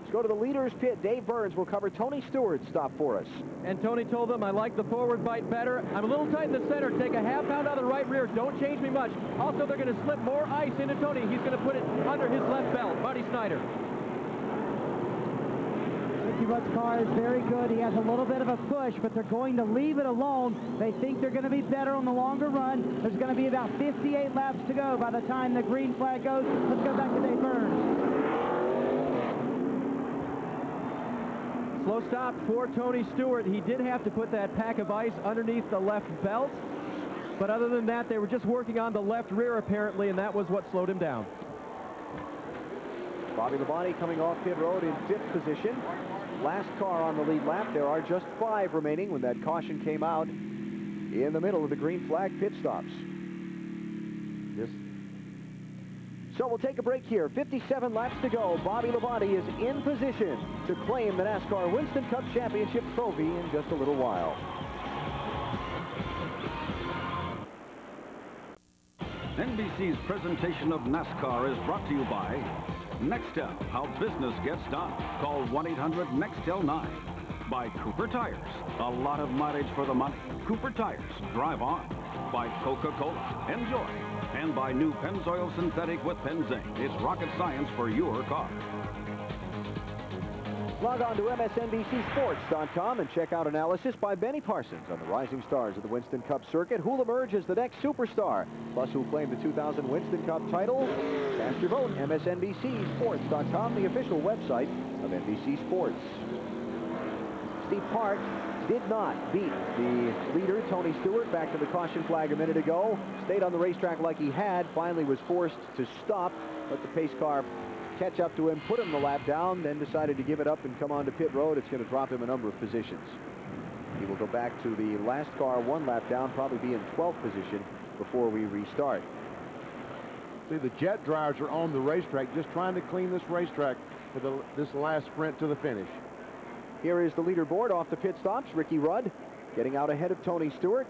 Let's go to the leaders pit. Dave Burns will cover Tony Stewart's stop for us. And Tony told them, I like the forward bite better. I'm a little tight in the center. Take a half pound out of the right rear. Don't change me much. Also, they're going to slip more ice into Tony. He's going to put it under his left belt. Marty Snyder. Ricky Rudd's car is very good. He has a little bit of a push, but they're going to leave it alone. They think they're going to be better on the longer run. There's going to be about 58 laps to go by the time the green flag goes. Let's go back to Dave Burns. Slow stop for Tony Stewart. He did have to put that pack of ice underneath the left belt, but other than that, they were just working on the left rear apparently, and that was what slowed him down. Bobby Labonte coming off pit road in 5th position. Last car on the lead lap. There are just 5 remaining when that caution came out in the middle of the green flag pit stops. So we'll take a break here. 57 laps to go. Bobby Labonte is in position to claim the NASCAR Winston Cup Championship trophy in just a little while. NBC's presentation of NASCAR is brought to you by Nextel, how business gets done. Call 1-800-NEXTEL-9. By Cooper Tires, a lot of mileage for the money. Cooper Tires, drive on. By Coca-Cola, enjoy. And by new Pennzoil Synthetic with Pennzoil. It's rocket science for your car. Log on to MSNBCSports.com and check out analysis by Benny Parsons on the rising stars of the Winston Cup circuit. Who'll emerge as the next superstar? Plus, who'll claim the 2000 Winston Cup title? Cast your vote. MSNBCSports.com, the official website of NBC Sports. Steve Park did not beat the leader, Tony Stewart, back to the caution flag a minute ago. Stayed on the racetrack like he had. Finally was forced to stop. Let the pace car catch up to him, put him the lap down, then decided to give it up and come on to pit road. It's going to drop him a number of positions. He will go back to the last car 1 lap down, probably be in 12th position before we restart. See, the jet drivers are on the racetrack just trying to clean this racetrack for this last sprint to the finish. Here is the leaderboard off the pit stops. Ricky Rudd getting out ahead of Tony Stewart.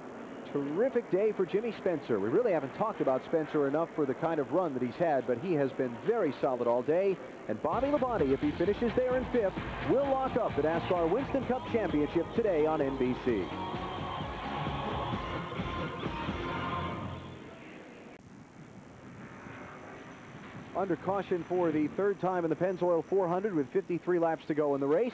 Terrific day for Jimmy Spencer. We really haven't talked about Spencer enough for the kind of run that he's had, but he has been very solid all day. And Bobby Labonte, if he finishes there in 5th, will lock up the NASCAR Winston Cup Championship today on NBC. Under caution for the 3rd time in the Pennzoil 400 with 53 laps to go in the race.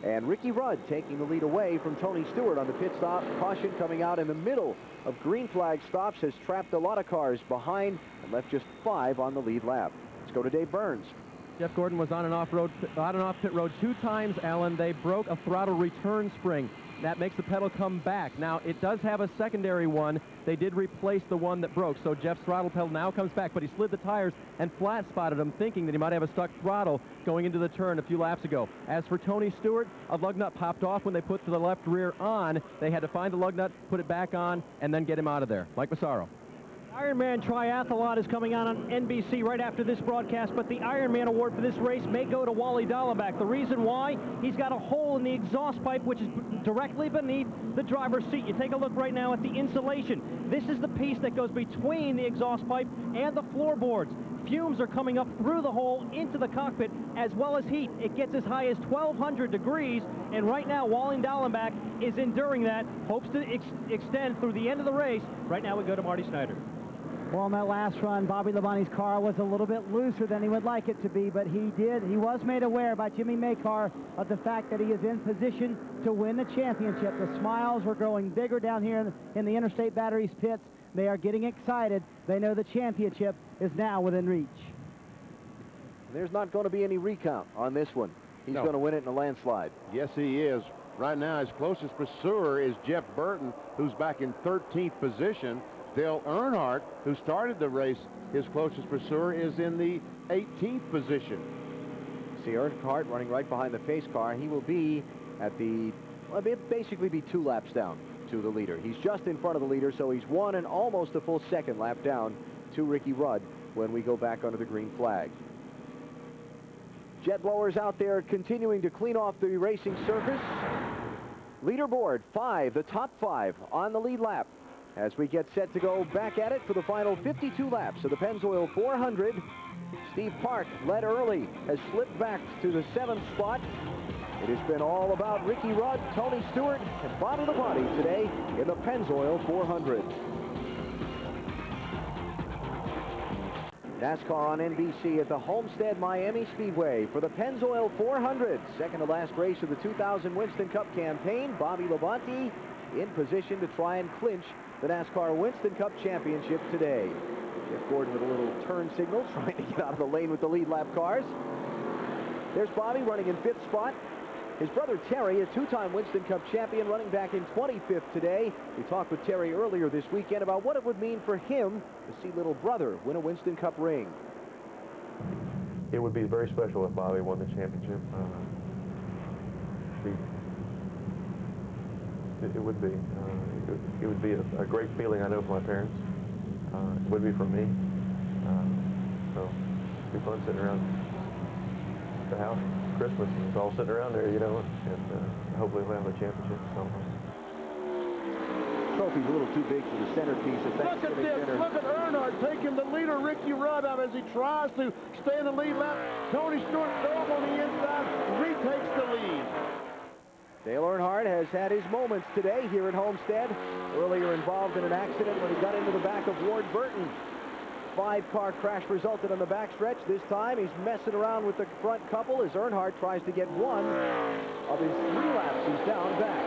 And Ricky Rudd taking the lead away from Tony Stewart on the pit stop. Caution coming out in the middle of green flag stops has trapped a lot of cars behind and left just 5 on the lead lap. Let's go to Dave Burns. Jeff Gordon was on and off pit road 2 times, Alan. They broke a throttle return spring. That makes the pedal come back. Now, it does have a secondary one. They did replace the one that broke, so Jeff's throttle pedal now comes back, but he slid the tires and flat spotted him, thinking that he might have a stuck throttle going into the turn a few laps ago. As for Tony Stewart, a lug nut popped off when they put the left rear on. They had to find the lug nut, put it back on, and then get him out of there. Mike Massaro. Ironman Triathlon is coming on NBC right after this broadcast, but the Ironman award for this race may go to Wally Dallenbach. The reason why, he's got a hole in the exhaust pipe which is directly beneath the driver's seat. You take a look right now at the insulation. This is the piece that goes between the exhaust pipe and the floorboards. Fumes are coming up through the hole into the cockpit, as well as heat. It gets as high as 1,200 degrees, and right now Wally Dallenbach is enduring that, hopes to extend through the end of the race. Right now we go to Marty Snyder. Well, on that last run, Bobby Labonte's car was a little bit looser than he would like it to be, but he was made aware by Jimmy Makar of the fact that he is in position to win the championship. The smiles were growing bigger down here in the Interstate Batteries pits. They are getting excited. They know the championship is now within reach. There's not going to be any recount on this one. He's going to win it in a landslide. Yes, he is. Right now, his closest pursuer is Jeff Burton, who's back in 13th position. Dale Earnhardt, who started the race, his closest pursuer is in the 18th position. See Earnhardt running right behind the pace car. He will be at the, well, it'll basically be 2 laps down to the leader. He's just in front of the leader, so he's 1 and almost a full second lap down to Ricky Rudd when we go back under the green flag. Jet blowers out there continuing to clean off the racing surface. Leaderboard 5, the top 5 on the lead lap. As we get set to go back at it for the final 52 laps of the Pennzoil 400, Steve Park led early, has slipped back to the 7th spot. It has been all about Ricky Rudd, Tony Stewart, and Bobby Labonte today in the Pennzoil 400. NASCAR on NBC at the Homestead Miami Speedway for the Pennzoil 400. Second to last race of the 2000 Winston Cup campaign. Bobby Labonte in position to try and clinch the NASCAR Winston Cup Championship today. Jeff Gordon with a little turn signal, trying to get out of the lane with the lead lap cars. There's Bobby running in 5th spot. His brother Terry, a 2-time Winston Cup champion, running back in 25th today. We talked with Terry earlier this weekend about what it would mean for him to see little brother win a Winston Cup ring. It would be very special if Bobby won the championship. It would be. It would be a great feeling, I know, for my parents. It would be for me. So it'd be fun sitting around the house Christmas and it's all sitting around there, you know, and hopefully we'll have a championship. So. Trophy's a little too big for the centerpiece. Look at this. Look at Earnhardt taking the leader, Ricky Rudd, out as he tries to stay in the lead lap. Tony Stewart throws on the inside, retakes the lead. Dale Earnhardt has had his moments today here at Homestead. Earlier involved in an accident when he got into the back of Ward Burton. 5-car crash resulted on the backstretch. This time he's messing around with the front couple as Earnhardt tries to get 1 of his 3 laps. He's down back.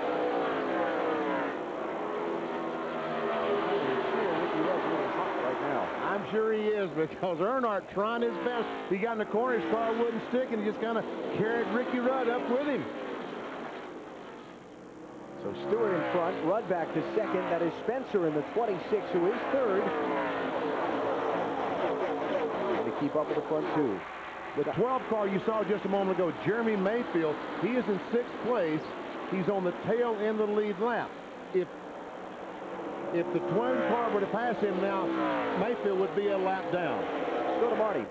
I'm sure he is, because Earnhardt trying his best. He got in the corner, his car wouldn't stick, and he just kind of carried Ricky Rudd up with him. So Stewart in front, Rudd back to 2nd. That is Spencer in the 26, who is 3rd. And to keep up with the front 2. The 12 car you saw just a moment ago, Jeremy Mayfield, he is in 6th place. He's on the tail end of the lead lap. If the 12 car were to pass him now, Mayfield would be a lap down. Let's go to Marty.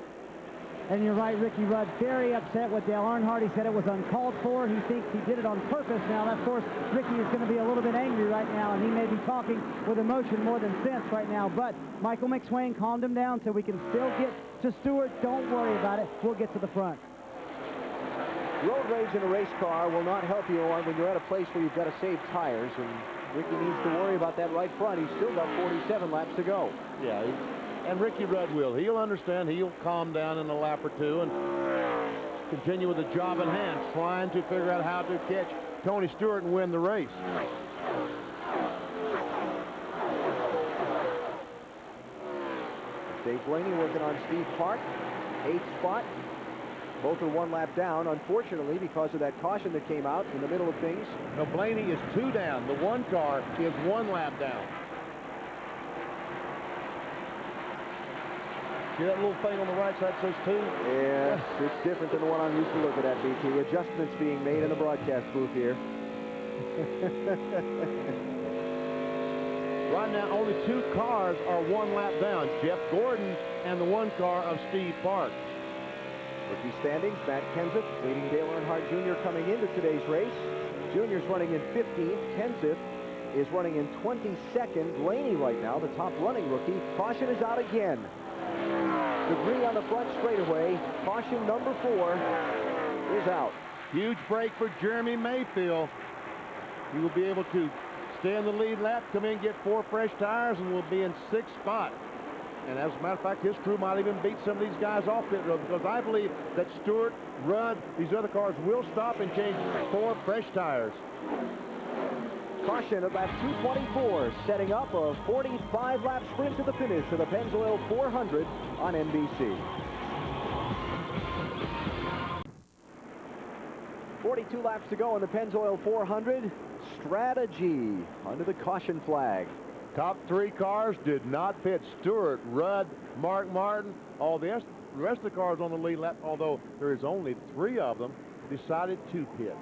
And you're right, Ricky Rudd very upset with Dale Earnhardt. He said it was uncalled for. He thinks he did it on purpose. Now, of course, Ricky is going to be a little bit angry right now, and he may be talking with emotion more than sense right now. But Michael McSwain calmed him down so we can still get to Stewart. Don't worry about it. We'll get to the front. Road rage in a race car will not help you on when you're at a place where you've got to save tires, and Ricky needs to worry about that right front. He's still got 47 laps to go. Yeah, and Ricky Rudd will. He'll understand. He'll calm down in a lap or 2 and continue with the job in hand, trying to figure out how to catch Tony Stewart and win the race. Dave Blaney working on Steve Park, 8th spot. Both are 1 lap down, unfortunately, because of that caution that came out in the middle of things. No, Blaney is 2 down. The 1 car is 1 lap down. See that little thing on the right side says 2? Yes, it's different than the one I'm used to looking at, BT. Adjustments being made in the broadcast booth here. Right now, only 2 cars are 1 lap down. Jeff Gordon and the 1 car of Steve Park. Rookie standings, Matt Kenseth leading Dale Earnhardt Jr. coming into today's race. Junior's running in 15th. Kenseth is running in 22nd. Blaney right now, the top running rookie. Caution is out again. Debris on the front straightaway. Caution number 4 is out. Huge break for Jeremy Mayfield. He will be able to stay in the lead lap, come in, get 4 fresh tires, and will be in 6th spot. And as a matter of fact, his crew might even beat some of these guys off pit road, because I believe that Stewart, Rudd, these other cars will stop and change 4 fresh tires. Caution at lap 224, setting up a 45-lap sprint to the finish of the Pennzoil 400 on NBC. 42 laps to go in the Pennzoil 400. Strategy under the caution flag. Top 3 cars did not pit. Stewart, Rudd, Mark Martin, all the rest of the cars on the lead lap, although there is only 3 of them, decided to pit.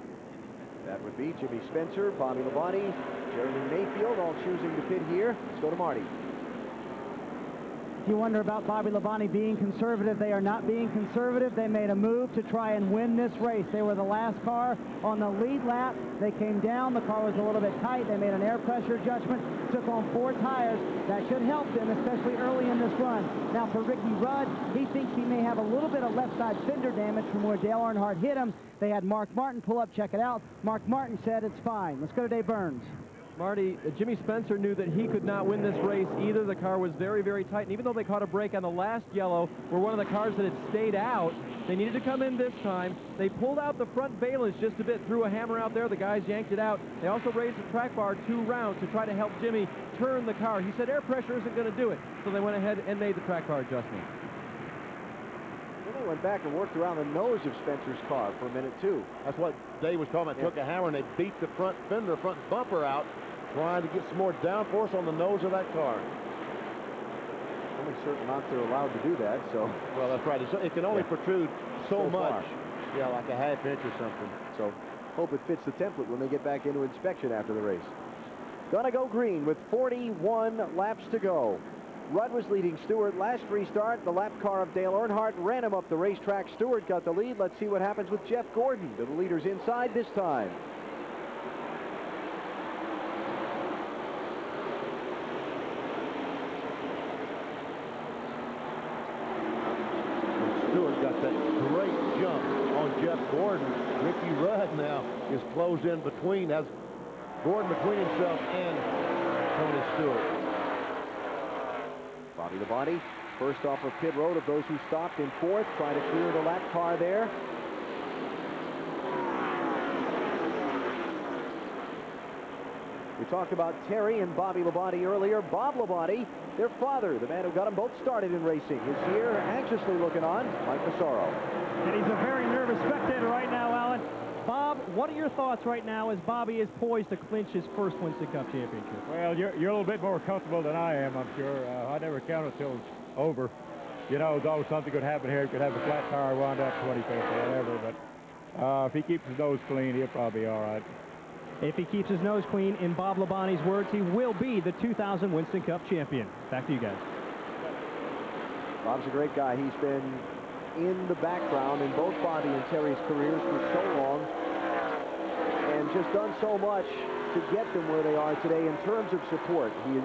That would be Jimmy Spencer, Bobby Labonte, Jeremy Mayfield, all choosing to pit here. Let's go to Marty. If you wonder about Bobby Labonte being conservative, they are not being conservative. They made a move to try and win this race. They were the last car on the lead lap. They came down. The car was a little bit tight. They made an air pressure adjustment, took on 4 tires. That should help them, especially early in this run. Now for Ricky Rudd, he thinks he may have a little bit of left side fender damage from where Dale Earnhardt hit him. They had Mark Martin pull up, check it out. Mark Martin said it's fine. Let's go to Dave Burns. Marty, Jimmy Spencer knew that he could not win this race either. The car was very, very tight, and even though they caught a break on the last yellow, where one of the cars that had stayed out, they needed to come in this time. They pulled out the front valence just a bit, threw a hammer out there. The guys yanked it out. They also raised the track bar 2 rounds to try to help Jimmy turn the car. He said air pressure isn't going to do it, so they went ahead and made the track bar adjustment. Then they went back and worked around the nose of Spencer's car for a minute, too. That's what Dave was talking about. Yeah. Took a hammer and they beat the front fender, front bumper out, trying to get some more downforce on the nose of that car. Only certain amounts are allowed to do that, so. Well, that's right. It can only protrude so much. Far. Yeah, like a half inch or something. So hope it fits the template when they get back into inspection after the race. Gonna go green with 41 laps to go. Rudd was leading Stewart last restart. The lap car of Dale Earnhardt ran him up the racetrack. Stewart got the lead. Let's see what happens with Jeff Gordon. Do the leaders inside this time? Stewart got that great jump on Jeff Gordon. Ricky Rudd now is closed in between, has Gordon between himself and Tony Stewart. Bobby Labonte, first off of pit road of those who stopped in 4th, trying to clear the lap car there. We talked about Terry and Bobby Labonte earlier. Bob Labonte, their father, the man who got them both started in racing, is here anxiously looking on. Mike Massaro. And he's a very nervous spectator right now, Alan. Bob, what are your thoughts right now as Bobby is poised to clinch his first Winston Cup championship? Well, you're a little bit more comfortable than I am, I'm sure. I never count it till it's over. You know, there's always something could happen here. He could have a flat tire, wound up 25th or whatever. But if he keeps his nose clean, he'll probably be all right. If he keeps his nose clean, in Bob Labonte's words, he will be the 2000 Winston Cup champion. Back to you guys. Bob's a great guy. He's been in the background in both Bobby and Terry's careers for so long and just done so much to get them where they are today in terms of support. He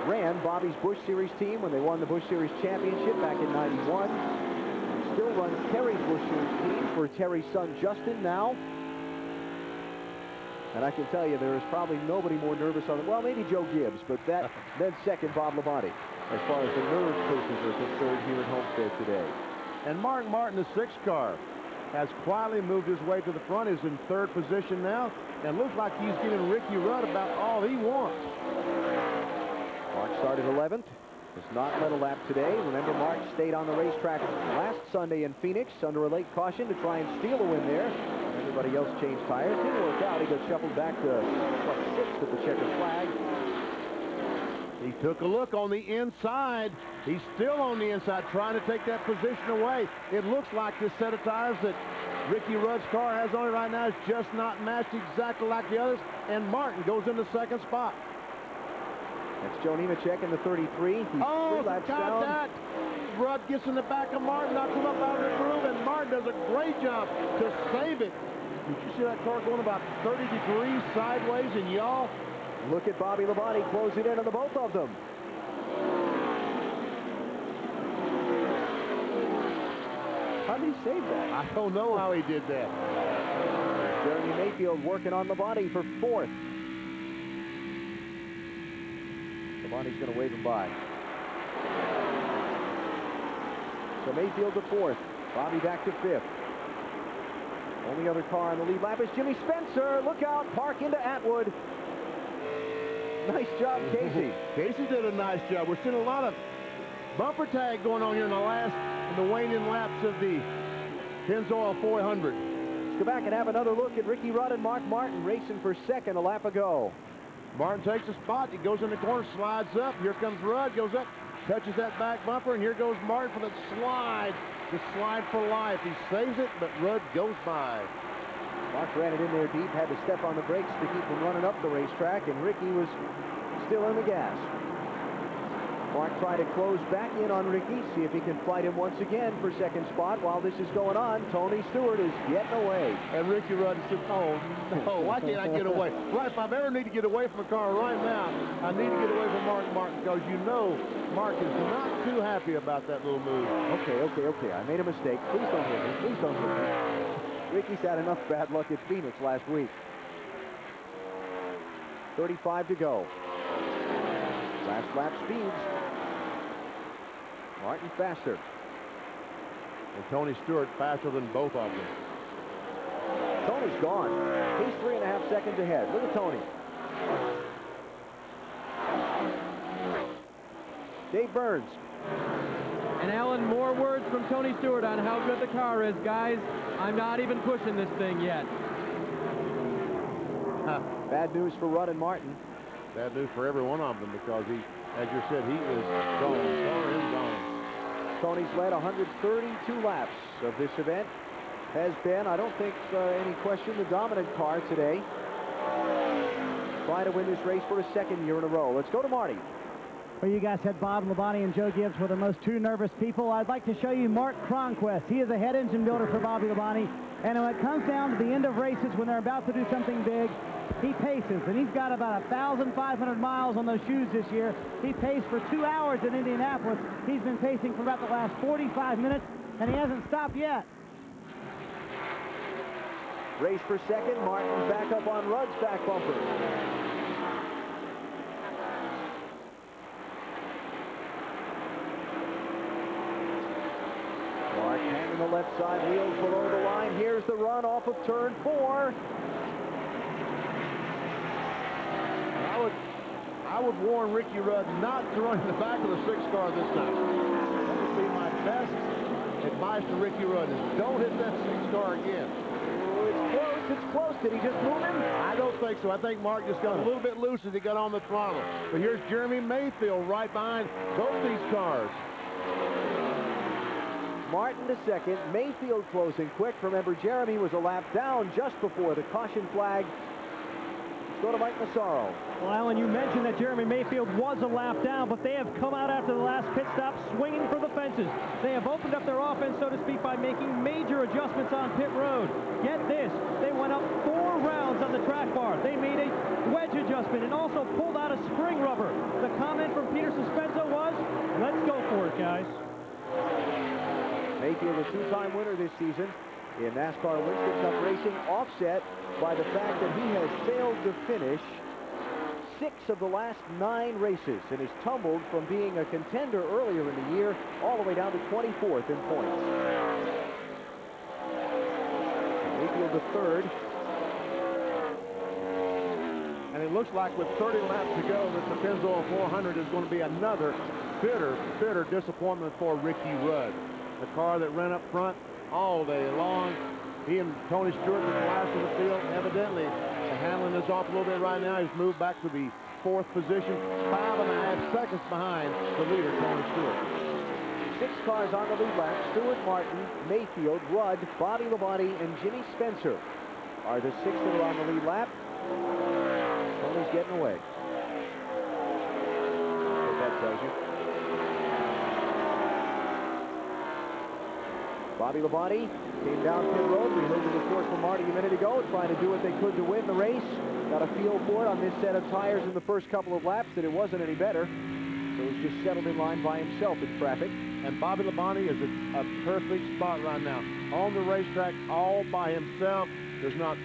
ran Bobby's Busch Series team when they won the Busch Series championship back in '91. He still runs Terry's Busch Series team for Terry's son Justin now. And I can tell you there is probably nobody more nervous on it. Well, maybe Joe Gibbs, but then second Bob Labonte as far as the nerve cases are concerned here at Homestead today. And Mark Martin, the 6th car, has quietly moved his way to the front, is in 3rd position now, and looks like he's giving Ricky Rudd about all he wants. Mark started 11th. Does not let a lap today. Remember, Mark stayed on the racetrack last Sunday in Phoenix under a late caution to try and steal a win there. Everybody else changed tires. Didn't work out. He got shuffled back to, 6th at the checkered flag. He took a look on the inside. He's still on the inside, trying to take that position away. It looks like this set of tires that Ricky Rudd's car has on it right now is just not matched exactly like the others, and Martin goes in the 2nd spot. That's Joe Nemechek in the 33. He's 3 laps down. That. Rudd gets in the back of Martin, knocks him up out of the groove, and Martin does a great job to save it. Did you see that car going about 30 degrees sideways, and y'all? Look at Bobby Labonte closing in on the both of them. How did he save that? I don't know how he did that. Jeremy Mayfield working on Labonte for 4th. Labonte's going to wave him by. So Mayfield to 4th. Bobby back to 5th. Only other car on the lead lap is Jimmy Spencer. Look out, park into Atwood. Nice job, Casey. Casey did a nice job. We're seeing a lot of bumper tag going on here in the waning laps of the Pennzoil 400. Let's go back and have another look at Ricky Rudd and Mark Martin racing for second a lap ago. Martin takes a spot. He goes in the corner, slides up. Here comes Rudd, goes up, touches that back bumper, and here goes Martin for the slide. The slide for life. He saves it, but Rudd goes by. Mark ran it in there deep, had to step on the brakes to keep from running up the racetrack, and Ricky was still in the gas. Mark tried to close back in on Ricky, see if he can fight him once again for second spot. While this is going on, Tony Stewart is getting away. And Ricky Rudd said, oh, no, why can't I get away? Right, if I ever need to get away from a car right now, I need to get away from Mark Martin, because you know Mark is not too happy about that little move. Okay. I made a mistake. Please don't hit me. Please don't hit me. Ricky's had enough bad luck at Phoenix last week. 35 to go. Last lap speeds. Martin faster. And Tony Stewart faster than both of them. Tony's gone. He's 3.5 seconds ahead. Look at Tony. Dave Burns. And Alan, more words from Tony Stewart on how good the car is. Guys, I'm not even pushing this thing yet. Bad news for Rudd and Martin. Bad news for every one of them, because he, as you said, he is gone. The car is gone. Tony's led 132 laps of this event. Has been, I don't think any question, the dominant car today. Trying to win this race for a second year in a row. Let's go to Marty. Well, you guys said Bob Labonte and Joe Gibbs were the most two nervous people. I'd like to show you Mark Cronquist. He is a head engine builder for Bobby Labonte. And when it comes down to the end of races, when they're about to do something big, he paces. And he's got about 1,500 miles on those shoes this year. He paced for 2 hours in Indianapolis. He's been pacing for about the last 45 minutes, and he hasn't stopped yet. Race for second. Martin back up on Rudd's back bumper. Mark handing the left side wheels below the line. Here's the run off of turn 4. I would warn Ricky Rudd not to run in the back of the 6 car this time. That would be my best advice to Ricky Rudd, is don't hit that 6 car again. It's close. Did he just move him? I don't think so. I think Mark just got a little bit loose as he got on the throttle. But here's Jeremy Mayfield right behind both these cars. Martin to second. Mayfield closing quick. Remember, Jeremy was a lap down just before the caution flag. Let's go to Mike Massaro. Well, Alan, you mentioned that Jeremy Mayfield was a lap down, but they have come out after the last pit stop swinging for the fences. They have opened up their offense, so to speak, by making major adjustments on pit road. Get this, they went up 4 rounds on the track bar. They made a wedge adjustment and also pulled out a spring rubber. The comment from Peter Suspenso was, let's go for it, guys. Mayfield, a 2-time winner this season in NASCAR Winston Cup racing, offset by the fact that he has failed to finish 6 of the last 9 races and has tumbled from being a contender earlier in the year all the way down to 24th in points. Mayfield the 3rd. And it looks like with 30 laps to go that the Pennzoil 400 is going to be another bitter disappointment for Ricky Rudd. The car that ran up front all day long. He and Tony Stewart, the last of the field, evidently handling this off a little bit right now. He's moved back to the 4th position, 5.5 seconds behind the leader, Tony Stewart. 6 cars on the lead lap. Stewart, Martin, Mayfield, Rudd, Bobby Labonte, and Jimmy Spencer are the 6 that are on the lead lap. Tony's getting away. What that tells you. Bobby Labonte came down pit road. We heard the report from Marty a minute ago, trying to do what they could to win the race. Got a feel for it on this set of tires in the first couple of laps that it wasn't any better. So he's just settled in line by himself in traffic. And Bobby Labonte is a perfect spot right now. On the racetrack, all by himself. There's not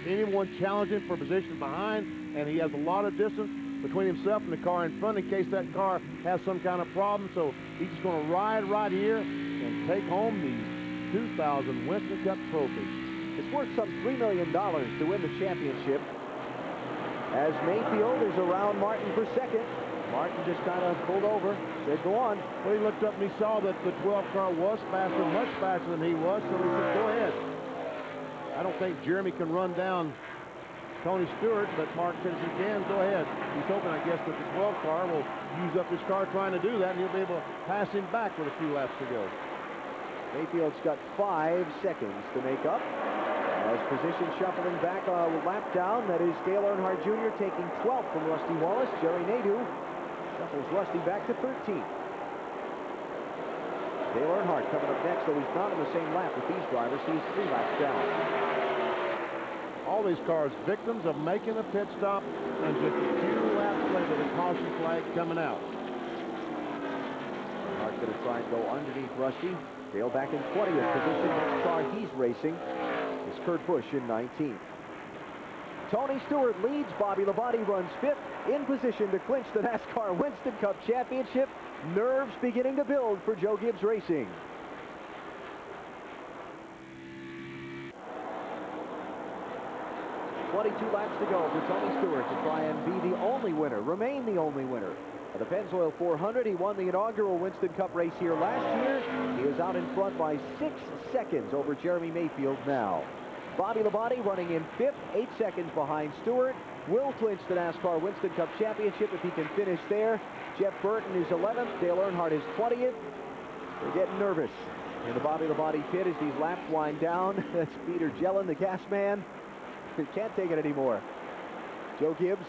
anyone challenging for position behind, and he has a lot of distance between himself and the car in front in case that car has some kind of problem. So he's just going to ride right here and take home the 2000 Winston Cup trophy. It's worth some $3 million to win the championship. As Mayfield is around Martin for second. Martin just kind of pulled over, said, go on. Well, he looked up and he saw that the 12 car was faster, much faster than he was, so he said, go ahead. I don't think Jeremy can run down Tony Stewart, but Martin says he can. Go ahead. He's hoping, I guess, that the 12 car will use up his car trying to do that, and he'll be able to pass him back with a few laps to go. Mayfield's got 5 seconds to make up. As position shuffling back a lap down, that is Dale Earnhardt Jr. taking 12th from Rusty Wallace. Jerry Nadeau shuffles Rusty back to 13th. Dale Earnhardt coming up next, though he's not in the same lap with these drivers. He's 3 laps down. All these cars victims of making a pit stop and just a few laps later, the caution flag coming out. Earnhardt's going to try and go underneath Rusty. Dale back in 20th position. Next car he's racing is Kurt Busch in 19th. Tony Stewart leads. Bobby Labonte runs 5th, in position to clinch the NASCAR Winston Cup Championship. Nerves beginning to build for Joe Gibbs Racing. "22 laps to go for Tony Stewart to try and be the only winner, remain the only winner of the Pennzoil 400. He won the inaugural Winston Cup race here last year. He is out in front by 6 seconds over Jeremy Mayfield now. Bobby Labonte running in 5th, 8 seconds behind Stewart. Will clinch the NASCAR Winston Cup Championship if he can finish there. Jeff Burton is 11th. Dale Earnhardt is 20th. They're getting nervous in the Bobby Labonte pit as these laps wind down. That's Peter Jellin, the gas man. He can't take it anymore. Joe Gibbs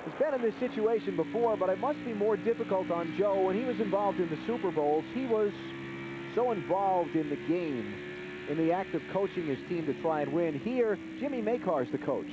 has been in this situation before, but it must be more difficult on Joe. When he was involved in the Super Bowls, he was so involved in the game, in the act of coaching his team to try and win. Here, Jimmy Makar's the coach.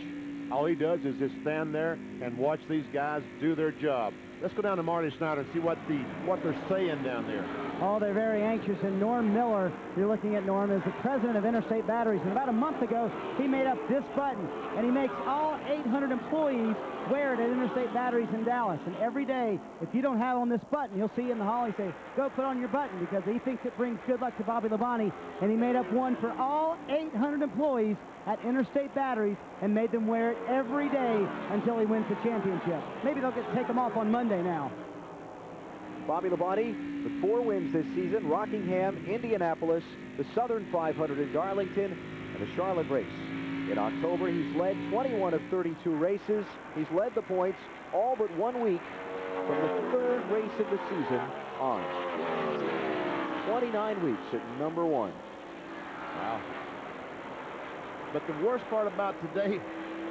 All he does is just stand there and watch these guys do their job. Let's go down to Marty Snyder and see what they're saying down there. Oh, they're very anxious. And Norm Miller, you're looking at Norm, is the president of Interstate Batteries. And about a month ago, he made up this button. And he makes all 800 employees wear it at Interstate Batteries in Dallas. And every day, if you don't have on this button, you'll see in the hall, he say, go put on your button, because he thinks it brings good luck to Bobby Labonte. And he made up one for all 800 employees at Interstate Batteries and made them wear it every day until he wins the championship. Maybe they'll take them off on Monday now. Bobby Labonte with 4 wins this season: Rockingham, Indianapolis, the Southern 500 in Darlington, and the Charlotte race. In October, he's led 21 of 32 races. He's led the points all but 1 week from the 3rd race of the season on. 29 weeks at number 1. Wow. But the worst part about today,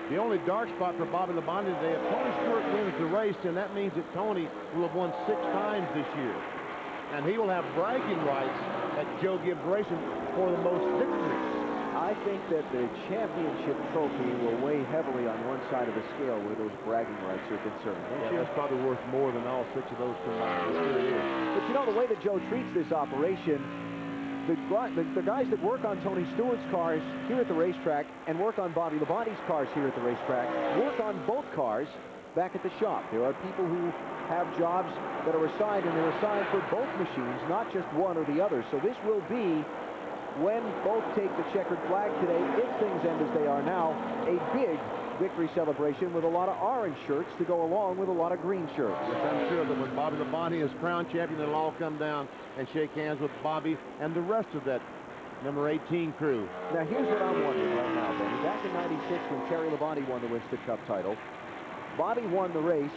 the only dark spot for Bobby Labonte today, if Tony Stewart wins the race, then that means that Tony will have won 6 times this year. And he will have bragging rights at Joe Gibbs Racing for the most victories. I think that the championship trophy will weigh heavily on one side of the scale where those bragging rights are concerned. Yeah, that's probably worth more than all 6 of those combined. But you know, the way that Joe treats this operation, the guys that work on Tony Stewart's cars here at the racetrack and work on Bobby Labonte's cars here at the racetrack work on both cars back at the shop. There are people who have jobs that are assigned, and they're assigned for both machines, not just one or the other. So this will be, when both take the checkered flag today, if things end as they are now, a big victory celebration with a lot of orange shirts to go along with a lot of green shirts. Yes, I'm sure that when Bobby Labonte is crowned champion, they'll all come down and shake hands with Bobby and the rest of that number 18 crew. Now, here's what I'm wondering right now, Benny. Back in '96, when Terry Labonte won the Winston Cup title, Bobby won the race,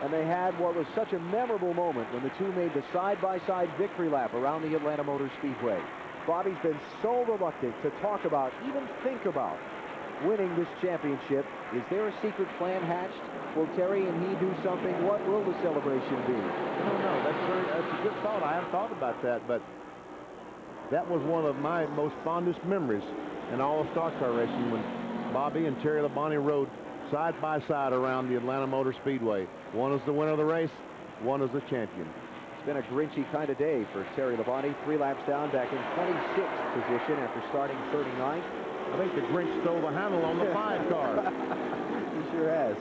and they had what was such a memorable moment when the two made the side-by-side victory lap around the Atlanta Motor Speedway. Bobby's been so reluctant to talk about, even think about, winning this championship. Is there a secret plan hatched? Will Terry and he do something? What will the celebration be? I don't know. That's a good thought. I haven't thought about that, but that was one of my most fondest memories in all of stock car racing, when Bobby and Terry Labonte rode side by side around the Atlanta Motor Speedway. One is the winner of the race, one is the champion. It's been a Grinchy kind of day for Terry Labonte. 3 laps down, back in 26th position after starting 39th. I think the Grinch stole the handle on the 5 car. He sure has.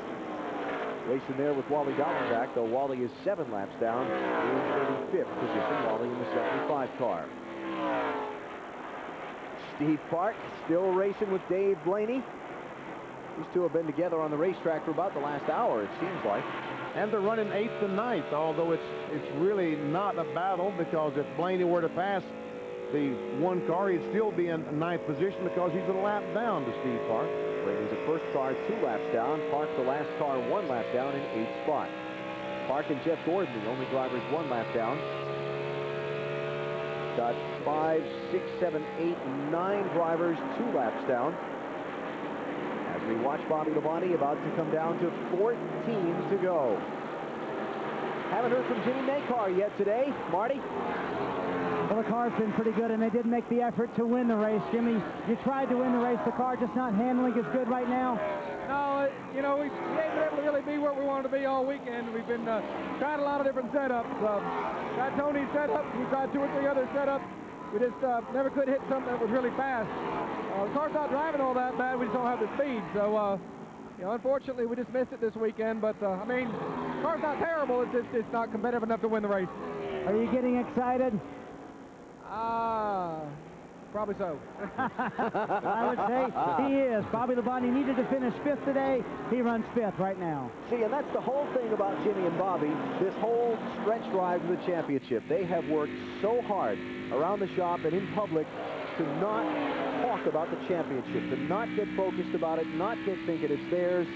Racing there with Wally Dallenbach, though Wally is 7 laps down in 35th position. Wally in the 75 car. Steve Park still racing with Dave Blaney. These two have been together on the racetrack for about the last hour, it seems like. And they're running 8th and 9th, although it's really not a battle, because if Blaney were to pass the one car, he'd still be in 9th position because he's a lap down to Steve Park. Blaney's the first car 2 laps down. Park, the last car, 1 lap down in 8th spot. Park and Jeff Gordon, the only drivers 1 lap down. Got 5, 6, 7, 8, 9 drivers 2 laps down. As we watch Bobby Labonte about to come down to 14 to go. Haven't heard from Jimmy Makar yet today. Marty? Well, the car's been pretty good, and they did make the effort to win the race. Jimmy, you tried to win the race. The car just not handling as good right now. No, you know, we ain't been able to really be where we wanted to be all weekend. We've been trying a lot of different setups. Tried Tony's setup. We tried 2 or 3 other setups. We just never could hit something that was really fast. The car's not driving all that bad. We just don't have the speed. So, you know, unfortunately, we just missed it this weekend. But, I mean, the car's not terrible. It's just not competitive enough to win the race. Are you getting excited? Probably so. I would say he is. Bobby Labonte needed to finish 5th today. He runs 5th right now. See, and that's the whole thing about Jimmy and Bobby, this whole stretch drive to the championship. They have worked so hard around the shop and in public to not talk about the championship, to not get focused about it, not get thinking it's theirs.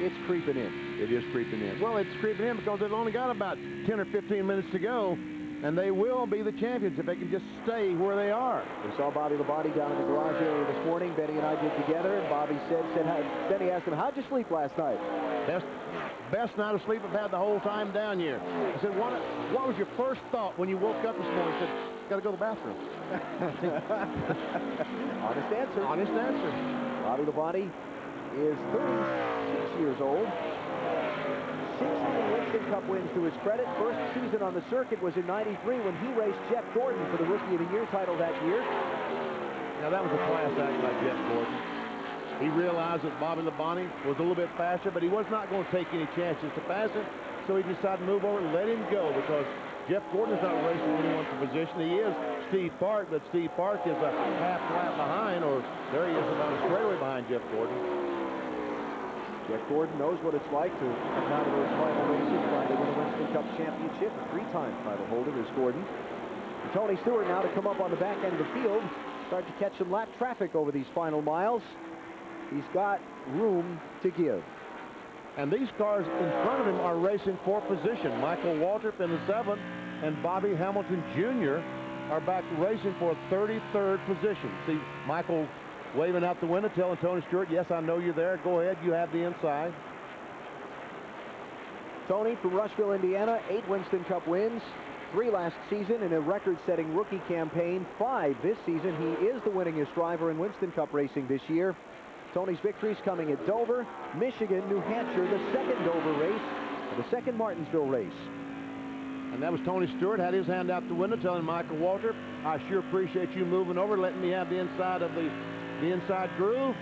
It's creeping in. It is creeping in. Well, it's creeping in because they've only got about 10 or 15 minutes to go, and they will be the champions if they can just stay where they are. We saw Bobby Labonte down in the garage area this morning. Benny and I did together, and Bobby Benny asked him, how'd you sleep last night? Best night of sleep I've had the whole time down here. I said, what was your first thought when you woke up this morning? He said, got to go to the bathroom. Honest answer. Honest answer. Bobby Labonte is 36 years old. 16 Winston Cup wins to his credit. First season on the circuit was in '93 when he raced Jeff Gordon for the Rookie of the Year title that year. Now, that was a class act by Jeff Gordon. He realized that Bobby Labonte was a little bit faster, but he was not going to take any chances to pass him, so he decided to move over and let him go because Jeff Gordon is not racing anyone for position. He is Steve Park, but Steve Park is a half lap behind, or there he is about a straightaway behind Jeff Gordon. Jeff Gordon knows what it's like to come down to those final races, trying to win a Winston Cup championship. A 3-time title holder is Gordon. And Tony Stewart now to come up on the back end of the field, start to catch some lap traffic over these final miles. He's got room to give. And these cars in front of him are racing for position. Michael Waltrip in the 7th and Bobby Hamilton Jr. are back racing for 33rd position. See Michael waving out the window, telling Tony Stewart, yes, I know you're there. Go ahead, you have the inside. Tony from Rushville, Indiana, 8 Winston Cup wins, 3 last season in a record-setting rookie campaign, 5 this season. He is the winningest driver in Winston Cup racing this year. Tony's victories coming at Dover, Michigan, New Hampshire, the 2nd Dover race, and the 2nd Martinsville race. And that was Tony Stewart, had his hand out the window, telling Michael Waltrip, I sure appreciate you moving over, letting me have the inside of the inside groove.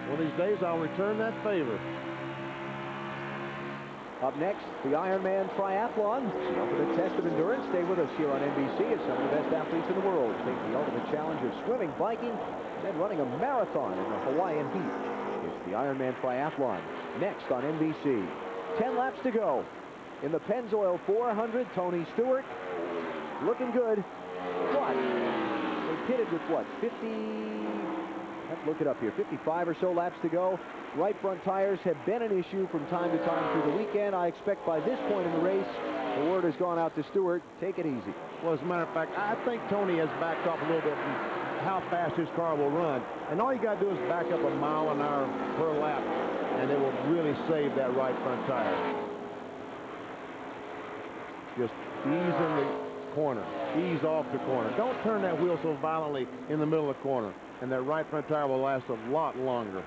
One of these days, I'll return that favor. Up next, the Ironman Triathlon, the ultimate test of endurance. Stay with us here on NBC as some of the best athletes in the world take the ultimate challenge of swimming, biking, and then running a marathon in the Hawaiian heat. It's the Ironman Triathlon, next on NBC. 10 laps to go. In the Pennzoil 400, Tony Stewart looking good. But they pitted with what, 50, let's look it up here, 55 or so laps to go. Right front tires have been an issue from time to time through the weekend. I expect by this point in the race, the word has gone out to Stewart, take it easy. Well, as a matter of fact, I think Tony has backed off a little bit from how fast his car will run. And all you got to do is back up 1 mile an hour per lap, and it will really save that right front tire. Just ease in the corner, ease off the corner. Don't turn that wheel so violently in the middle of the corner, and that right front tire will last a lot longer.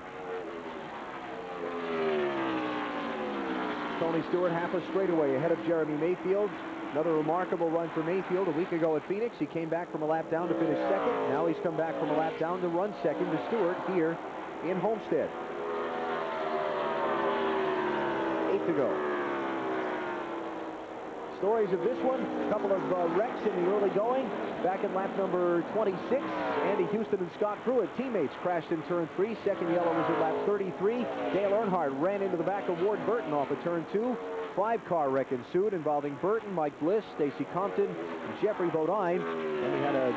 Tony Stewart half a straightaway ahead of Jeremy Mayfield. Another remarkable run for Mayfield. A week ago at Phoenix, he came back from a lap down to finish 2nd. Now he's come back from a lap down to run 2nd to Stewart here in Homestead. to go. Stories of this one, a couple of wrecks in the early going. Back in lap number 26, Andy Houston and Scott Pruitt, teammates, crashed in turn 3. Second yellow was at lap 33. Dale Earnhardt ran into the back of Ward Burton off of turn 2. 5-car wreck ensued involving Burton, Mike Bliss, Stacy Compton, and Jeffrey Bodine. And we had a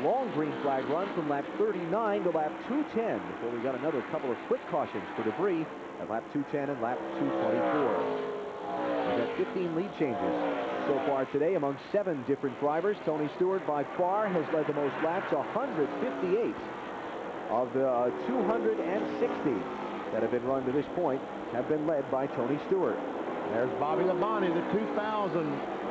long green flag run from lap 39 to lap 210 before we got another couple of quick cautions for debris at lap 210 and lap 224. We've got 15 lead changes so far today among 7 different drivers. Tony Stewart by far has led the most laps, 158 of the 260 that have been run to this point have been led by Tony Stewart. There's Bobby Labonte, the 2000.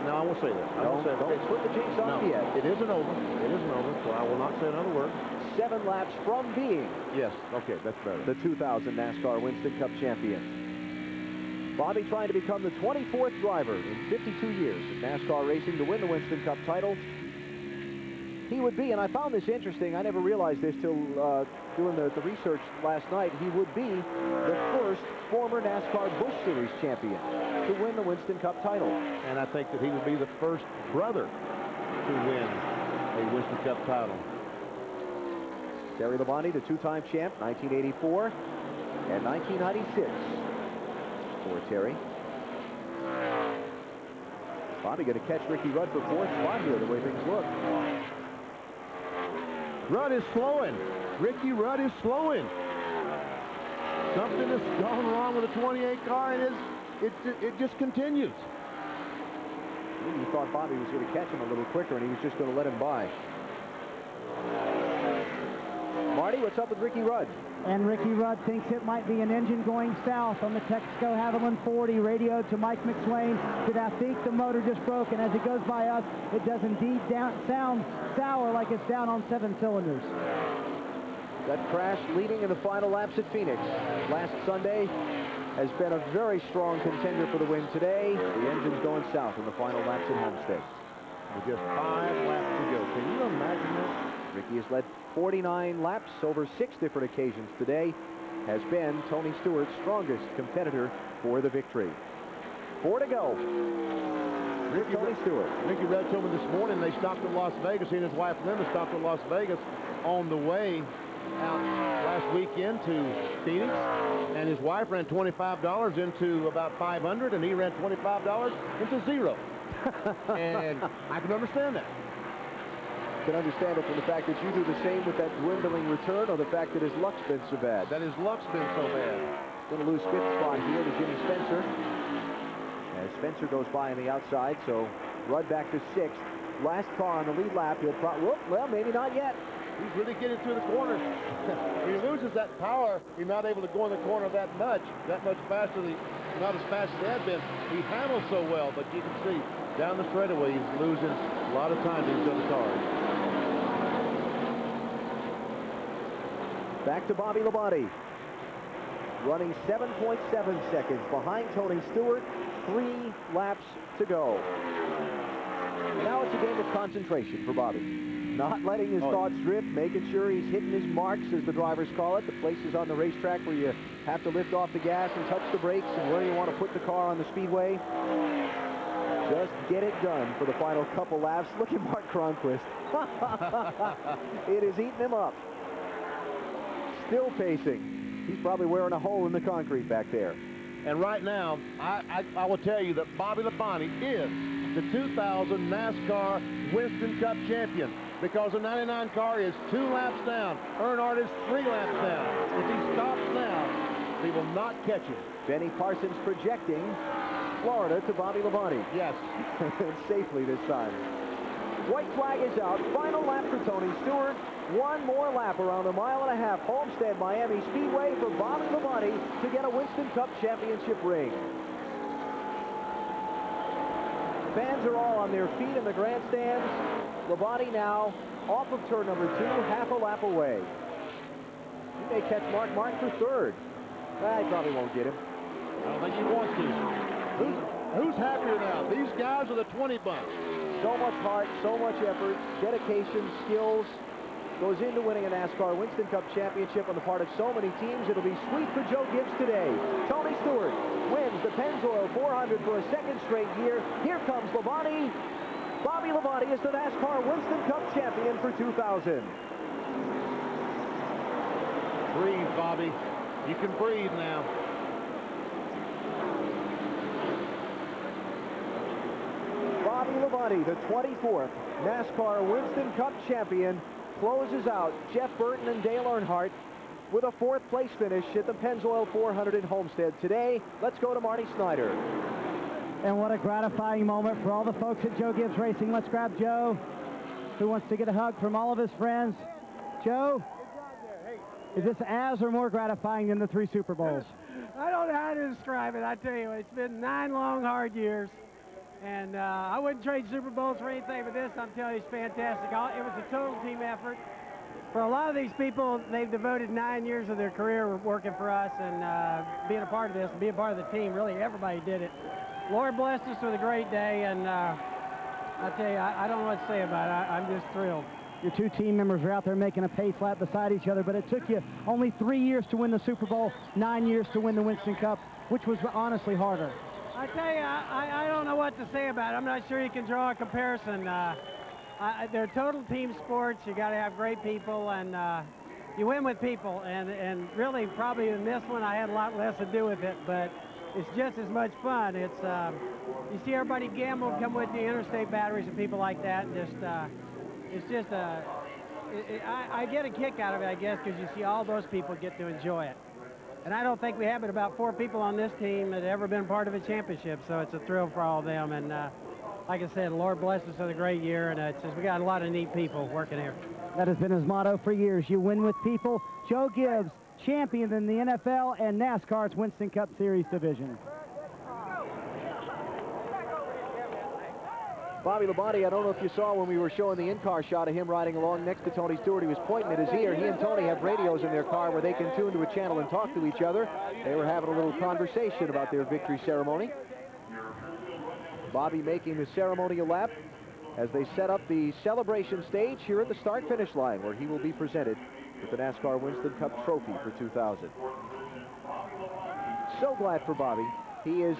No, I won't say that. I won't say that. Don't put the jinx on yet. It isn't over. It isn't over, so I will not say another word. 7 laps from being. Yes, okay, that's better. The 2000 NASCAR Winston Cup champion. Bobby trying to become the 24th driver in 52 years of NASCAR racing to win the Winston Cup title. He would be, and I found this interesting, I never realized this till doing the research last night, he would be the first former NASCAR Busch Series champion to win the Winston Cup title. And I think that he would be the first brother to win a Winston Cup title. Terry Labonte, the 2-time champ, 1984 and 1996. For Terry. Bobby going to catch Ricky Rudd for 4th spot here, the way things look. Rudd is slowing. Ricky Rudd is slowing. Something has gone wrong with the 28 car, and it just continues. You thought Bobby was going to catch him a little quicker, and he was just going to let him by. Marty, what's up with Ricky Rudd? And Ricky Rudd thinks it might be an engine going south on the Texaco Haviland 40. Radioed to Mike McSwain that I think the motor just broke, and as it goes by us, it does indeed sound sour like it's down on 7 cylinders. That crash leading in the final laps at Phoenix last Sunday has been a very strong contender for the win today. The engine's going south in the final laps at Homestead. With just 5 laps to go. Can you imagine that? Ricky has led 49 laps over 6 different occasions today, has been Tony Stewart's strongest competitor for the victory. 4 to go. Tony Stewart. Ricky Rudd told me this morning they stopped in Las Vegas. He and his wife Linda stopped in Las Vegas on the way out last weekend to Phoenix, and his wife ran $25 into about $500, and he ran $25 into 0. And I can understand that. Can understand it from the fact that you do the same with that dwindling return, or the fact that his luck's been so bad. That his luck's been so bad. Going to lose 5th spot here to Jimmy Spencer. As Spencer goes by on the outside, so Rudd back to 6th. Last car on the lead lap. He'll probably, well, maybe not yet. He's really getting through the corner. He loses that power. He's not able to go in the corner that much faster. Not as fast as he had been. He handles so well, but you can see down the straightaway he's losing a lot of time to these other cars. Back to Bobby Labonte, running 7.7 seconds behind Tony Stewart. 3 laps to go. Now it's a game of concentration for Bobby. Not letting his thoughts drift, making sure he's hitting his marks, as the drivers call it, the places on the racetrack where you have to lift off the gas and touch the brakes, and where you want to put the car on the speedway. Just get it done for the final couple laps. Look at Mark Cronquist. It is eating him up. Still pacing. He's probably wearing a hole in the concrete back there. And right now, I will tell you that Bobby Labonte is the 2000 NASCAR Winston Cup champion, because the 99 car is 2 laps down. Earnhardt is 3 laps down. If he stops now, he will not catch him. Benny Parsons projecting Florida to Bobby Labonte. Yes. Safely this time. White flag is out. Final lap for Tony Stewart. 1 more lap around the 1.5 mile Homestead Miami Speedway for Bobby Labonte to get a Winston Cup championship ring. Fans are all on their feet in the grandstands. Labonte now off of turn number 2, half a lap away. He may catch Mark for 3rd. I probably won't get him. I don't think he wants to. Who's happier now? These guys are the 20 bunch. So much heart, so much effort, dedication, skills. goes into winning a NASCAR Winston Cup championship on the part of so many teams. It'll be sweet for Joe Gibbs today. Tony Stewart wins the Pennzoil 400 for a second straight year. Here comes Labonte. Bobby Labonte is the NASCAR Winston Cup champion for 2000. Breathe, Bobby. You can breathe now. Bobby Labonte, the 24th NASCAR Winston Cup champion, closes out Jeff Burton and Dale Earnhardt with a 4th place finish at the Pennzoil 400 in Homestead today. Let's go to Marty Snyder. And what a gratifying moment for all the folks at Joe Gibbs Racing. Let's grab Joe, who wants to get a hug from all of his friends. Joe, is this as or more gratifying than the 3 Super Bowls? I don't know how to describe it. I tell you, it's been 9 long, hard years. And I wouldn't trade Super Bowls for anything, but this, I'm telling you, is fantastic. It was a total team effort. For a lot of these people, they've devoted 9 years of their career working for us and being a part of this, and being part of the team. Really, everybody did it. Lord blessed us with a great day, and I tell you, I don't know what to say about it. I'm just thrilled. Your 2 team members are out there making a pace lap beside each other, but it took you only 3 years to win the Super Bowl, 9 years to win the Winston Cup, which was honestly harder. I tell you, I don't know what to say about it. I'm not sure you can draw a comparison. They're total team sports. You got to have great people, and you win with people. And really, probably in this one, I had a lot less to do with it, but it's just as much fun. It's you see everybody gamble, come with the interstate batteries and people like that. And it's just I get a kick out of it, I guess, because you see all those people get to enjoy it. And I don't think we have but about 4 people on this team that have ever been part of a championship, so it's a thrill for all of them. And like I said, the Lord bless us with a great year, and it's just, we got a lot of neat people working here. That has been his motto for years. You win with people. Joe Gibbs, champion in the NFL and NASCAR's Winston Cup Series division. Bobby Labonte, I don't know if you saw when we were showing the in-car shot of him riding along next to Tony Stewart. He was pointing at his ear. He and Tony have radios in their car where they can tune to a channel and talk to each other. They were having a little conversation about their victory ceremony. Bobby making the ceremonial lap as they set up the celebration stage here at the start-finish line, where he will be presented with the NASCAR Winston Cup trophy for 2000. So glad for Bobby. He is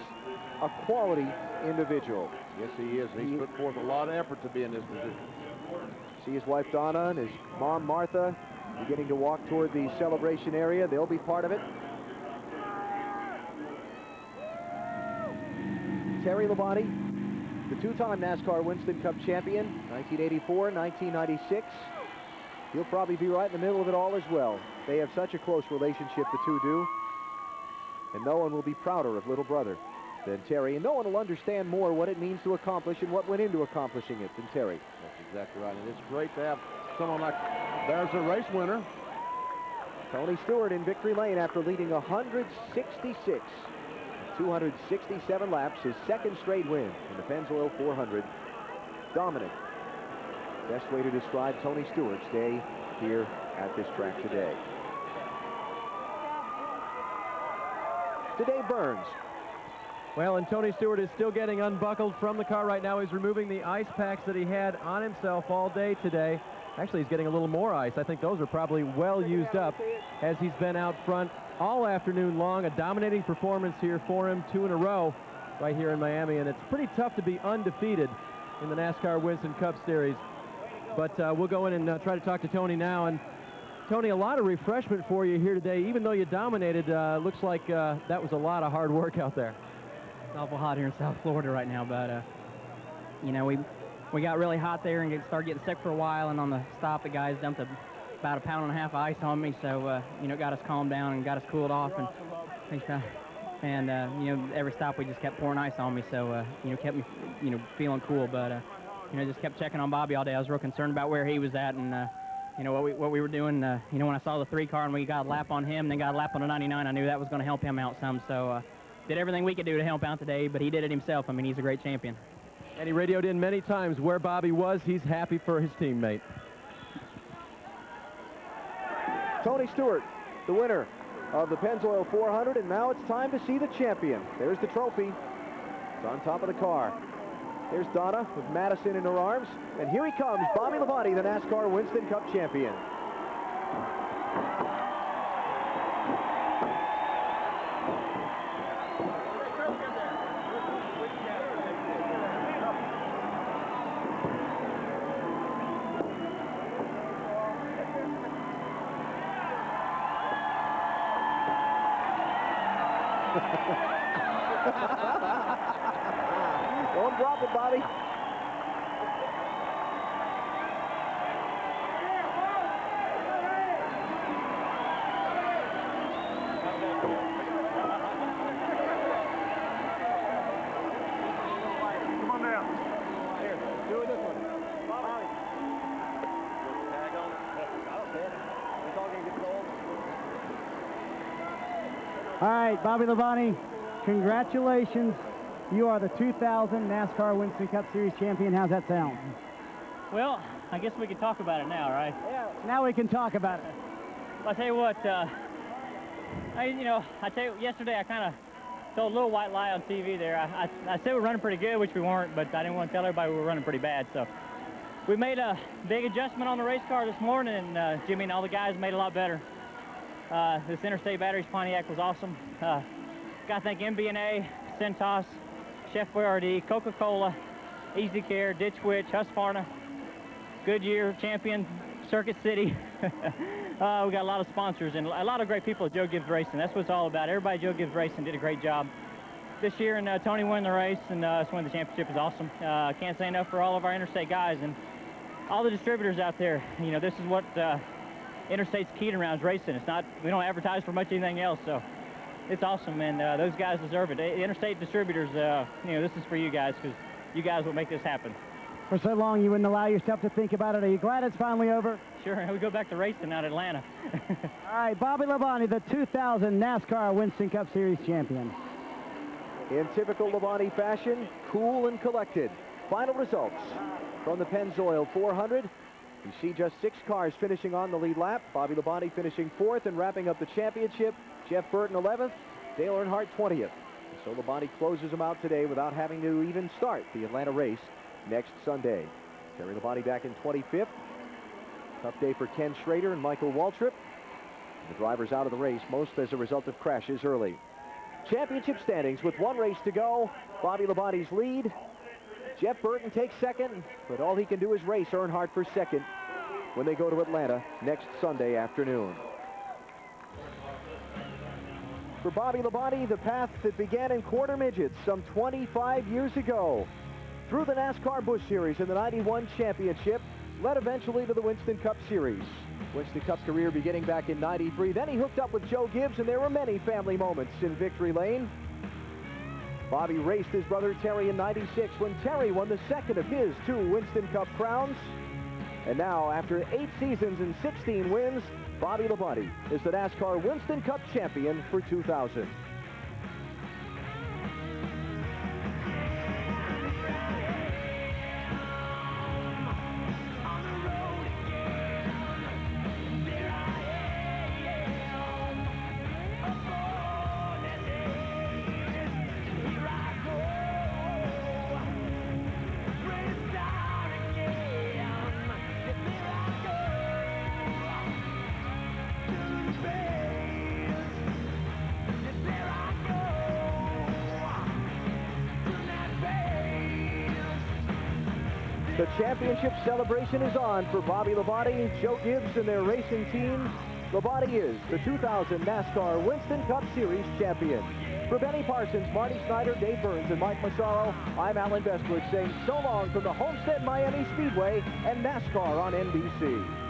a quality individual. Yes, he is. He's put forth a lot of effort to be in this position. See his wife Donna and his mom Martha beginning to walk toward the celebration area. They'll be part of it. Terry Labonte, the 2-time NASCAR Winston Cup champion, 1984, 1996. He'll probably be right in the middle of it all as well. They have such a close relationship, the two do. And no one will be prouder of little brother than Terry. And no one will understand more what it means to accomplish and what went into accomplishing it than Terry. That's exactly right. And it's great to have someone like, there's a race winner. Tony Stewart in victory lane after leading 166. 267 laps, his second straight win in the Pennzoil 400. Dominant. Best way to describe Tony Stewart's day here at this track today. Dave Burns. Well, and Tony Stewart is still getting unbuckled from the car right now. He's removing the ice packs that he had on himself all day today. Actually, he's getting a little more ice. I think those are probably well used up as he's been out front all afternoon long. A dominating performance here for him, 2 in a row right here in Miami. And it's pretty tough to be undefeated in the NASCAR Winston Cup Series. But we'll go in and try to talk to Tony now. And Tony, a lot of refreshment for you here today. Even though you dominated, looks like that was a lot of hard work out there. It's awful hot here in South Florida right now, but you know, we got really hot there and started getting sick for a while, and on the stop the guys dumped about 1.5 pounds of ice on me, so you know, got us calmed down and got us cooled off, and you know, every stop we just kept pouring ice on me, so you know, kept me, you know, feeling cool. But you know, just kept checking on Bobby all day. I was real concerned about where he was at, and you know, what we were doing. You know, when I saw the 3 car and we got a lap on him, then got a lap on the 99, I knew that was going to help him out some. So did everything we could do to help out today, but he did it himself. I mean, he's a great champion. And he radioed in many times where Bobby was. He's happy for his teammate. Tony Stewart, the winner of the Pennzoil 400, and now it's time to see the champion. There's the trophy. It's on top of the car. There's Donna with Madison in her arms, and here he comes, Bobby Labonte, the NASCAR Winston Cup champion. Don't drop it, Bobby. Come on down. Here, do this one. Bobby. Tag on. I don't care. It's all going to get cold. All right, Bobby Labonte, congratulations. You are the 2000 NASCAR Winston Cup Series champion. How's that sound? Well, I guess we can talk about it now, right? Yeah. Now we can talk about it. I'll tell you what, yesterday I kind of told a little white lie on TV there. I said we're running pretty good, which we weren't, but I didn't want to tell everybody we were running pretty bad. So we made a big adjustment on the race car this morning, and Jimmy and all the guys made it a lot better. This Interstate Batteries Pontiac was awesome. Got to thank MB&A, Centos, Chef Boyardee, Coca-Cola, Easy Care, Ditch Witch, Husqvarna, Goodyear, Champion, Circuit City. We got a lot of sponsors and a lot of great people at Joe Gibbs Racing. That's what it's all about. Everybody at Joe Gibbs Racing did a great job this year, and Tony won the race, and us winning the championship is awesome. Can't say enough for all of our Interstate guys and all the distributors out there. You know, this is what Interstate's keyed around is racing. It's not, we don't advertise for much anything else, so it's awesome, and those guys deserve it. Interstate distributors, this is for you guys, because you guys will make this happen. For so long, you wouldn't allow yourself to think about it. Are you glad it's finally over? Sure, we go back to racing out of Atlanta. All right, Bobby Labonte, the 2000 NASCAR Winston Cup Series champion. In typical Labonte fashion, cool and collected. Final results from the Pennzoil 400. You see just 6 cars finishing on the lead lap. Bobby Labonte finishing 4th and wrapping up the championship. Jeff Burton 11th, Dale Earnhardt 20th. So Labonte closes them out today without having to even start the Atlanta race next Sunday. Terry Labonte back in 25th. Tough day for Ken Schrader and Michael Waltrip. The drivers out of the race, most as a result of crashes early. Championship standings with 1 race to go. Bobby Labonte's lead. Jeff Burton takes 2nd, but all he can do is race Earnhardt for 2nd when they go to Atlanta next Sunday afternoon. For Bobby Labonte, the path that began in quarter midgets some 25 years ago, through the NASCAR Busch Series in the '91 championship, led eventually to the Winston Cup Series. Winston Cup's career beginning back in '93. Then he hooked up with Joe Gibbs, and there were many family moments in victory lane. Bobby raced his brother Terry in '96 when Terry won the 2nd of his 2 Winston Cup crowns. And now, after 8 seasons and 16 wins, Bobby Labonte is the NASCAR Winston Cup champion for 2000. The championship celebration is on for Bobby Labonte, Joe Gibbs, and their racing team. Labonte is the 2000 NASCAR Winston Cup Series champion. For Benny Parsons, Marty Snyder, Dave Burns, and Mike Massaro, I'm Alan Bestwood saying so long from the Homestead Miami Speedway and NASCAR on NBC.